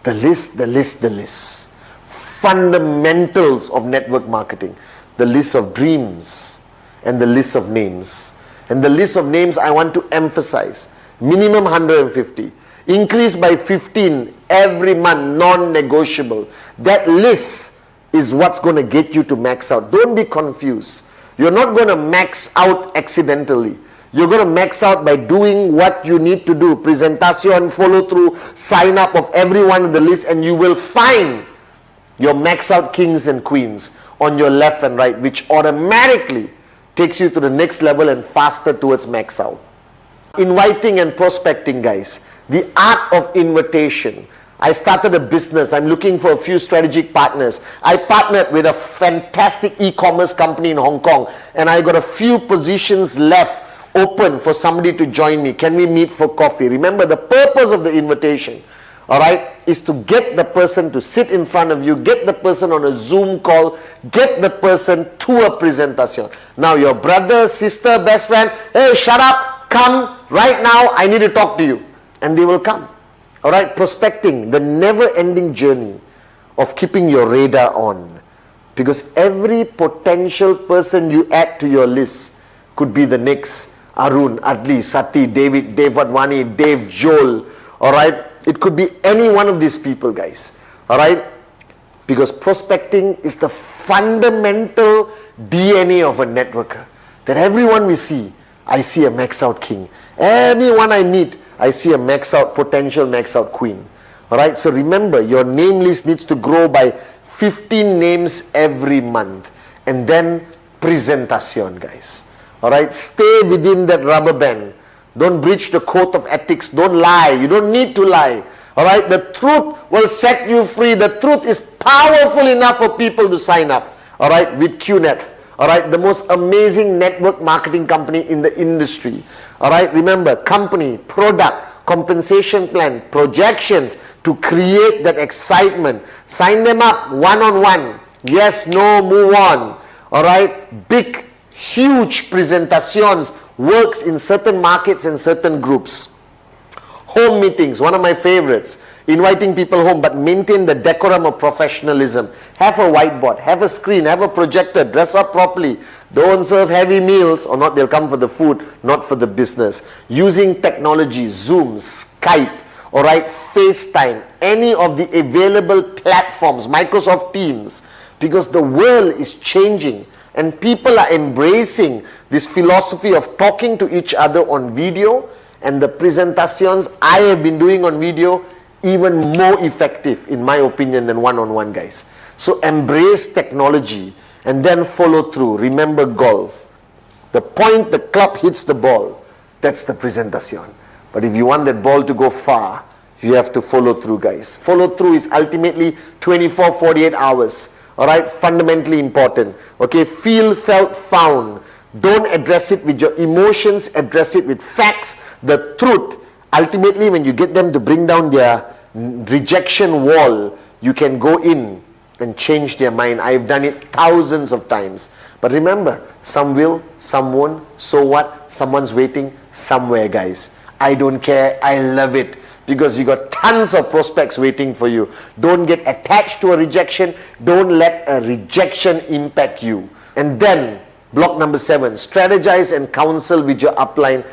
the list, the list, the list. Fundamentals of network marketing, the list of dreams and the list of names. And the list of names I want to emphasize, minimum 150, increase by 15 every month, non-negotiable. That list is what's going to get you to max out. Don't be confused. You're not going to max out accidentally. You're going to max out by doing what you need to do. Presentation, follow through, sign up of everyone on the list, and you will find your max out kings and queens on your left and right, which automatically takes you to the next level and faster towards max out. Inviting and prospecting, guys. The art of invitation. I started a business. I'm looking for a few strategic partners. I partnered with a fantastic e-commerce company in Hong Kong, and I got a few positions left open for somebody to join me. Can we meet for coffee? Remember, the purpose of the invitation, alright, is to get the person to sit in front of you, get the person on a Zoom call, get the person to a presentation. Now your brother, sister, best friend, hey, shut up, come right now, I need to talk to you. And they will come. Alright, prospecting, the never-ending journey of keeping your radar on. Because every potential person you add to your list could be the next Arun, Adli, Sati, David, Dave Advani, Dave, Joel, alright. It could be any one of these people, guys. Alright? Because prospecting is the fundamental DNA of a networker. That everyone we see, I see a max out king. Anyone I meet, I see a max out, potential max out queen. Alright? So remember, your name list needs to grow by 15 names every month. And then presentation, guys. Alright? Stay within that rubber band. Don't breach the code of ethics. Don't lie. You don't need to lie. Alright? The truth will set you free. The truth is powerful enough for people to sign up. Alright? With QNet. Alright? The most amazing network marketing company in the industry. Alright? Remember, company, product, compensation plan, projections to create that excitement. Sign them up one-on-one. Yes, no, move on. Alright? Big, huge presentations works in certain markets and certain groups. Home meetings, one of my favorites. Inviting people home, but maintain the decorum of professionalism. Have a whiteboard, have a screen, have a projector, dress up properly. Don't serve heavy meals, or not they'll come for the food, not for the business. Using technology, Zoom, Skype, alright, FaceTime, any of the available platforms, Microsoft Teams, because the world is changing. And people are embracing this philosophy of talking to each other on video, and the presentations I have been doing on video even more effective in my opinion than one-on-one, guys. So embrace technology and then follow through. Remember golf. The point the club hits the ball, that's the presentation. But if you want that ball to go far, you have to follow through, guys. Follow through is ultimately 24, 48 hours. Alright, fundamentally important. Okay, feel, felt, found. Don't address it with your emotions, address it with facts, the truth. Ultimately, when you get them to bring down their rejection wall, you can go in and change their mind. I've done it thousands of times. But remember, some will, some won't. So what? Someone's waiting somewhere, guys. I don't care. I love it. Because you got tons of prospects waiting for you. Don't get attached to a rejection. Don't let a rejection impact you. And then, block number 7, strategize and counsel with your upline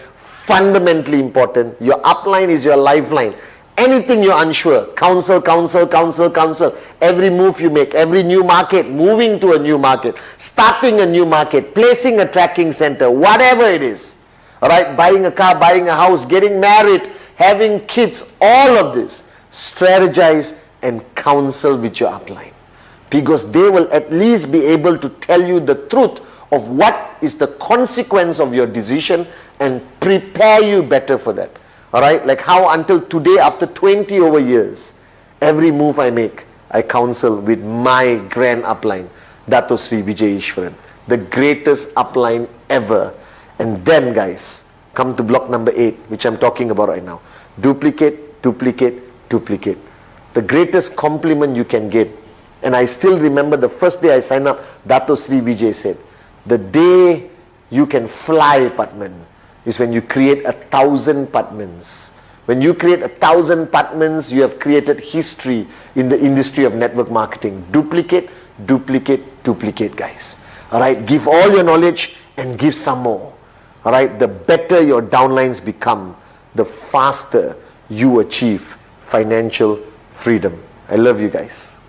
fundamentally important. Your upline is your lifeline. Anything you're unsure, counsel, counsel, counsel, counsel. Every move you make, every new market, moving to a new market, starting a new market, placing a tracking center, whatever it is. All right, buying a car, buying a house, getting married, having kids, all of this. Strategize and counsel with your upline, because they will at least be able to tell you the truth of what is the consequence of your decision and prepare you better for that. All right, like how until today, after 20 over years, every move I make, I counsel with my grand upline, Dato Sri Vijay Ishwaran, the greatest upline ever. And then guys, come to block number 8, which I'm talking about right now. Duplicate, duplicate, duplicate. The greatest compliment you can get. And I still remember the first day I signed up, Dato Sri Vijay said, the day you can fly, Pathman, is when you create 1,000 Pathmans. When you create 1,000 Pathmans, you have created history in the industry of network marketing. Duplicate, duplicate, duplicate, guys. All right, give all your knowledge and give some more. All right, the better your downlines become, the faster you achieve financial freedom. I love you guys.